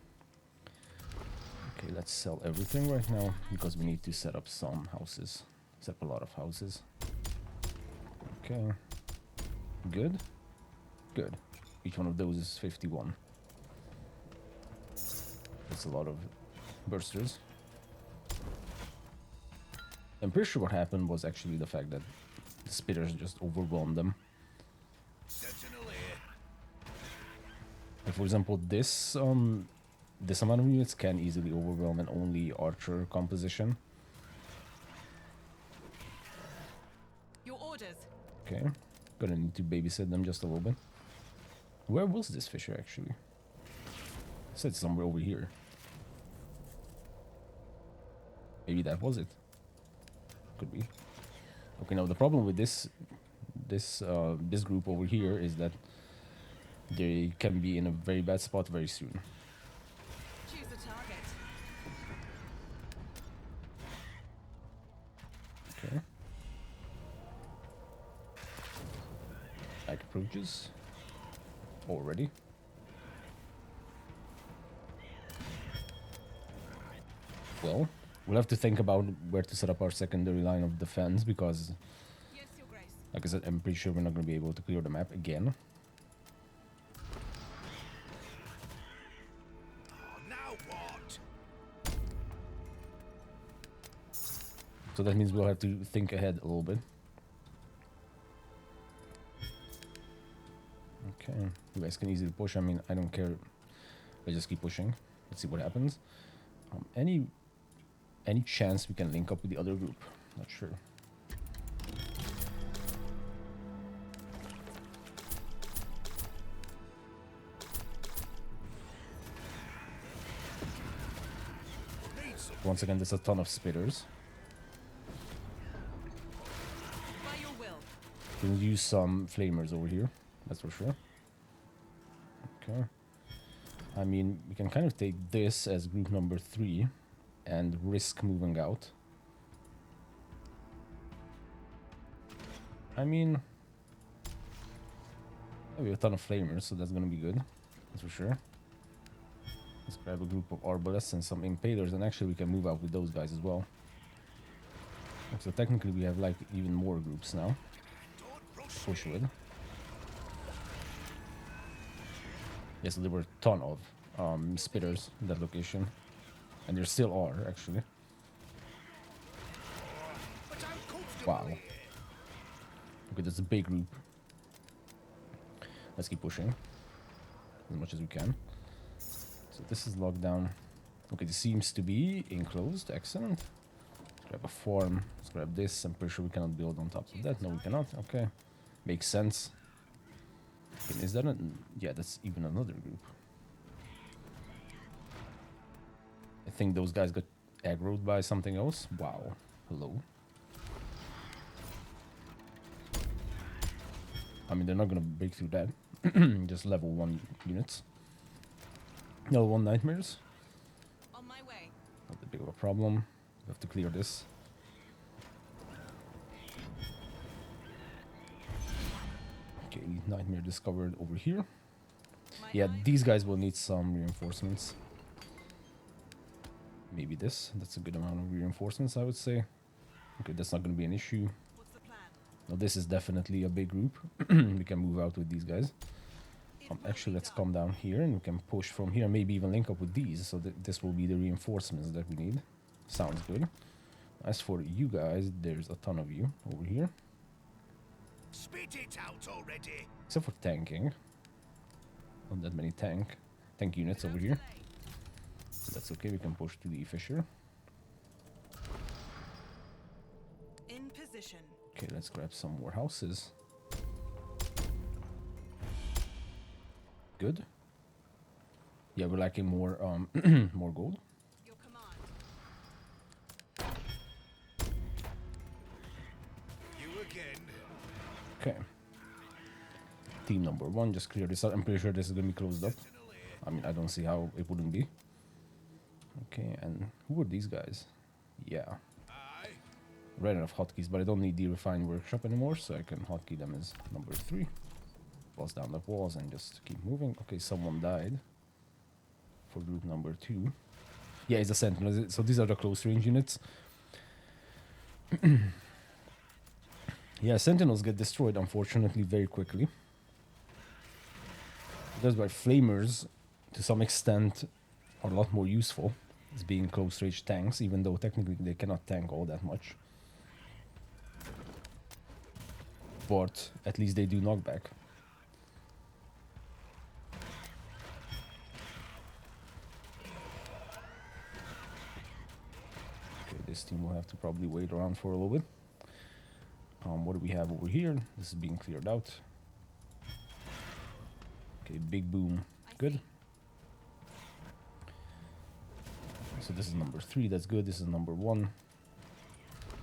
Okay, let's sell everything right now because we need to set up some houses. Set up a lot of houses. Okay. Good. Good. Each one of those is 51. That's a lot of bursters. I'm pretty sure what happened was actually the fact that the spitters just overwhelmed them. Sentinel here. Like for example, this amount of units can easily overwhelm an only archer composition. Your orders. Okay, gonna need to babysit them just a little bit. Where was this fissure actually? I said somewhere over here. Maybe that was it. Could be. Okay, now the problem with this group over here is that they can be in a very bad spot very soon. Choose the target. Okay. Light approaches. Already. Well, We'll have to think about where to set up our secondary line of defense because, Yes, Your Grace. like I said, I'm pretty sure we're not going to be able to clear the map again. Oh, now what? So that means we'll have to think ahead a little bit. Okay, you guys can easily push. I mean, I don't care. Let's just keep pushing. Let's see what happens. Any chance we can link up with the other group? Not sure. Once again, there's a ton of spitters. By your will. We'll use some flamers over here. That's for sure. Okay. I mean, we can kind of take this as group number 3 and risk moving out. I mean, we have a ton of flamers, so that's gonna be good. That's for sure. Let's grab a group of arbalists and some impalers, and actually we can move out with those guys as well. So technically we have like even more groups now to push with. Yes, there were a ton of spitters in that location. And there still are, actually. Wow. Okay, that's a big group. Let's keep pushing as much as we can. So this is locked down. Okay, this seems to be enclosed. Excellent. Let's grab a farm. Let's grab this. I'm pretty sure we cannot build on top of that. No, we cannot. Okay. Makes sense. Okay, is that a... Yeah, that's even another group. I think those guys got aggroed by something else. Wow. Hello. I mean, they're not gonna break through that. Just level 1 units. Level 1 nightmares. On my way. Not that big of a problem. We have to clear this. Okay, nightmare discovered over here. Yeah, these guys will need some reinforcements. Maybe this. That's a good amount of reinforcements, I would say. Okay, that's not going to be an issue. What's the plan? Now, this is definitely a big group. We can move out with these guys. Actually, let's come down here and we can push from here. Maybe even link up with these. So that this will be the reinforcements that we need. Sounds good. As for you guys, there's a ton of you over here. Spit it out already. Except for tanking. Not that many tank units over here. So that's okay, we can push to the fissure. In position. Okay, let's grab some more houses. Good. Yeah, we're lacking more more gold. Your command. You again. Okay. Team number 1, just clear this out. I'm pretty sure this is gonna be closed up. I mean, I don't see how it wouldn't be. Okay, and who are these guys? Yeah. Ran out of hotkeys, but I don't need the refined workshop anymore, so I can hotkey them as number 3. Bust down the walls and just keep moving. Okay, someone died for group number 2. Yeah, it's a sentinel. So these are the close range units. Yeah, sentinels get destroyed, unfortunately, very quickly. That's why flamers, to some extent, are a lot more useful as being close range tanks, even though technically they cannot tank all that much. But at least they do knockback. Okay, this team will have to probably wait around for a little bit. What do we have over here? This is being cleared out. Okay, big boom. Good. So this is number 3, that's good. This is number 1.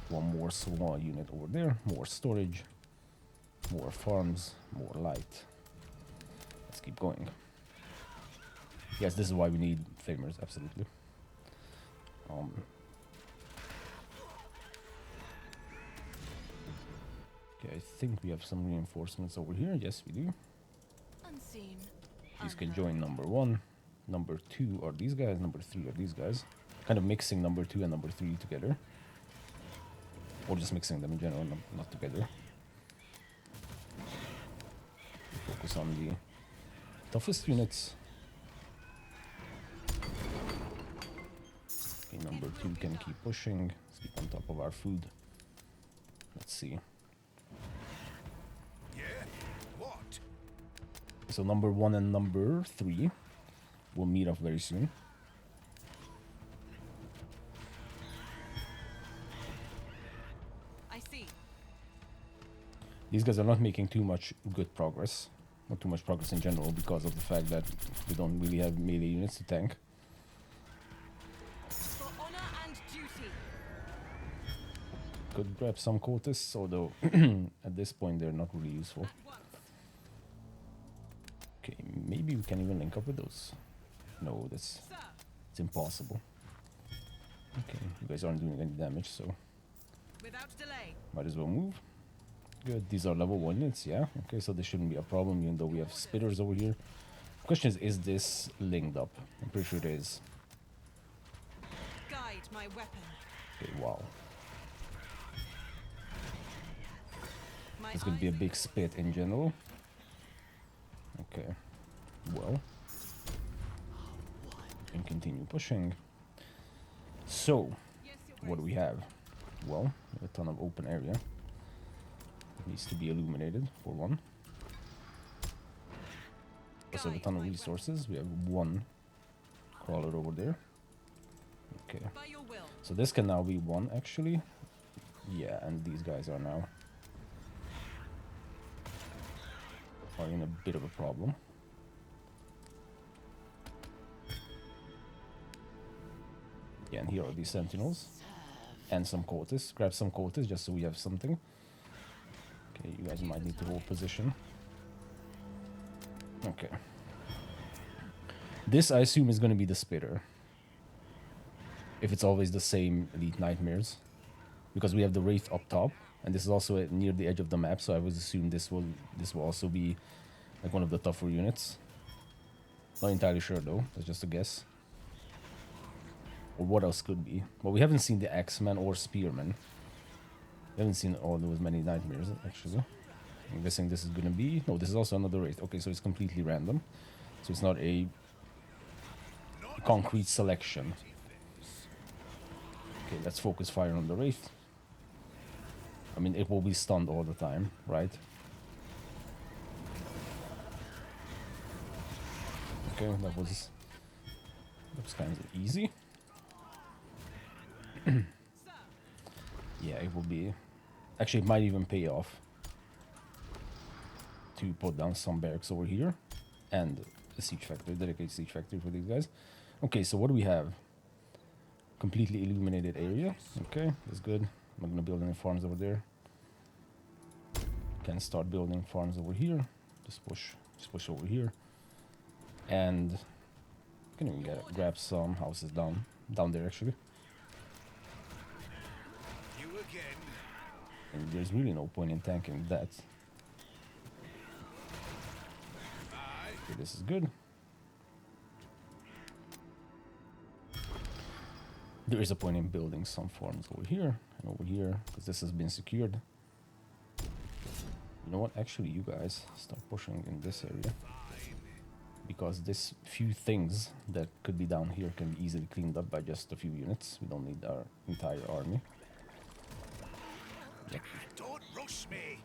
One more small unit over there. More storage. More farms. More light. Let's keep going. Yes, this is why we need flamers, absolutely. Okay, I think we have some reinforcements over here. Yes, we do. Unseen. These can join number 1. Number 2 are these guys. Number 3 are these guys. kind of mixing number 2 and number 3 together. Or just mixing them in general, not together. Focus on the toughest units. Okay, number 2 can keep pushing. Let's keep on top of our food. Let's see. Yeah? What? So number 1 and number 3 will meet up very soon. I see. These guys are not making too much good progress. Not too much progress in general because of the fact that we don't really have melee units to tank. For honor and duty. Could grab some cultists, although at this point they're not really useful. At once. Okay, maybe we can even link up with those. No, that's Sir. it's impossible. Okay, you guys aren't doing any damage, so Without delay. might as well move. Good, these are level 1 units, yeah. Okay, so this shouldn't be a problem, even though we have spitters over here. Question is this linked up? I'm pretty sure it is. Guide my weapon. Okay, wow. My It's gonna be a eyes big are spit in general. Okay, well, and continue pushing. So, Yes, Your what do we have? Well, we have a ton of open area. It needs to be illuminated for one. Also have a ton of resources. We have 1 crawler over there. Okay, By your will. so this can now be 1 actually. Yeah, and these guys are now in a bit of a problem. Yeah, and here are these sentinels. And some cultists. Grab some cultists just so we have something. Okay, you guys might need to hold position. Okay. This, I assume, is going to be the spitter. If it's always the same elite nightmares. Because we have the wraith up top. And this is also near the edge of the map, so I would assume this will also be like one of the tougher units. Not entirely sure though, that's just a guess. Or what else could be? Well, we haven't seen the Axeman or Spearman. We haven't seen all those many nightmares, actually. I'm guessing this is gonna be... No, this is also another wraith. Okay, so it's completely random. So it's not a concrete selection. Okay, let's focus fire on the wraith. I mean, it will be stunned all the time, right? Okay, that was kind of easy. Yeah, it will be... Actually, it might even pay off to put down some barracks over here. And a siege factory, dedicated siege factory for these guys. Okay, so what do we have? Completely illuminated area. Okay, that's good. I'm not gonna build any farms over there. Can start building farms over here. Just push over here. And can even grab some houses down there actually. You again. And there's really no point in tanking that. Okay, this is good. There is a point in building some farms over here and over here, because this has been secured. You know what? Actually, you guys start pushing in this area. Because this few things that could be down here can be easily cleaned up by just a few units. We don't need our entire army. Yep. Don't rush me.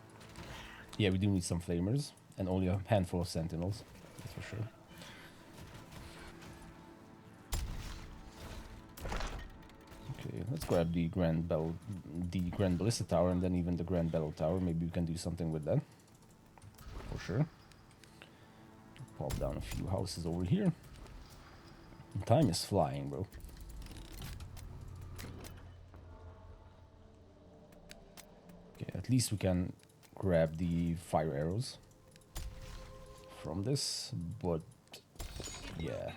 Yeah, we do need some flamers. And only a handful of sentinels. That's for sure. Okay, let's grab the Grand Ballista Tower and then even the Grand Battle Tower. Maybe we can do something with that. For sure. Pop down a few houses over here. Time is flying, bro. Okay, at least we can grab the fire arrows from this, but yeah.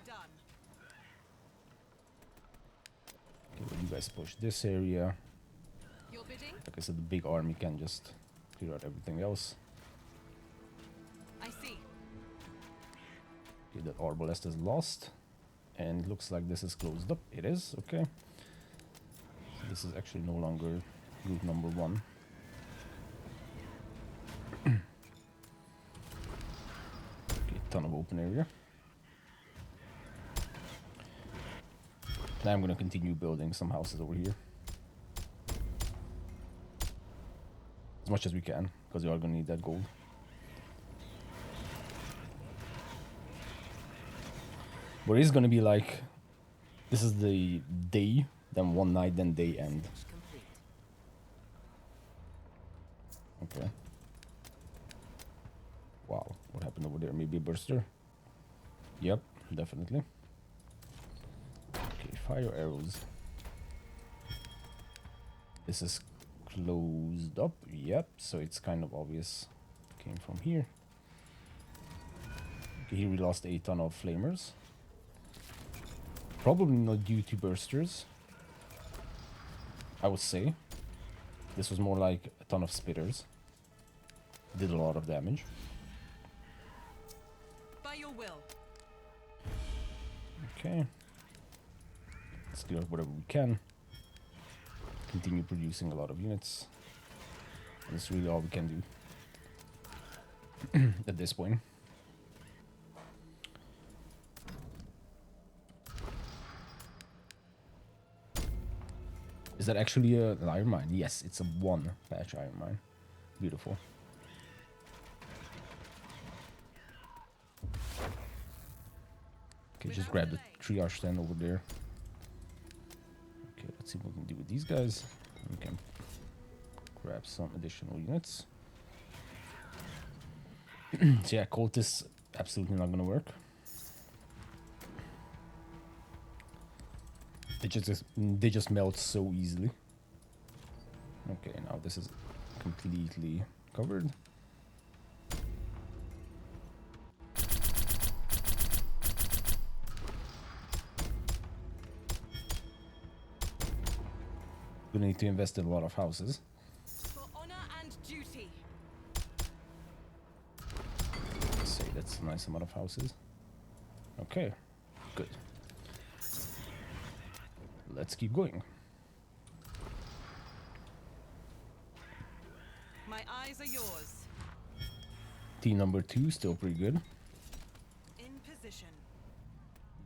Okay, well, you guys push this area. Your bidding? Like I said, the big army can just clear out everything else. I see. Okay, that arbalest is lost. And it looks like this is closed up. It is, okay. So this is actually no longer route number 1. Okay, ton of open area. Now I'm gonna continue building some houses over here. As much as we can, because we are gonna need that gold. But it is gonna be like, this is the day, then one night, then day end. Okay. Wow, what happened over there? Maybe a burster? Yep, definitely. Okay, fire arrows. This is closed up. Yep, so it's kind of obvious. Came from here. Okay, here we lost a ton of flamers. Probably not due to bursters, I would say. This was more like a ton of spitters. Did a lot of damage. By your will. Okay. Let's clear up whatever we can. Continue producing a lot of units. That's really all we can do at this point. Is that actually an iron mine? Yes, it's a 1 patch iron mine. Beautiful. Okay, just grab the triage stand over there. Okay, let's see what we can do with these guys. We can grab some additional units. So yeah, cultists absolutely not gonna work. They just melt so easily. Okay, now this is completely covered. We need to invest in a lot of houses. For honor and duty. Let's say that's a nice amount of houses. Okay, good. Let's keep going. My eyes are yours. Team number 2 still pretty good. In position.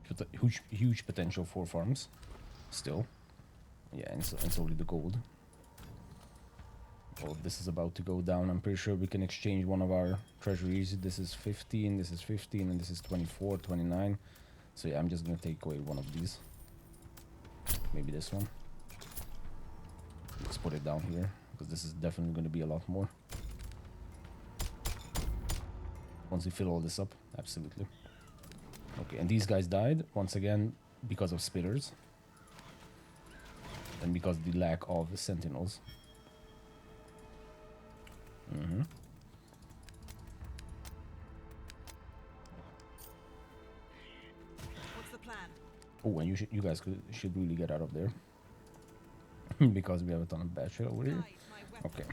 But huge potential for farms. Still. Yeah, and so only the gold. Well, this is about to go down. I'm pretty sure we can exchange one of our treasuries. This is 15, this is 15, and this is 24, 29. So yeah, I'm just gonna take away one of these. Maybe this one. Let's put it down here, because this is definitely gonna be a lot more. Once we fill all this up, absolutely. Okay, and these guys died, once again, because of spitters. And because of the lack of sentinels. What's the plan? Oh, and you guys should really get out of there. Because we have a ton of bad shit over here. Guide my weapon. Okay.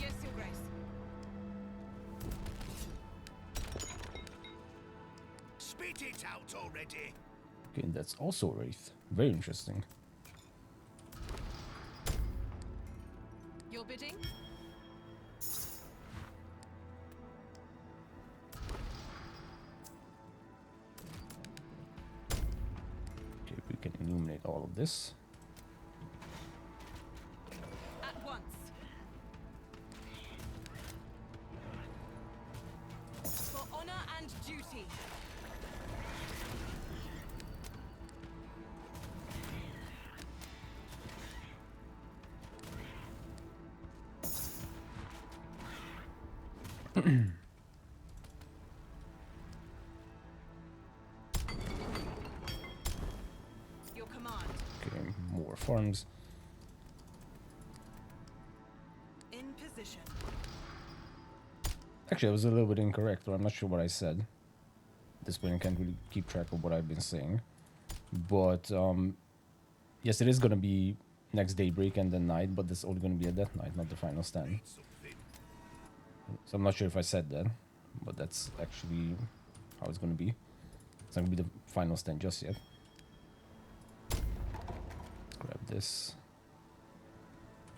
Yes, Your Grace. Spit it out already. Okay, and that's also a wraith. Very interesting. Your bidding? Okay, we can illuminate all of this. At once. For honor and duty. Your command. Okay, more farms. In position. Actually, I was a little bit incorrect, or I'm not sure what I said. At this point, I can't really keep track of what I've been saying. But, yes, it is going to be next daybreak and then night, but it's only going to be a death night, not the final stand. Something. So I'm not sure if I said that, but that's actually how it's gonna be. It's not gonna be the final stand just yet. Let's grab this.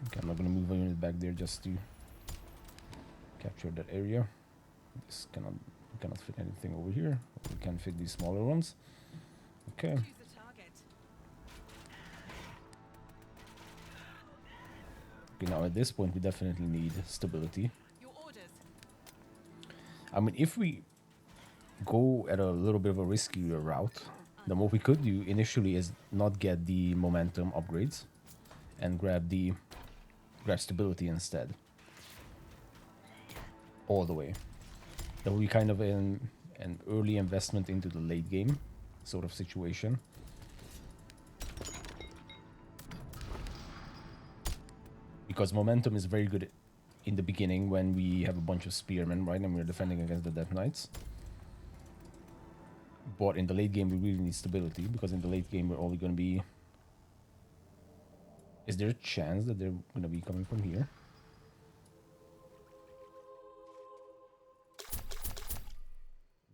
Okay, I'm not gonna move a unit back there just to capture that area. This cannot fit anything over here. We can fit these smaller ones. Okay. Choose the target. Okay, now at this point we definitely need stability. Your orders. I mean, if we go at a little bit of a riskier route, then what we could do initially is not get the momentum upgrades and grab stability instead. All the way. That would be kind of an early investment into the late game sort of situation. Because momentum is very good in the beginning when we have a bunch of spearmen, right, and we're defending against the Death Knights. But in the late game, we really need stability, because in the late game, we're only going to be... Is there a chance that they're going to be coming from here?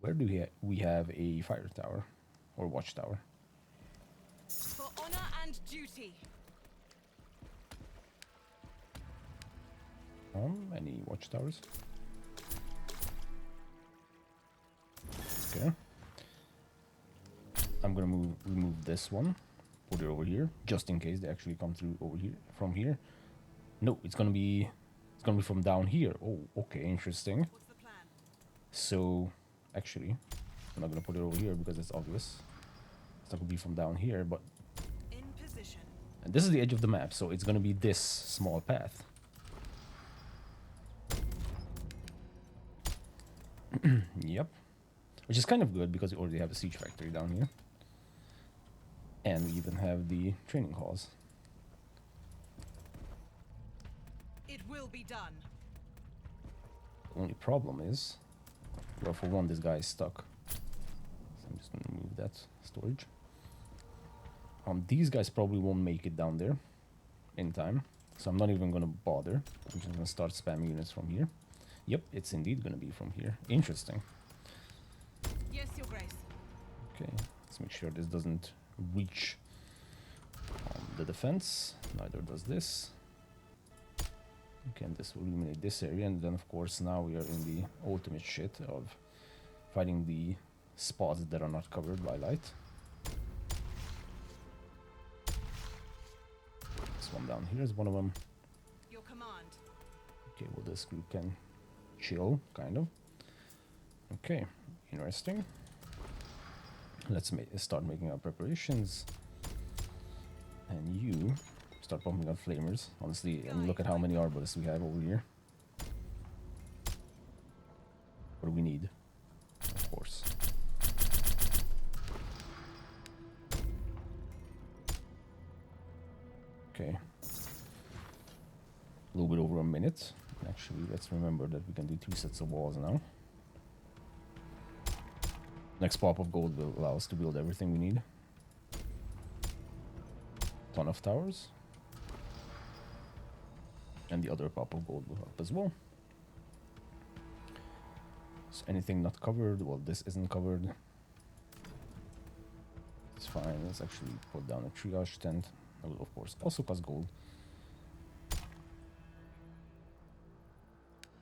Where do we have a fire tower? Or watchtower? For honor and duty. Any watchtowers? Okay. I'm gonna remove this one, put it over here, just in case they actually come through over here, from here. No, it's gonna be from down here. Oh, okay, interesting. What's the plan? So, actually, I'm not gonna put it over here because it's obvious. It's not gonna be from down here, but... In position. And this is the edge of the map, so it's gonna be this small path. Yep. Which is kind of good because we already have a siege factory down here. And we even have the training halls. It will be done. The only problem is, well, for one, this guy is stuck. So I'm just gonna move that storage. These guys probably won't make it down there in time, so I'm not even gonna bother. I'm just gonna start spamming units from here. Yep, it's indeed gonna be from here. Interesting. Yes, Your Grace. Okay, let's make sure this doesn't reach the defense. Neither does this. Okay, and this will eliminate this area, and then of course now we are in the ultimate shit of fighting the spots that are not covered by light. This one down here is one of them. Your command. Okay, well this group can chill, kind of. Okay, interesting. Let's start making our preparations. And you start pumping out flamers, honestly, and look at how many arbalists we have over here. What do we need? Of course. Okay. A little bit over a minute. Actually, let's remember that we can do 2 sets of walls now. Next pop of gold will allow us to build everything we need. Ton of towers. And the other pop of gold will help as well. So anything not covered, well, this isn't covered. It's fine. Let's actually put down a triage tent. That will, of course, also cost gold.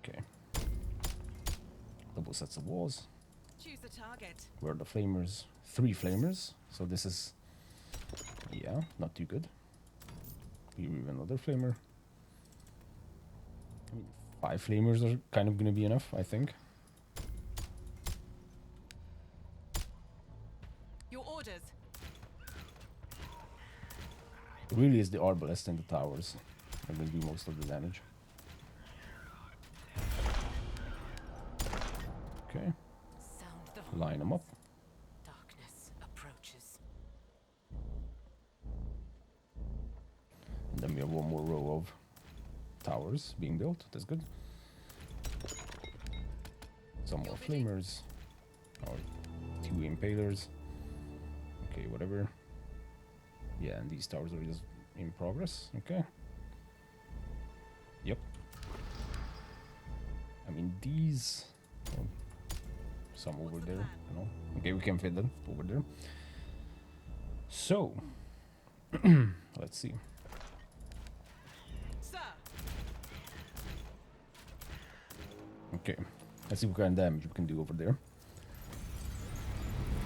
Okay. Double sets of walls. Choose the target. Where are the flamers? 3 flamers. So this is, yeah, not too good. Here we have another flamer. I mean, 5 flamers are kind of going to be enough, I think. Your orders. It really is the arbalest and the towers that will do most of the damage. Okay, Sound the line them up. darkness approaches. And then we have one more row of towers being built. That's good. Some more flamers. Or 2 impalers. Okay, whatever. Yeah, and these towers are just in progress. Okay. Yep. I mean, these... Oh, some over there, you know. Okay, we can fit them over there. So, let's see. Sir. Okay, let's see what kind of damage we can do over there.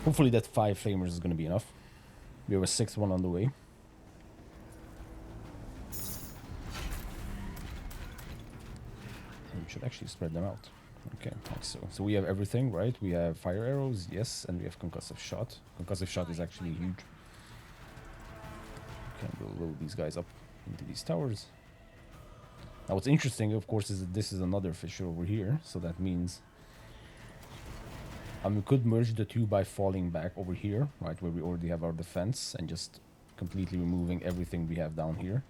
Hopefully that 5 flamers is going to be enough. We have a 6th one on the way. And we should actually spread them out. Okay, like so. So we have everything, right? We have fire arrows, yes, and we have concussive shot. Concussive shot is actually huge. Okay, we'll load these guys up into these towers. Now what's interesting, of course, is that this is another fissure over here, so that means we could merge the two by falling back over here, right, where we already have our defense, and just completely removing everything we have down here.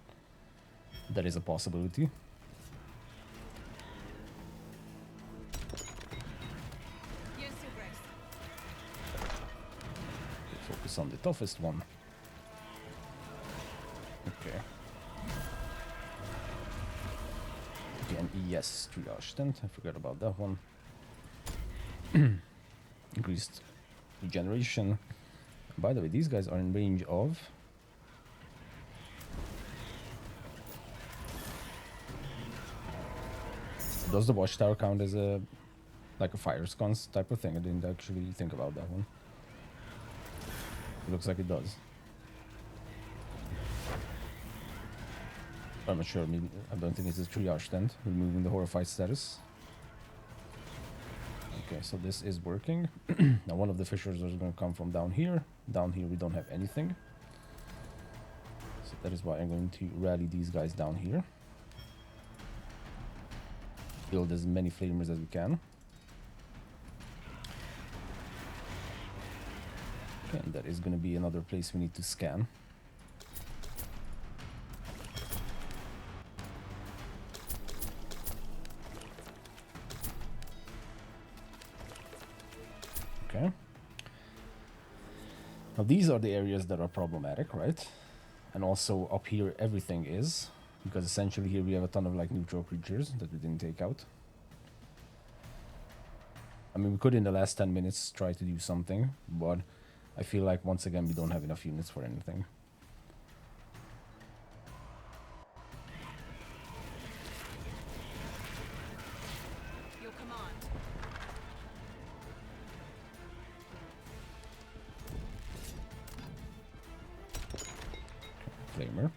That is a possibility. Yes, Your Grace. Focus on the toughest one. Okay. Again, yes, triage tent. I forgot about that one. Increased regeneration. By the way, these guys are in range of... Does the watchtower count as a like a fire sconce type of thing? I didn't actually think about that one. It looks like it does. I'm not sure. I mean, I don't think it's a triage tent. Removing the horrified status. Okay, so this is working. Now one of the fissures is going to come from down here. Down here we don't have anything. So that is why I'm going to rally these guys down here. Build as many flamers as we can. Okay, and that is going to be another place we need to scan. Okay. Now these are the areas that are problematic, right? And also up here everything is, because essentially here we have a ton of like neutral creatures that we didn't take out. I mean, we could in the last 10 minutes try to do something, but I feel like once again we don't have enough units for anything. Your command. Flamer.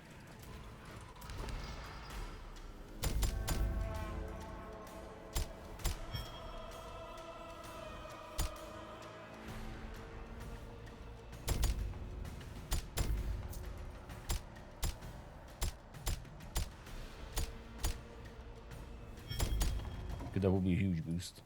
Okay, that will be a huge boost.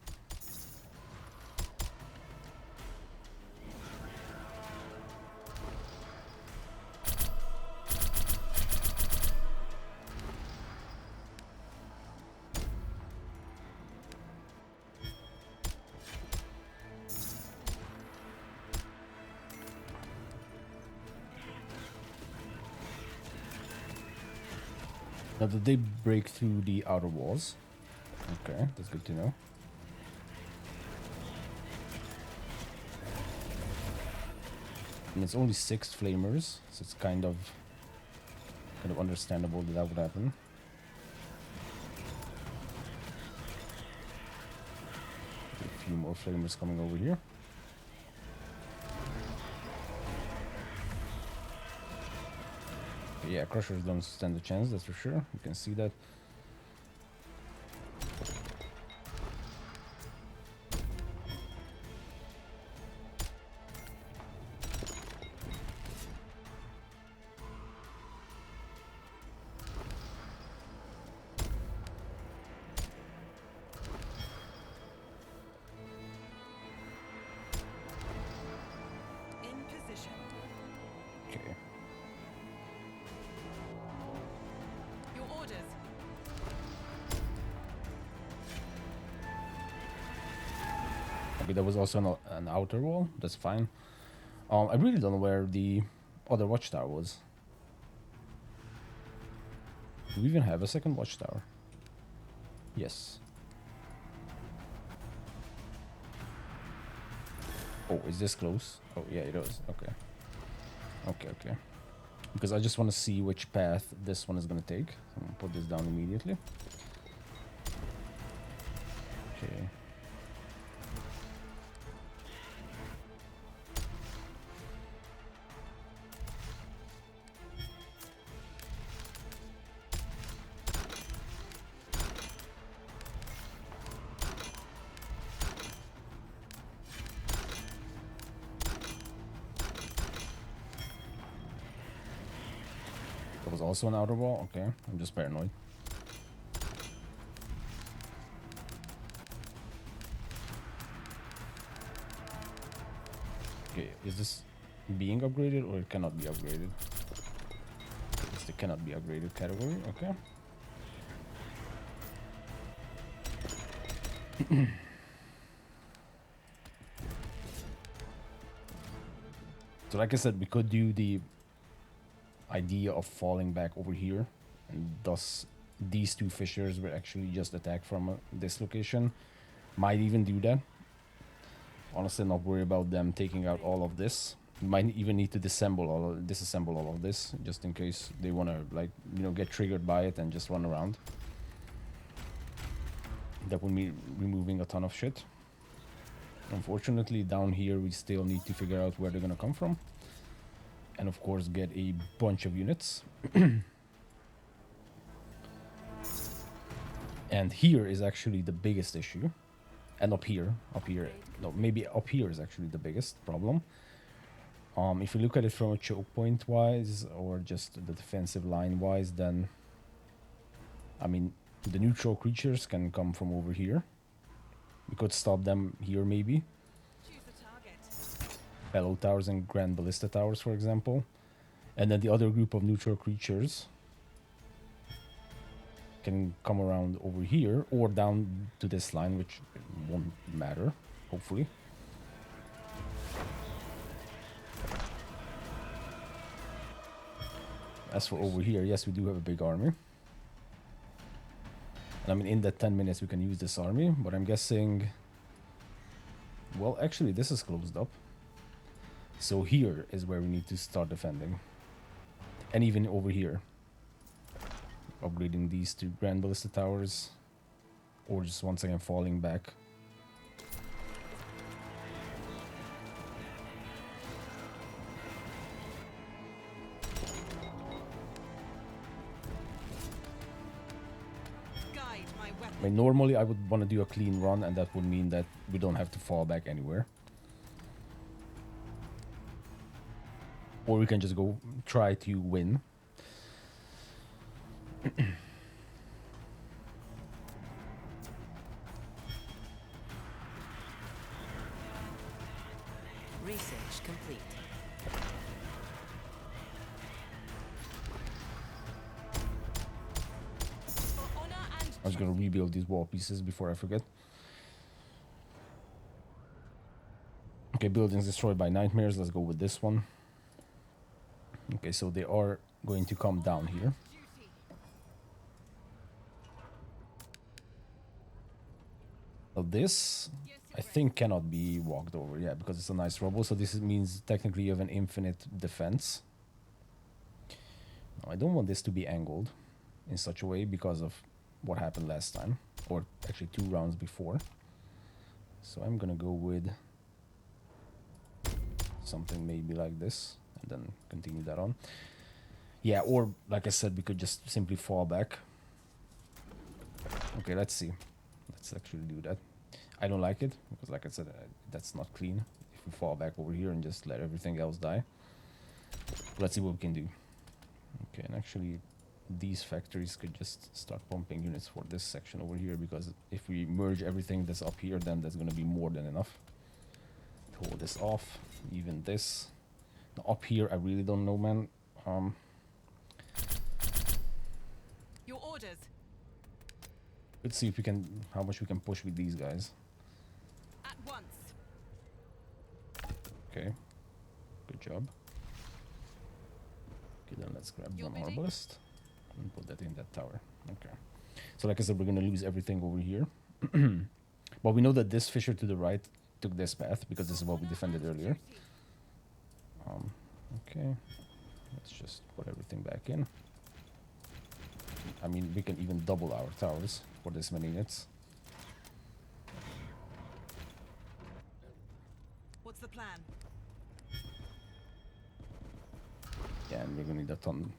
Now, did they break through the outer walls? Okay, that's good to know. And it's only 6 flamers, so it's kind of understandable that that would happen. A few more flamers coming over here. Yeah, crushers don't stand a chance, that's for sure. You can see that. In position. Okay. Your orders. Okay, there was also an outer wall. That's fine. I really don't know where the other watchtower was. Do we even have a second watchtower? Yes. Oh, is this close? Oh, yeah, it is. Okay. Okay, okay. Because I just want to see which path this one is going to take. So I'm going to put this down immediately. Okay. That was also an outer wall? Okay, I'm just paranoid. Okay, is this being upgraded or it cannot be upgraded? It's the cannot be upgraded category, okay. So like I said, we could do the idea of falling back over here, and thus these two fissures will actually just attack from this location. Might even do that. Honestly, not worry about them taking out all of this. Might even need to disassemble all of this, just in case they want to, like, you know, get triggered by it and just run around. That would mean removing a ton of shit. Unfortunately, down here we still need to figure out where they're gonna come from, and of course get a bunch of units. And here is actually the biggest issue, and up here, no, maybe up here is actually the biggest problem. If you look at it from a choke point wise, or just the defensive line wise, then I mean, the neutral creatures can come from over here. We could stop them here, maybe. Choose a target. Bellow towers and grand ballista towers, for example. And then the other group of neutral creatures can come around over here or down to this line, which won't matter, hopefully. As for over here, yes, we do have a big army. And I mean, in that 10 minutes we can use this army, but I'm guessing... Well, actually, this is closed up. So here is where we need to start defending. And even over here. Upgrading these two grand ballista towers. Or just once again falling back. Guide my weapon. I mean, normally I would want to do a clean run, and that would mean that we don't have to fall back anywhere. Or we can just go try to win. Research complete. For honor and I was gonna rebuild these wall pieces before I forget. Okay, buildings destroyed by nightmares. Let's go with this one. Okay, so they are going to come down here. duty. So this, I think, cannot be walked over. Yeah, because it's a nice rubble. So this means technically you have an infinite defense. Now, I don't want this to be angled in such a way because of what happened last time. Or actually 2 rounds before. So I'm gonna go with something maybe like this. And then continue that on. Yeah, or like I said, we could just simply fall back. Okay, let's see. Let's actually do that. I don't like it, because like I said, that's not clean. If we fall back over here and just let everything else die. Let's see what we can do. Okay, and actually, these factories could just start pumping units for this section over here, because if we merge everything that's up here, then that's going to be more than enough. To hold this off, even this. Now, up here, I really don't know, man. Your orders. Let's see if we can, how much we can push with these guys. At once. Okay, good job. Okay, then let's grab You're one bidding? arbalist and put that in that tower. Okay, so like I said, we're gonna lose everything over here. But we know that this fissure to the right took this path because this is what we defended earlier. Okay, let's just put everything back in. I mean, we can even double our towers for this many units. What's the plan? Yeah, and we're gonna need a ton.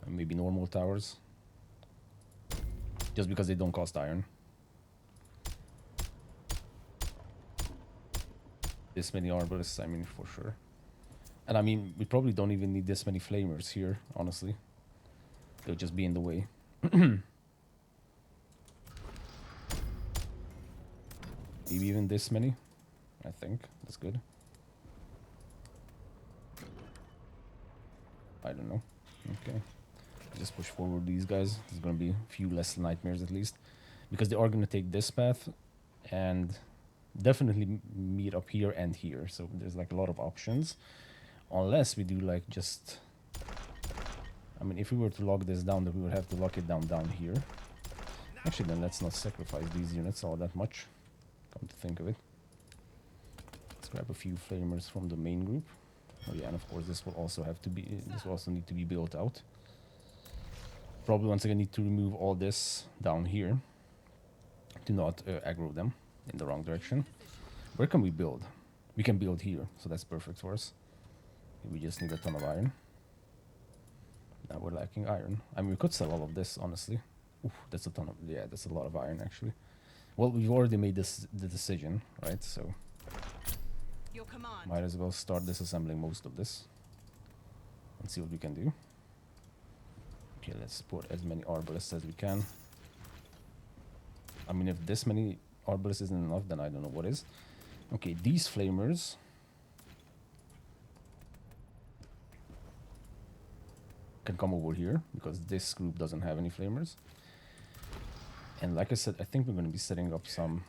Maybe normal towers. Just because they don't cost iron. This many arbalists, I mean, for sure. And I mean, we probably don't even need this many flamers here, honestly. They'll just be in the way. Maybe even this many, I think. That's good. I don't know. Okay. Just push forward these guys. There's gonna be a few less nightmares at least. Because they are gonna take this path and definitely meet up here and here. So there's like a lot of options. Unless we do like just... I mean, if we were to lock this down, then we would have to lock it down here. Actually, then let's not sacrifice these units all that much. Come to think of it. Let's grab a few flamers from the main group. Oh yeah, and of course this will also have to be... This will also need to be built out. Probably once again need to remove all this down here. To not aggro them in the wrong direction. Where can we build? We can build here, so that's perfect for us. We just need a ton of iron. Now we're lacking iron. I mean, we could sell all of this, honestly. Oof, that's a ton of... Yeah, that's a lot of iron, actually. Well, we've already made the decision, right? So... Your command. Might as well start disassembling most of this. And see what we can do. Okay, let's put as many arbalists as we can. I mean, if this many arbalists isn't enough, then I don't know what is. Okay, these flamers... can come over here, because this group doesn't have any flamers. And like I said, I think we're going to be setting up some...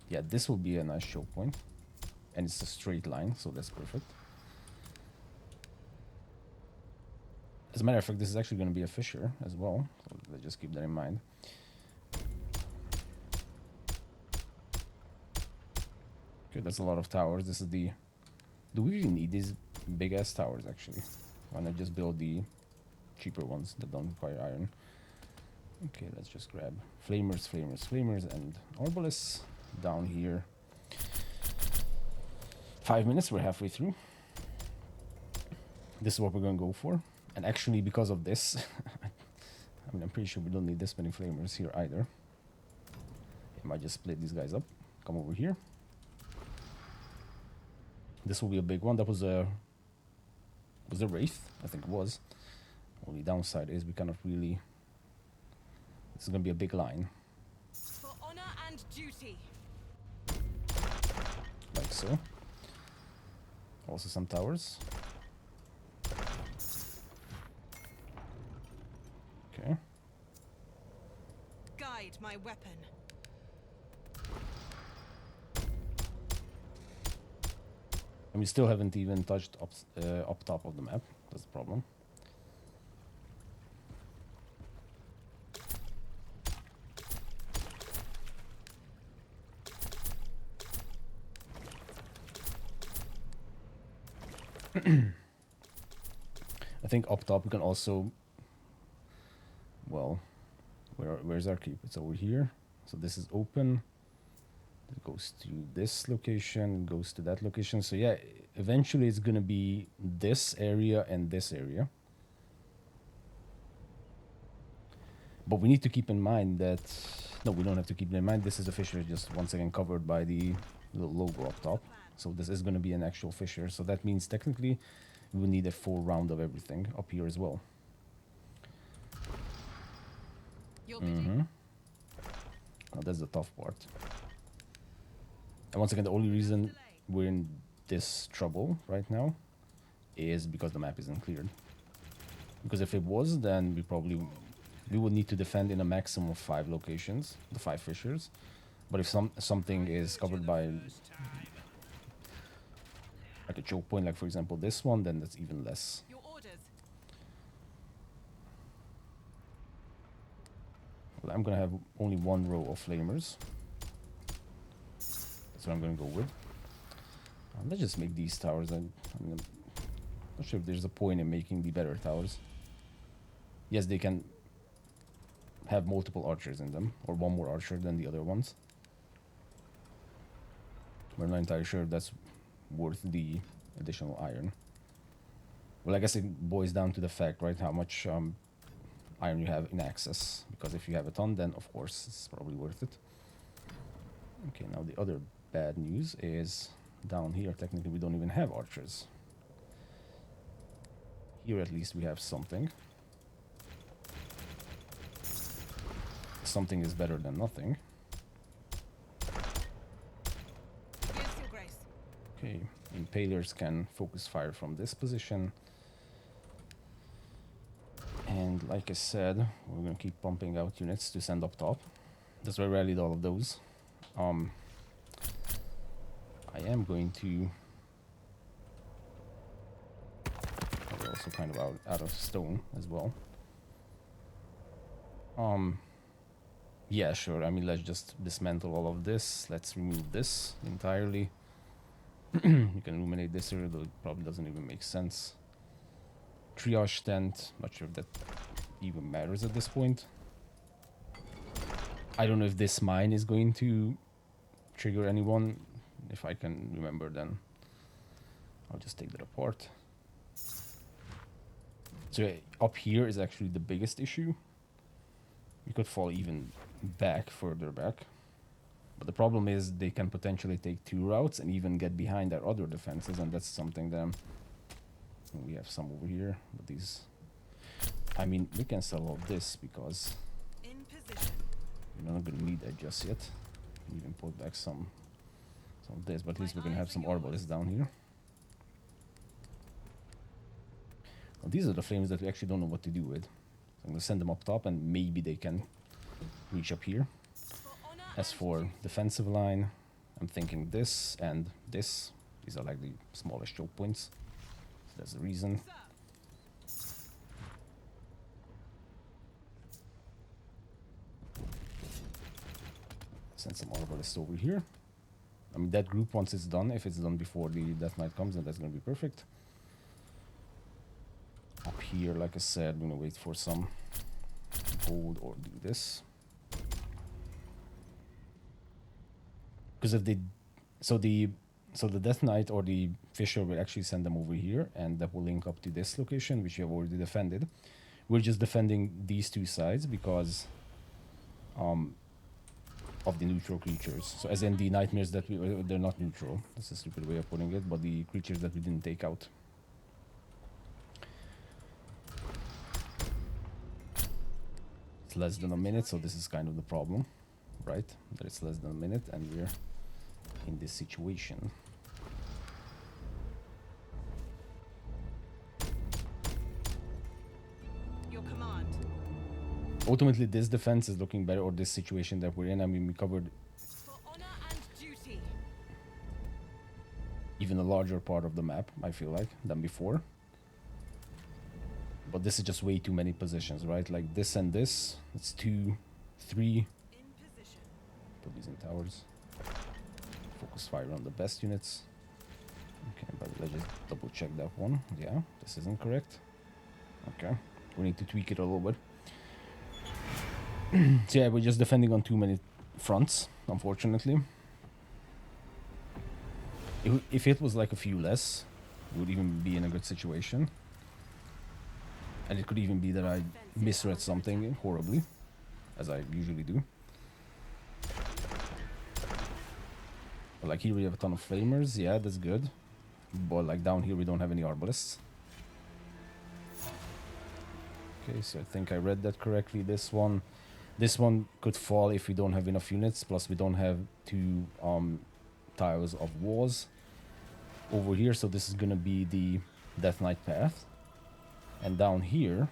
Yeah, this will be a nice choke point. And it's a straight line, so that's perfect. As a matter of fact, this is actually going to be a fissure as well. So let's just keep that in mind. Okay, that's a lot of towers. This is the... Do we really need these big-ass towers, actually? Why not just build the cheaper ones that don't require iron? Okay, let's just grab flamers, and arbalists down here. 5 minutes, we're halfway through. This is what we're going to go for. And actually, because of this, I mean, I'm pretty sure we don't need this many flamers here either. I might just split these guys up. Come over here. This will be a big one. That was a... Was it Wraith? I think it was. Only downside is we cannot really... This is going to be a big line. For honor and duty. Like so. Also some towers. Okay. Guide my weapon. And we still haven't even touched up top of the map. That's the problem. I think up top we can also... Well, where's our keep? It's over here. So this is open. It goes to this location, goes to that location. So yeah, eventually it's going to be this area and this area. But we need to keep in mind that... No, we don't have to keep in mind. This is a fissure just once again covered by the little logo up top. So this is going to be an actual fissure. So that means technically we will need a full round of everything up here as well. Mm-hmm. Oh, that's the tough part. And once again, the only reason we're in this trouble right now is because the map isn't cleared. Because if it was, then we would need to defend in a maximum of 5 locations, the 5 fissures. But if something is covered by like a choke point, like for example this one, then that's even less. Your orders. Well, I'm gonna have only 1 row of flamers. That's what I'm gonna go with. Let's just make these towers. I mean, I'm not sure if there's a point in making the better towers. Yes, they can have multiple archers in them, or one more archer than the other ones. We're not entirely sure if that's worth the additional iron. Well, I guess it boils down to the fact, right, how much iron you have in access. Because if you have a ton, then of course it's probably worth it. Okay, now the other bad news is down here, technically we don't even have archers. Here at least we have something. Something is better than nothing. Yes, Your Grace. Okay, impalers can focus fire from this position. And like I said, we're gonna keep pumping out units to send up top. That's why I rallied all of those. I am going to... We're also kind of out of stone as well. Yeah, sure. I mean, let's just dismantle all of this. Let's remove this entirely. You can illuminate this here, though it probably doesn't even make sense. Triage tent. Not sure if that even matters at this point. I don't know if this mine is going to trigger anyone. If I can remember, then I'll just take that apart. So up here is actually the biggest issue. You could fall even further back. But the problem is they can potentially take two routes and even get behind our other defenses, and that's something that we have some over here. But these, I mean, we can sell all this because In position. we're not gonna need that just yet. Even put back some of this, but at least we're gonna have some arbalists down here. Well, these are the flames that we actually don't know what to do with. So I'm gonna send them up top, and maybe they can reach up here. For honor As for defensive line, I'm thinking this and this. These are like the smallest choke points. So that's the reason. Send some arbalists over here. I mean, that group, once it's done, if it's done before the Death Knight comes, then that's gonna be perfect. Up here, like I said, I'm gonna wait for some gold or do this. Because if they, so the Death Knight or the Fisher will actually send them over here, and that will link up to this location, which we have already defended. We're just defending these two sides because of the neutral creatures. So as in the nightmares that they're not neutral. That's a stupid way of putting it, but the creatures that we didn't take out. It's less than a minute, so this is kind of the problem, right? That it's less than a minute and we're in this situation. your command. Ultimately, this defense is looking better, or this situation that we're in. I mean, we covered For honor and duty. even a larger part of the map, I feel like, than before. But this is just way too many positions, right? Like this and this. It's 2, 3. In position. Put these in towers. Focus fire on the best units. Okay, but let's just double check that one. Yeah, this isn't correct. Okay, we need to tweak it a little bit. So yeah, we're just defending on too many fronts, unfortunately. If it was like a few less, we would even be in a good situation. And it could even be that I misread something horribly, as I usually do. But like here we have a ton of flamers, yeah, that's good. But like down here we don't have any arbalists. Okay, so I think I read that correctly. This one could fall if we don't have enough units, plus we don't have 2 tiles of walls over here, so this is gonna be the Death Knight path. And down here,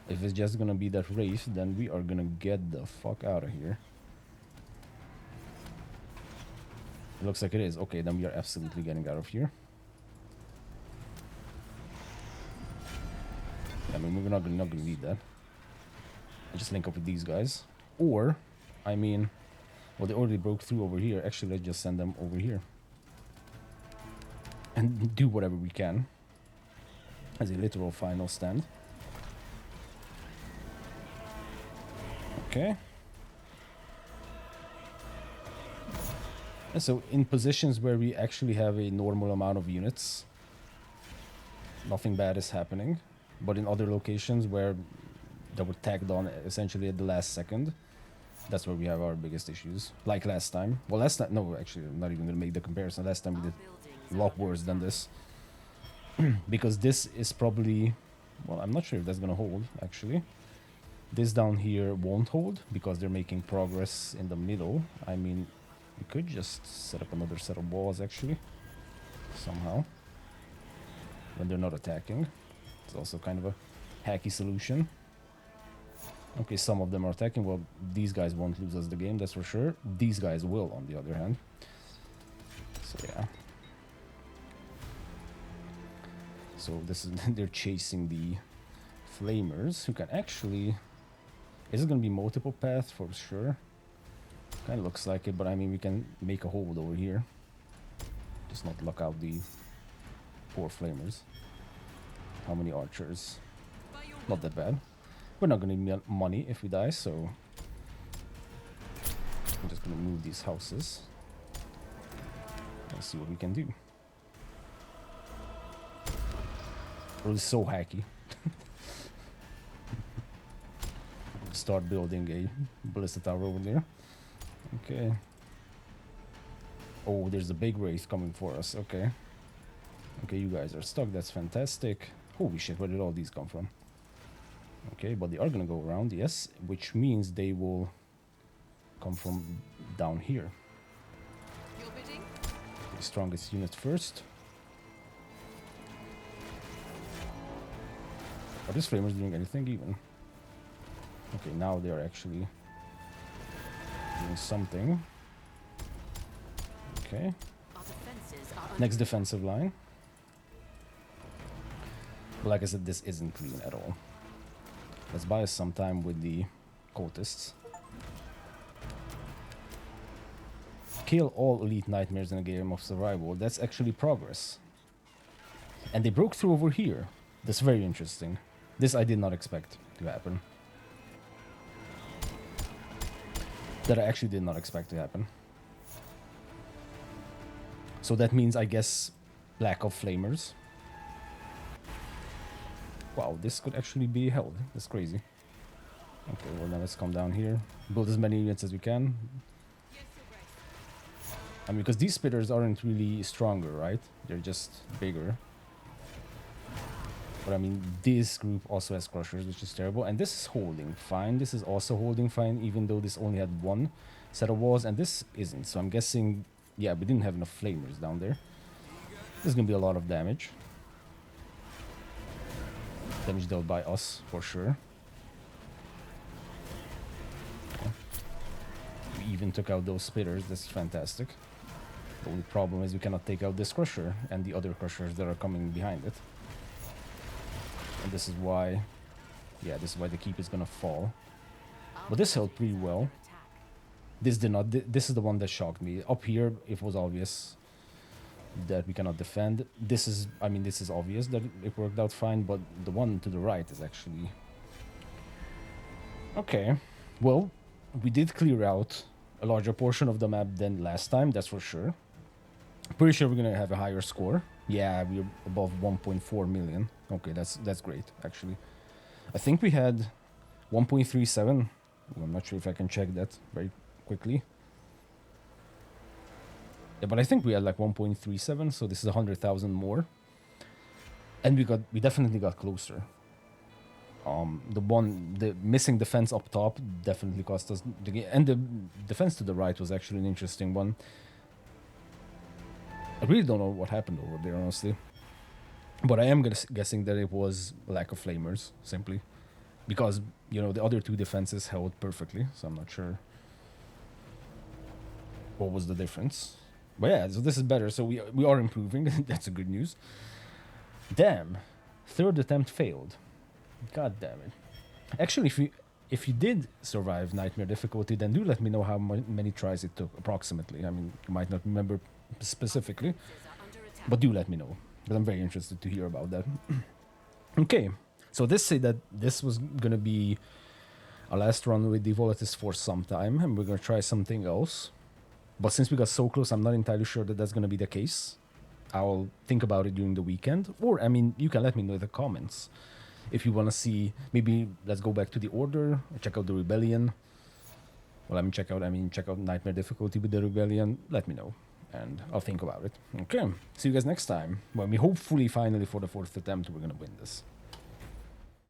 if it's just gonna be that wraith, then we are gonna get the fuck out of here. It looks like it is. Okay, then we are absolutely getting out of here. I mean, we're not gonna need that. I just link up with these guys. Or, I mean, Well, they already broke through over here. Actually, let's just send them over here. And do whatever we can. As a literal final stand. Okay. And so in positions where we actually have a normal amount of units, nothing bad is happening. But in other locations where they were tagged on essentially at the last second, that's where we have our biggest issues. Like last time. Well, last time, no, actually, I'm not even gonna make the comparison. Last time we did a lot worse than this. Because this is probably, well, I'm not sure if that's gonna hold, actually. This down here won't hold because they're making progress in the middle. I mean, we could just set up another set of walls, actually, somehow, when they're not attacking. It's also kind of a hacky solution. Okay, some of them are attacking. Well, these guys won't lose us the game, that's for sure. These guys will, on the other hand. So, yeah. So, this is they're chasing the flamers, who can actually... Is it going to be multiple paths? For sure. Kind of looks like it, but I mean, we can make a hold over here. Just not lock out the poor flamers. How many archers? Not that bad. We're not going to need money if we die, so... I'm just going to move these houses. Let's see what we can do. Oh, it's so hacky. Start building a ballista tower over there. Okay. Oh, there's a big wraith coming for us. Okay. Okay, you guys are stuck. That's fantastic. Holy shit, where did all these come from? Okay, but they are gonna go around, yes, which means they will come from down here. Your bidding? The strongest unit first. Are these flamers doing anything even? Okay, now they are actually doing something. Okay. Our defenses are Next defensive line. But like I said, this isn't clean at all. Let's buy us some time with the cultists. Kill all elite nightmares in a game of survival. That's actually progress. And they broke through over here. That's very interesting. This I did not expect to happen. That I actually did not expect to happen. So that means, I guess, lack of flamers. Wow, this could actually be held. That's crazy. Okay, well now let's come down here. Build as many units as we can. I mean, because these spitters aren't really stronger, right? They're just bigger. But I mean, this group also has crushers, which is terrible. And this is holding fine. This is also holding fine, even though this only had one set of walls. And this isn't. So I'm guessing, yeah, we didn't have enough flamers down there. There's going to be a lot of damage. Damage dealt by us, for sure. Okay. We even took out those spitters. That's fantastic. The only problem is we cannot take out this crusher and the other crushers that are coming behind it. And this is why, yeah, this is why the keep is gonna fall. But this held pretty well. This did not. This is the one that shocked me. Up here, it was obvious that we cannot defend. This is, I mean, this is obvious that it worked out fine, but the one to the right is actually... Okay, well, we did clear out a larger portion of the map than last time, that's for sure. Pretty sure we're gonna have a higher score. Yeah, we're above 1.4 million. Okay, that's great, actually. I think we had 1.37. Well, I'm not sure if I can check that very quickly. Yeah, but I think we had like 1.37, so this is 100,000 more. And we definitely got closer. The missing defense up top definitely cost us the game. And the defense to the right was actually an interesting one. I really don't know what happened over there, honestly. But I am guessing that it was lack of flamers, simply. Because, you know, the other two defenses held perfectly, so I'm not sure what was the difference. But yeah, so this is better, so we are improving. That's a good news. Damn. Third attempt failed. God damn it. Actually, if you did survive Nightmare difficulty, then do let me know how many tries it took, approximately. I mean, you might not remember specifically, but do let me know, because I'm very interested to hear about that. Okay, so this say that this was gonna be our last run with the Volatists for some time, and we're gonna try something else. But since we got so close, I'm not entirely sure that that's gonna be the case. I'll think about it during the weekend, or I mean, you can let me know in the comments if you want to see. Maybe let's go back to the Order, check out the Rebellion. Well, check out Nightmare difficulty with the Rebellion. Let me know, and I'll think about it. Okay, see you guys next time when we hopefully finally for the 4th attempt we're gonna win this.